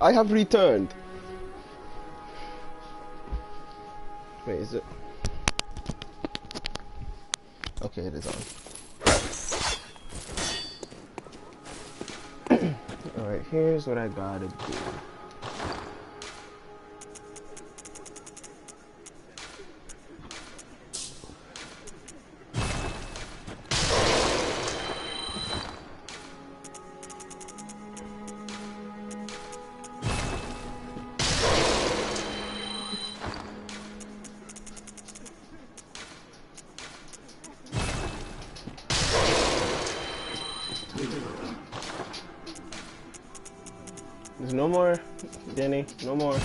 I have returned. Wait, is it? Okay, it is on. Alright, here's what I gotta do. There's no more, Danny, no more.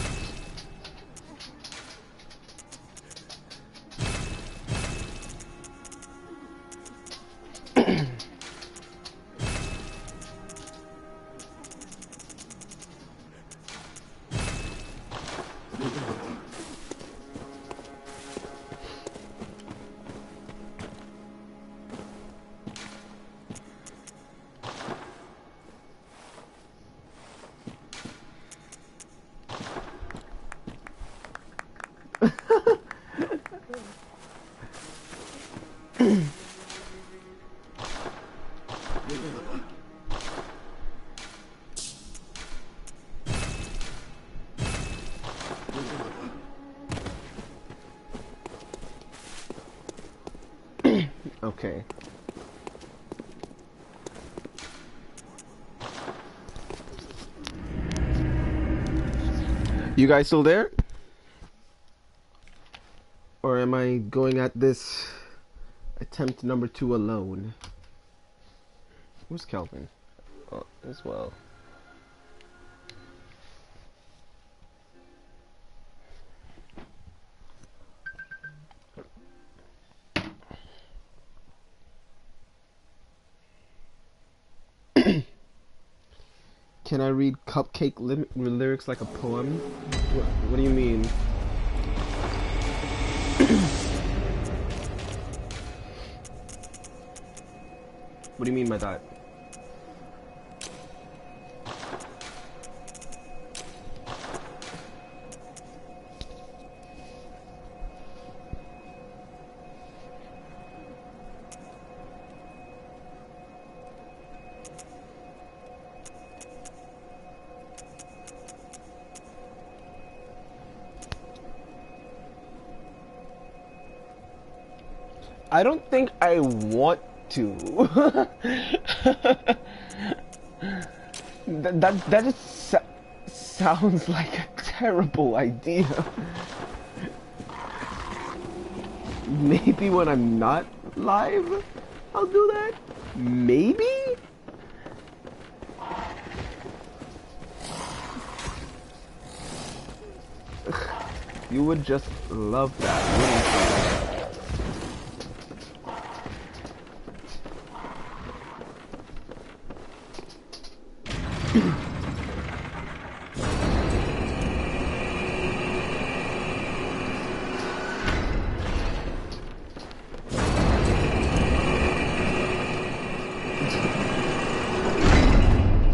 Okay. You guys still there? Or am I going at this attempt number 2 alone? Where's Kelvin? Oh, as well. Can I read Cupcake lyrics like a poem? What do you mean? What do you mean by that? I don't think I want to. that just sounds like a terrible idea. Maybe when I'm not live, I'll do that. Maybe? You would just love that, wouldn't you?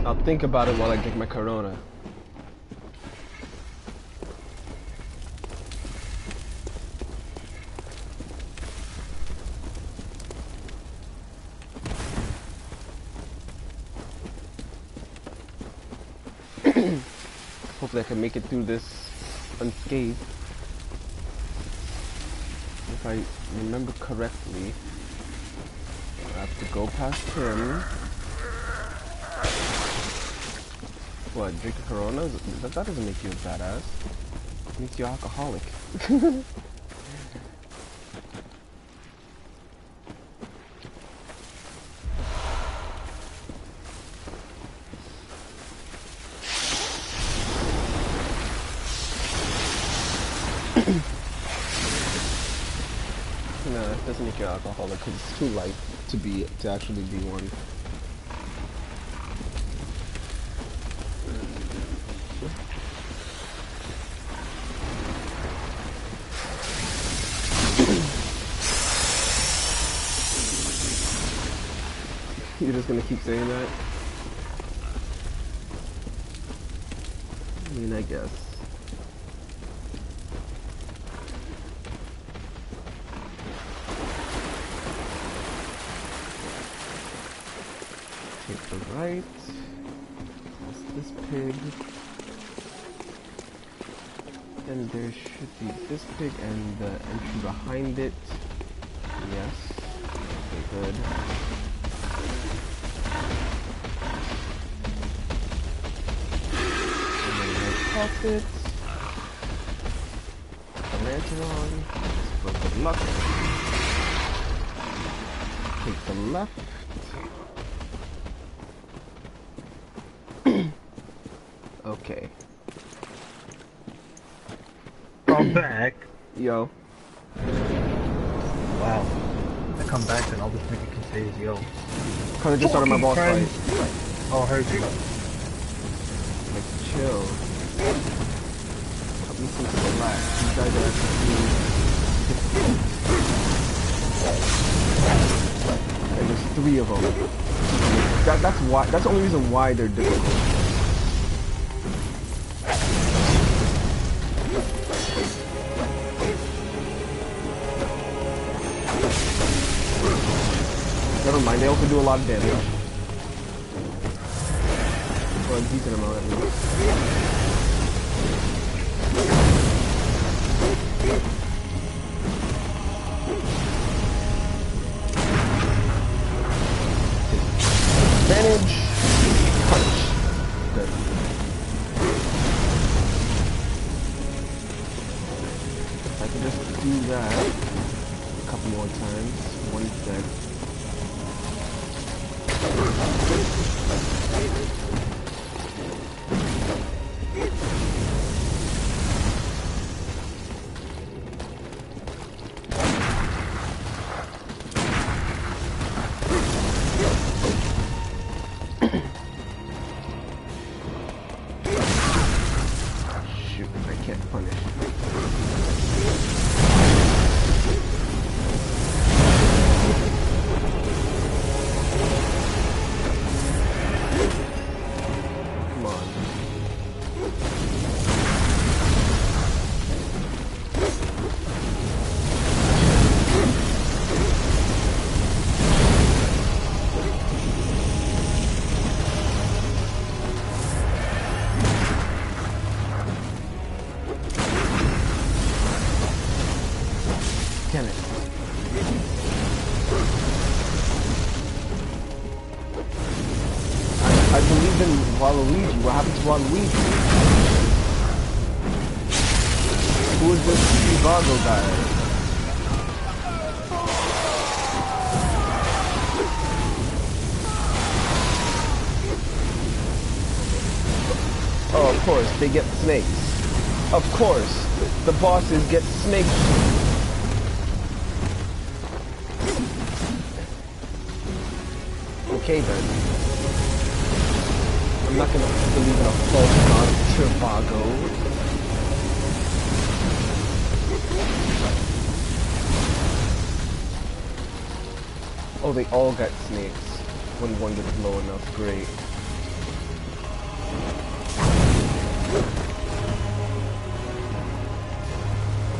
I'll think about it while I drink my Corona. Hopefully I can make it through this unscathed. If I remember correctly, I have to go past him. What, drink a Corona? That doesn't make you a badass. It makes you an alcoholic. No, it doesn't make you an alcoholic because it's too light to actually be one. You're just gonna keep saying that? mean, I guess. Take the right. Past this pig. Then there should be this pig and the entry behind it. Yes. Okay, good. And then right past it. Put the lantern on. For good luck. Take the left. Okay. I'm back. Yo. Wow. I come back and all this nigga can say is yo. Cause I just started my boss fight. Oh, I heard you. Like, chill. Cut me some to the left. You guys are actually... And there's 3 of them. That's why. That's the only reason why they're difficult. Never mind, they also do a lot of damage. Or a decent amount at least. Advantage. Punch. Good. If I could just do that a couple more times. One's dead. Shoot, I can't punish. Damn it. I believe in Waluigi. What happened to Waluigi? Who is this Trivago guy? Oh, of course, they get snakes. Of course, the bosses get snakes. Okay then. I'm not gonna believe in a false god of Trivago. Oh, they all got snakes. When one gets low enough, great.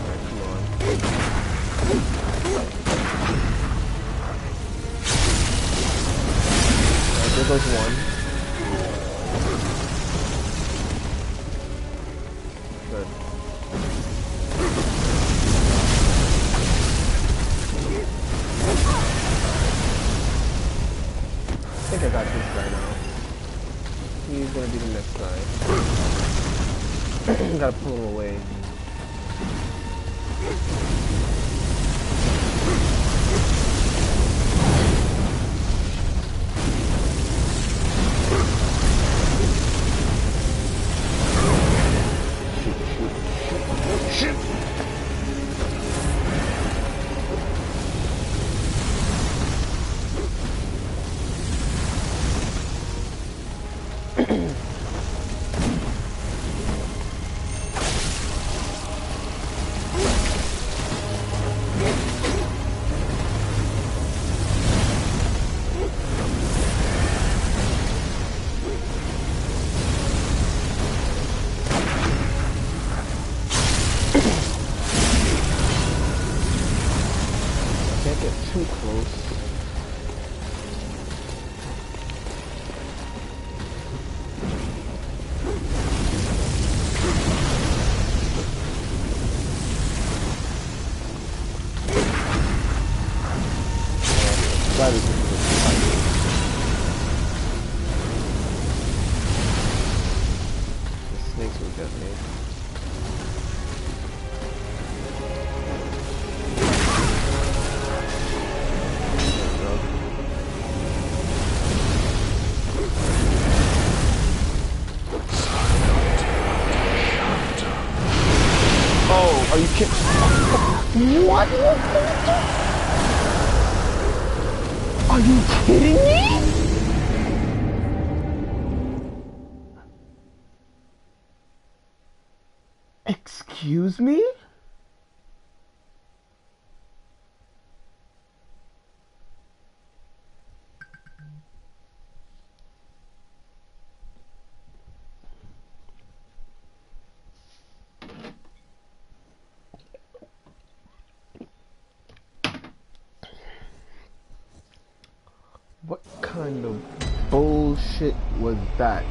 Alright, come on. There goes one. Good. I think I got this guy now. He's gonna be the next guy. Gotta pull him away. Shit! The snakes will get me. Oh, are you kidding? What? Are you kidding me? Excuse me? What kind of bullshit was that?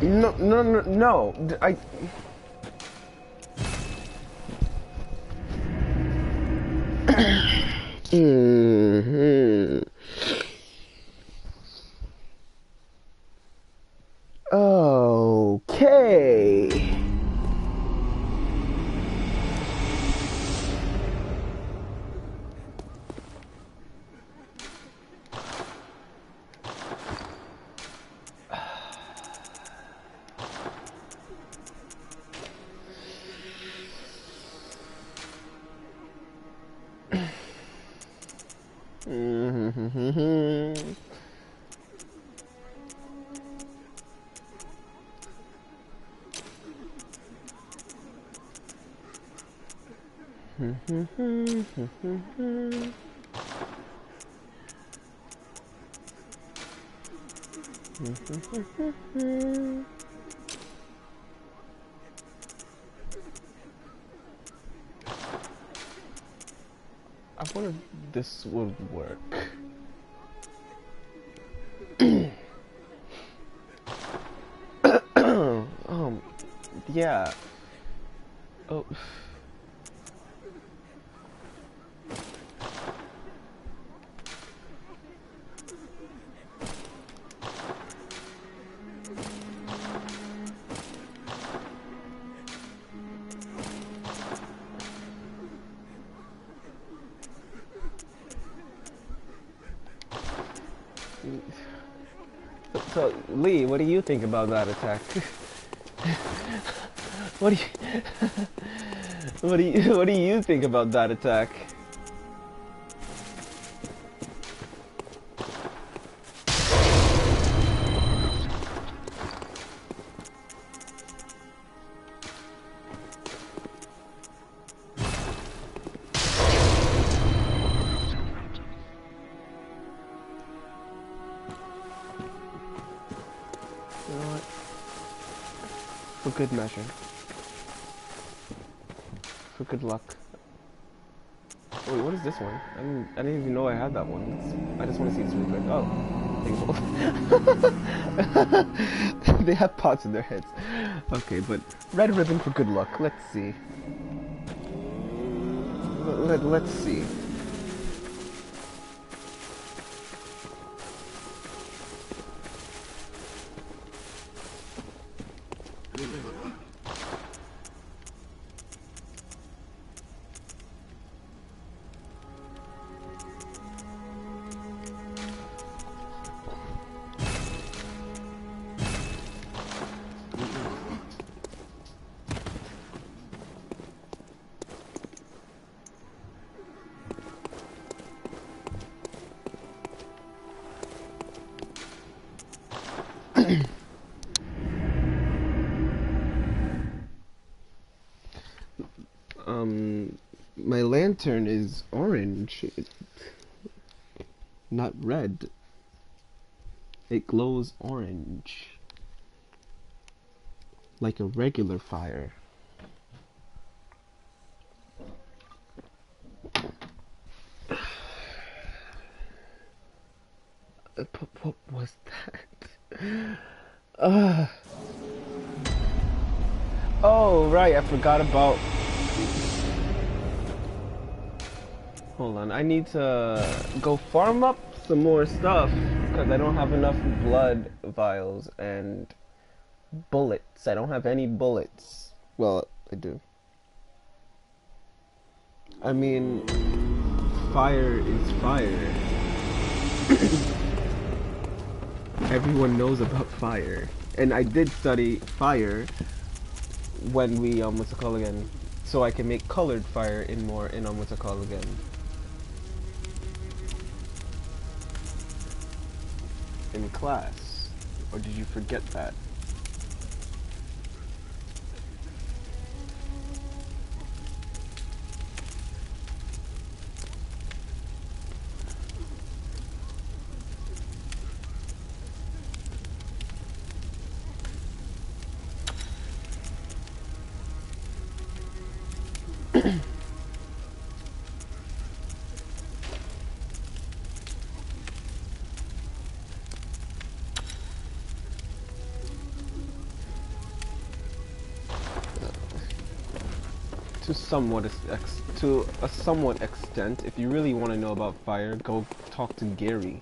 No. Mhm. Okay. I wonder if this would work. Yeah. Oh. So, Lee, what do you think about that attack? What do you think about that attack? You know what? For good measure. For good luck. Wait, what is this one? I didn't even know I had that one. I just want to see this real quick. Oh. They have pots in their heads. Okay, but red ribbon for good luck. Let's see. Let's see. My lantern is orange, not red. It glows orange, like a regular fire. What was that? Oh, right, I forgot about... Hold on, I need to go farm up some more stuff because I don't have enough blood vials and bullets. I don't have any bullets. Well, I do. I mean, fire is fire. Everyone knows about fire. And I did study fire when we, what's it called again? So I can make colored fire in what's it called again? In class. Or did you forget that? To a somewhat extent, if you really want to know about fire, go talk to Gary.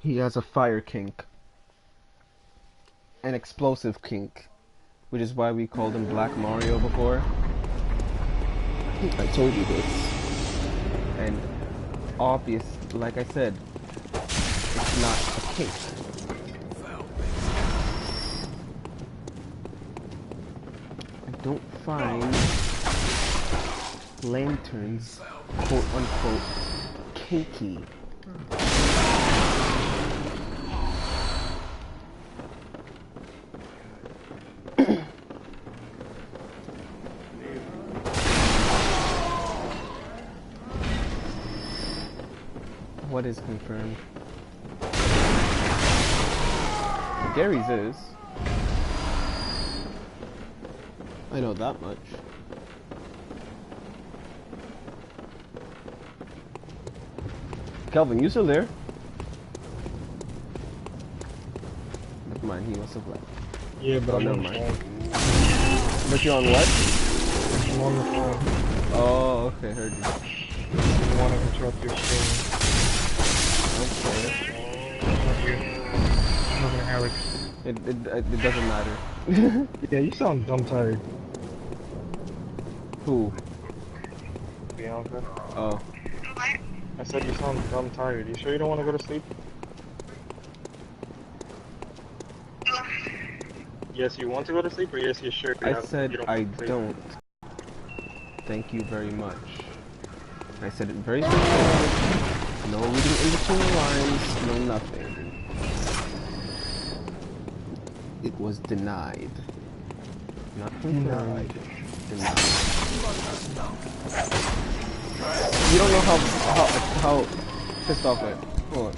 He has a fire kink. An explosive kink. Which is why we called him Black Mario before. I told you this. And obvious, like I said, it's not a kink. I don't find lanterns, quote unquote, kinky. What is confirmed? Gary's is. I know that much. Kelvin, you still there? Never mind, he must have left. Yeah, but I'm never on the mind. phone. But you're on what? I'm on the phone. Oh, okay, heard you. I don't want to interrupt your stream. Okay. I'm looking at Alex. It doesn't matter. Yeah, you sound dumb tired. Who? Bianca. Oh. I said you sound dumb tired. You sure you don't want to go to sleep? Yes, you want to go to sleep, or yes, you're sure? I said you I want to sleep? don't. Thank you very much. I said it very simply. No reading in between the lines, no nothing. It was denied. Not confirmed. Denied. You don't know how pissed off I am. Hold on.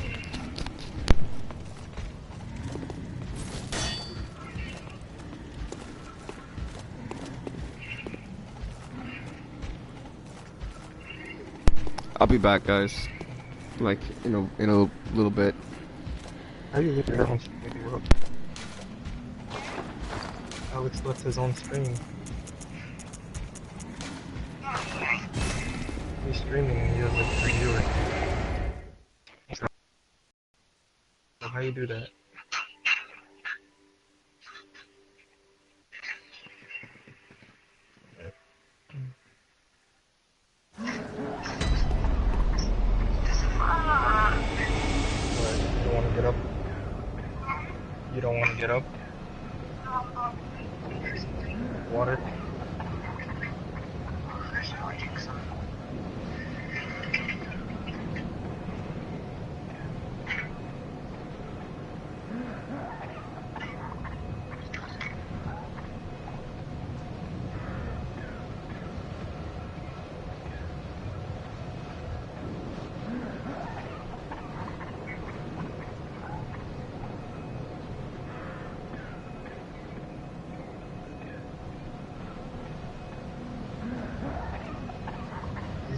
I'll be back, guys. Like in a little bit. How do you look at your own screen? Alex left his own screen. He's streaming and he has like 3 viewers. So how you do that? You don't want to get up? You don't want to get up? Water?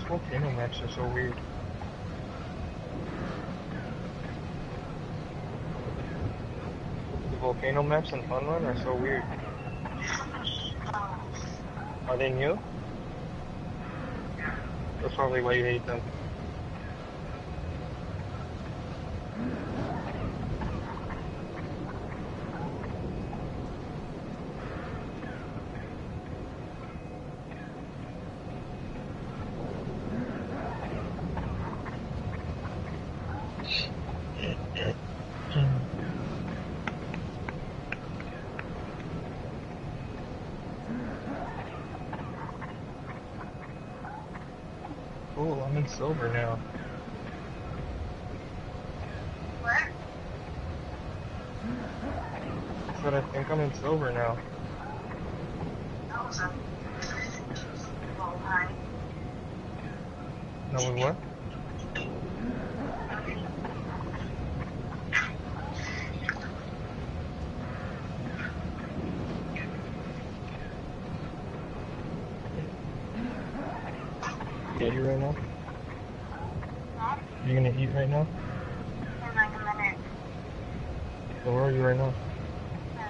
volcano maps are so weird. The volcano maps in Funrun are so weird. Are they new? That's probably why you hate them. Oh, I'm in silver now. What? But I think I'm in silver now. That was a long time. No, wait, what? Yeah, you right now? You gonna eat right now? In like a minute. So where are you right now? No.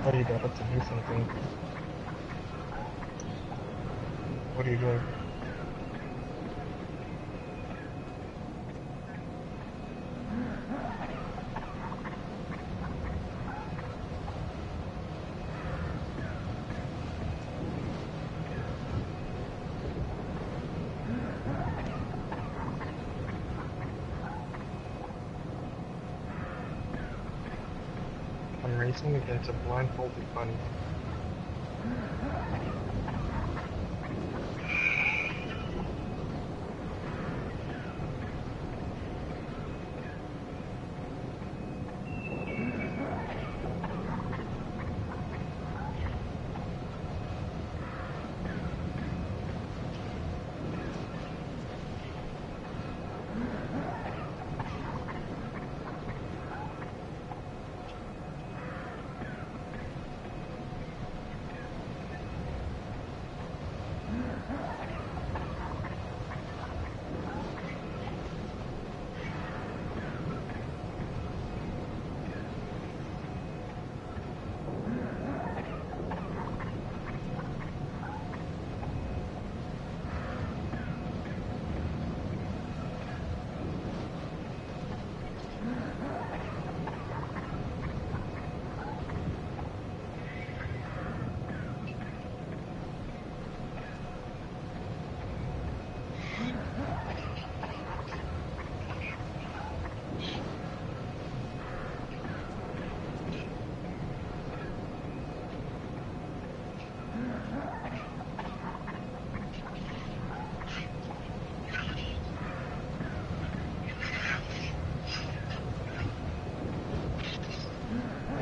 Oh, you got up to do something. What are you doing? I'm racing against a blindfolded bunny.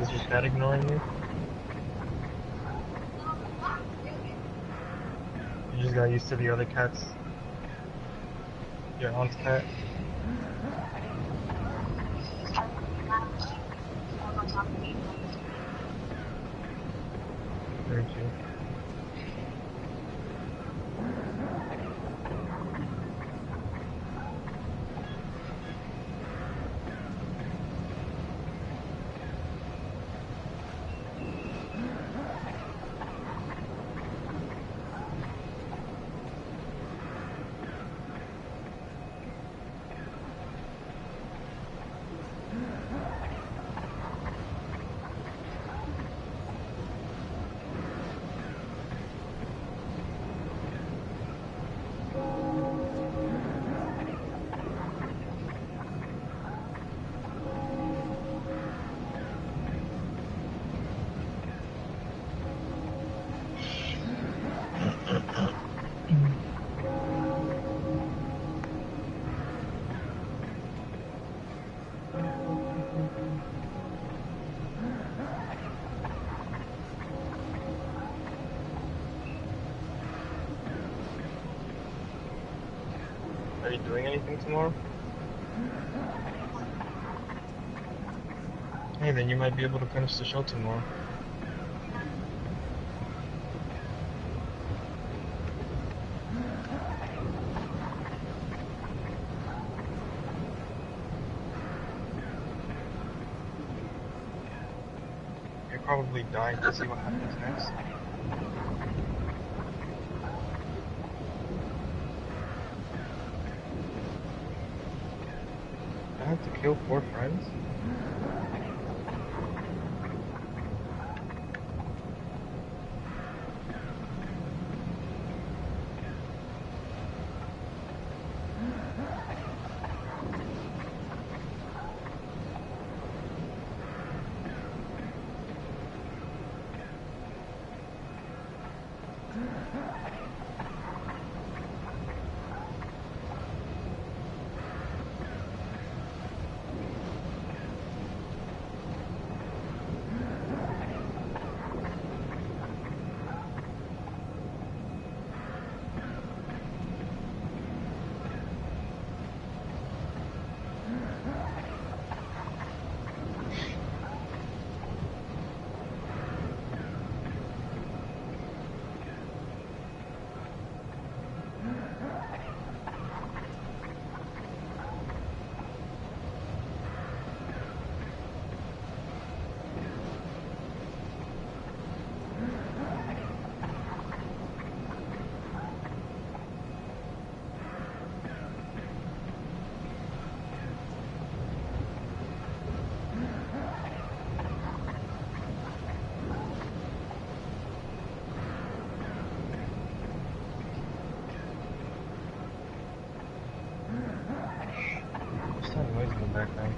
Is your cat ignoring you? You just got used to the other cats. Your aunt's cat. Very cute. Are you doing anything tomorrow? Hey, then you might be able to finish the show tomorrow. probably dying to see what happens next. I have to kill 4 friends? What's that noise in the background?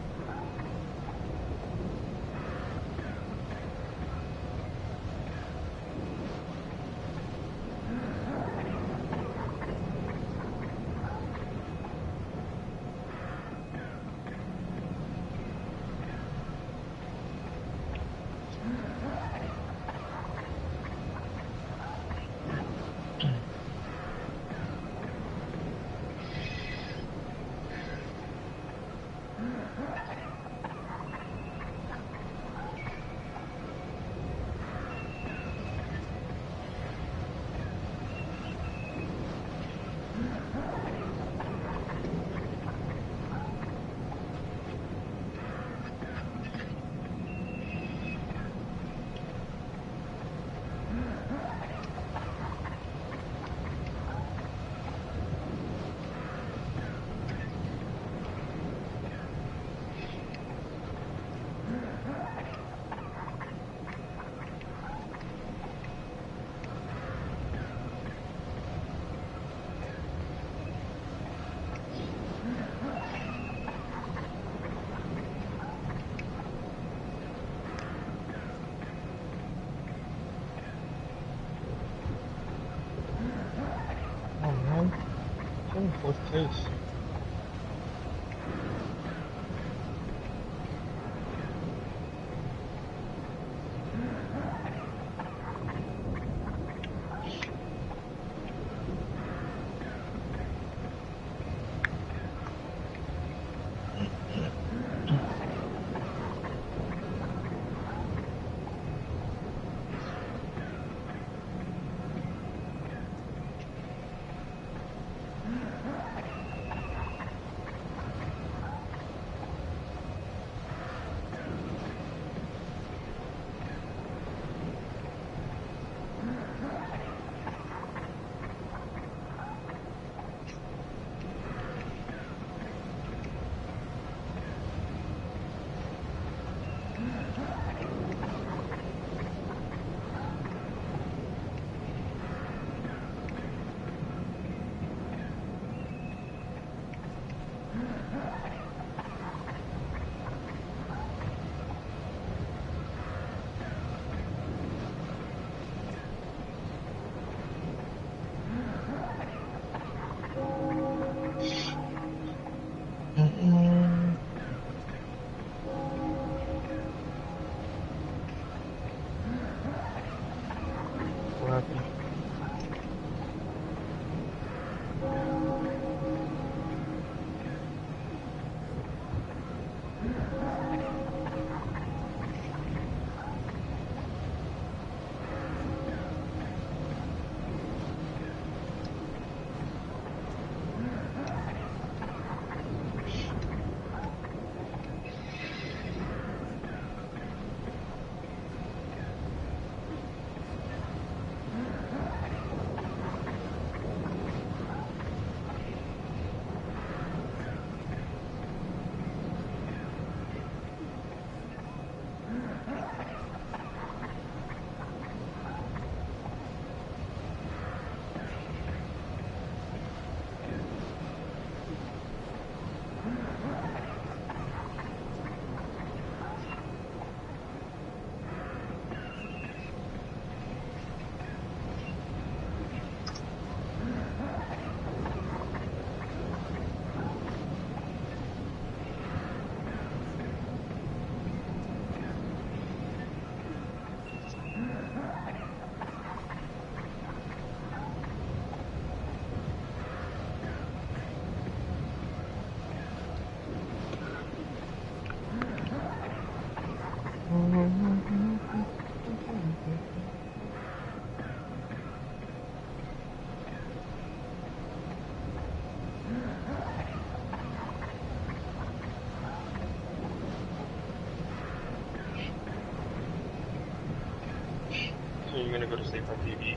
gonna go to sleep on TV.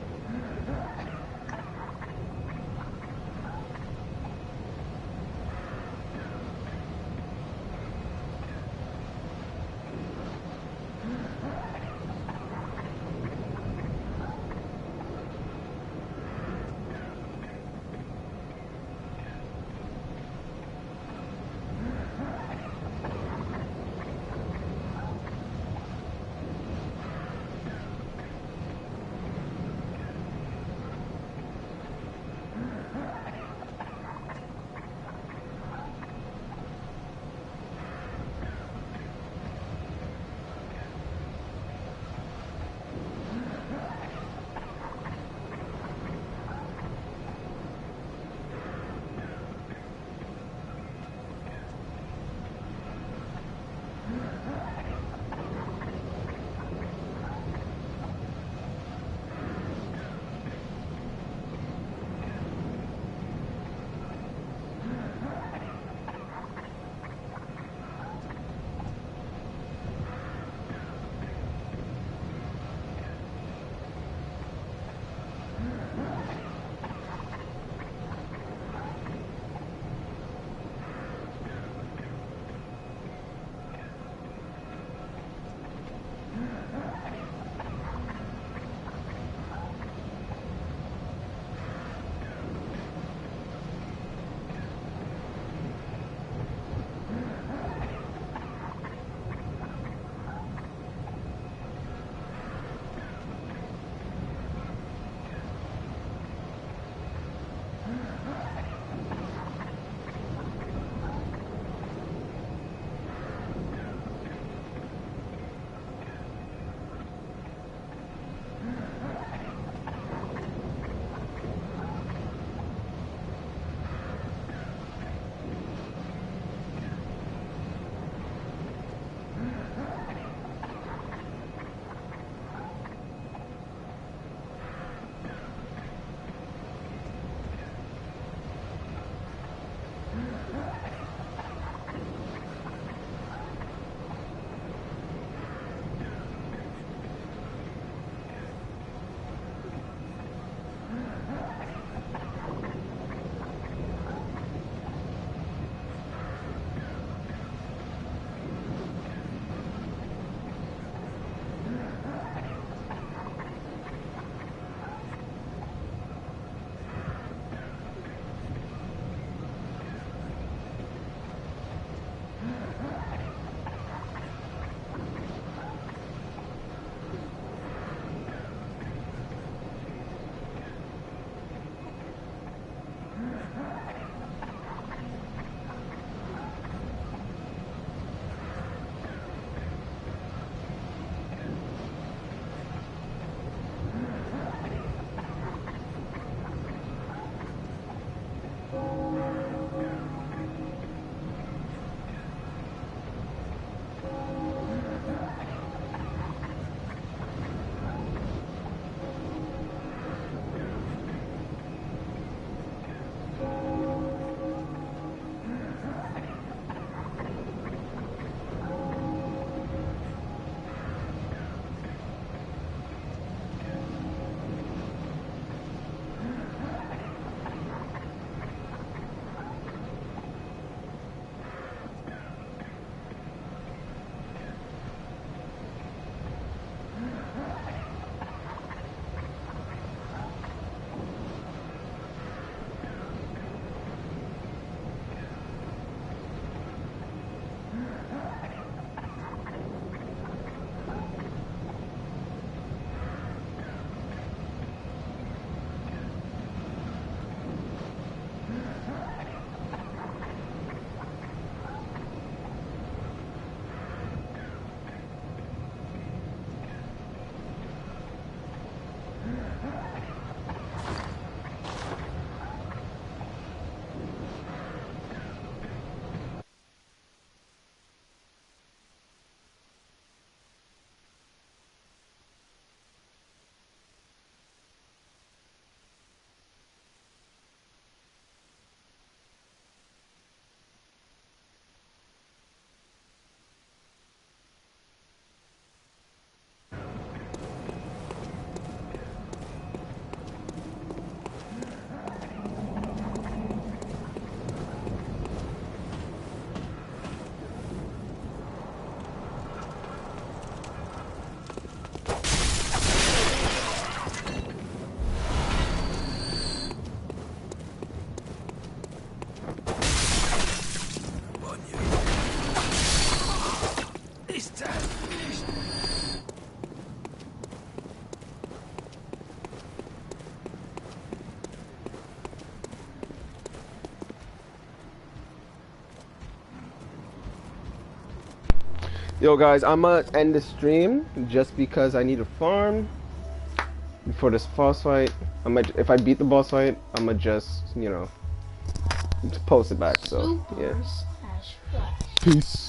Yo guys, I'm gonna end the stream just because I need to farm before this boss fight. If I beat the boss fight, I'm gonna just, you know, post it back. So yeah. Super slash flash. Peace.